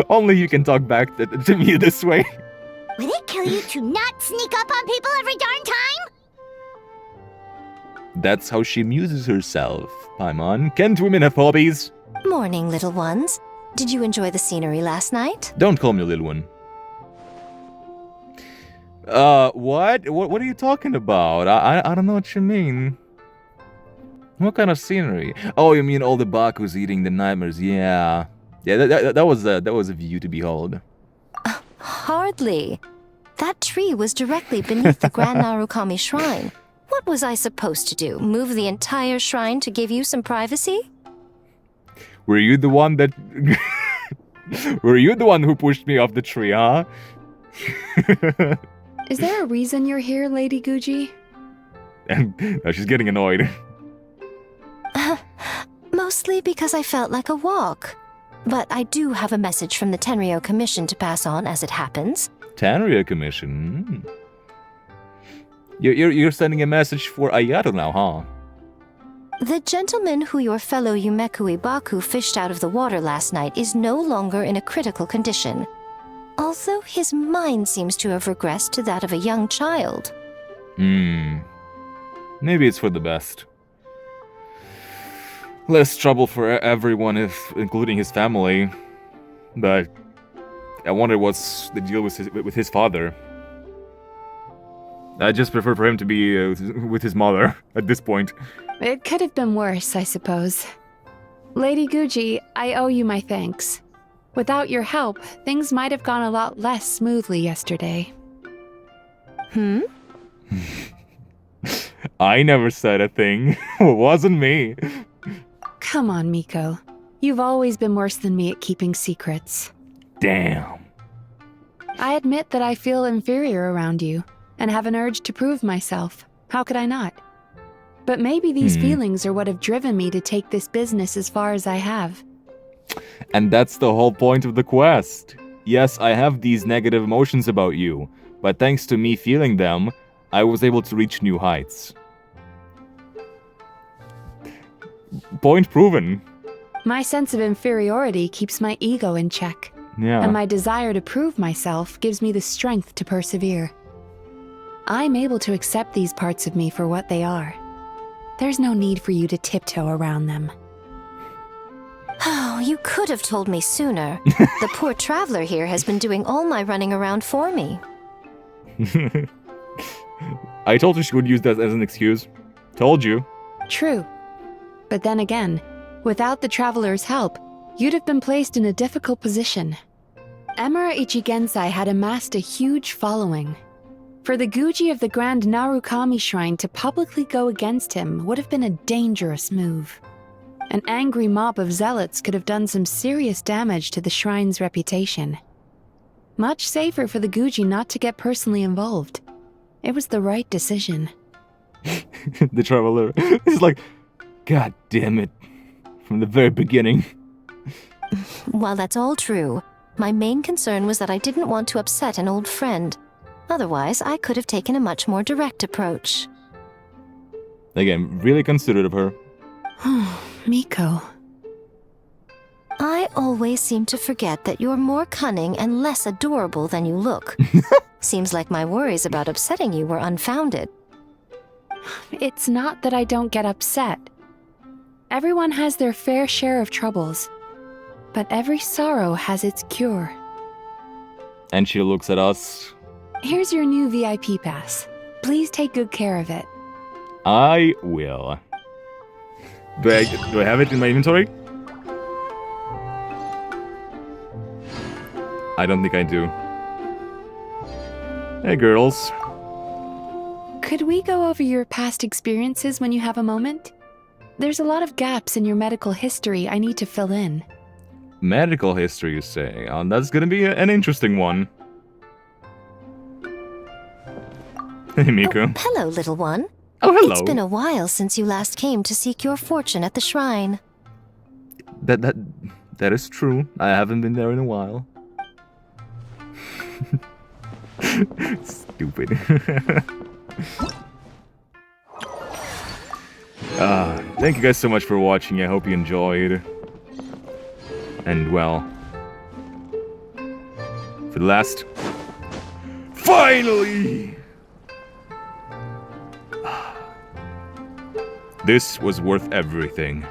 Speaker 1: Only you can talk back to me this way.
Speaker 2: Would it kill you to not sneak up on people every darn time?
Speaker 1: That's how she amuses herself, Paimon. Can't women have hobbies?
Speaker 9: Morning, little ones. Did you enjoy the scenery last night?
Speaker 1: Don't call me a little one. What? What are you talking about? I don't know what you mean. What kind of scenery? Oh, you mean all the Bakus eating the nightmares? Yeah. Yeah, that was a view to behold.
Speaker 9: Hardly. That tree was directly beneath the Grand Narukami Shrine. What was I supposed to do? Move the entire shrine to give you some privacy?
Speaker 1: Were you the one that... Were you the one who pushed me off the tree, huh?
Speaker 5: Is there a reason you're here, Lady Guji?
Speaker 1: No, she's getting annoyed.
Speaker 9: Mostly because I felt like a walk. But I do have a message from the Tenryo Commission to pass on as it happens.
Speaker 1: Tenryo Commission? You're sending a message for Ayato now, huh?
Speaker 9: The gentleman who your fellow Yumekui Baku fished out of the water last night is no longer in a critical condition. Although his mind seems to have regressed to that of a young child.
Speaker 1: Maybe it's for the best. Less trouble for everyone, including his family. But I wonder what's the deal with his father. I just prefer for him to be with his mother at this point.
Speaker 5: It could have been worse, I suppose. Lady Guji, I owe you my thanks. Without your help, things might have gone a lot less smoothly yesterday.
Speaker 1: I never said a thing. It wasn't me.
Speaker 5: Come on, Miko. You've always been worse than me at keeping secrets.
Speaker 1: Damn.
Speaker 5: I admit that I feel inferior around you, and have an urge to prove myself. How could I not? But maybe these feelings are what have driven me to take this business as far as I have.
Speaker 1: And that's the whole point of the quest. Yes, I have these negative emotions about you, but thanks to me feeling them, I was able to reach new heights. Point proven.
Speaker 5: My sense of inferiority keeps my ego in check.
Speaker 1: Yeah.
Speaker 5: And my desire to prove myself gives me the strength to persevere. I'm able to accept these parts of me for what they are. There's no need for you to tiptoe around them.
Speaker 9: Oh, you could have told me sooner. The poor traveler here has been doing all my running around for me.
Speaker 1: I told you she would use that as an excuse. Told you.
Speaker 5: True. But then again, without the traveler's help, you'd have been placed in a difficult position. Emura Ichigensai had amassed a huge following. For the Guji of the Grand Narukami Shrine to publicly go against him would have been a dangerous move. An angry mob of zealots could have done some serious damage to the shrine's reputation. Much safer for the Guji not to get personally involved. It was the right decision.
Speaker 1: The traveler is like, God damn it. from the very beginning.
Speaker 9: While that's all true, my main concern was that I didn't want to upset an old friend. Otherwise, I could have taken a much more direct approach.
Speaker 1: Again, really considerate of her.
Speaker 5: Miko.
Speaker 9: I always seem to forget that you're more cunning and less adorable than you look. Seems like my worries about upsetting you were unfounded.
Speaker 5: It's not that I don't get upset. Everyone has their fair share of troubles. But every sorrow has its cure.
Speaker 1: And she looks at us.
Speaker 5: Here's your new VIP pass. Please take good care of it.
Speaker 1: I will. Do I have it in my inventory? I don't think I do. Hey, girls.
Speaker 5: Could we go over your past experiences when you have a moment? There's a lot of gaps in your medical history I need to fill in.
Speaker 1: Medical history, you say? That's gonna be an interesting one. Hey, Miko.
Speaker 9: Oh, hello, little one.
Speaker 1: Oh, hello.
Speaker 9: It's been a while since you last came to seek your fortune at the shrine.
Speaker 1: That is true. I haven't been there in a while. Stupid. Thank you guys so much for watching. I hope you enjoyed. And well, for the last... Finally! This was worth everything.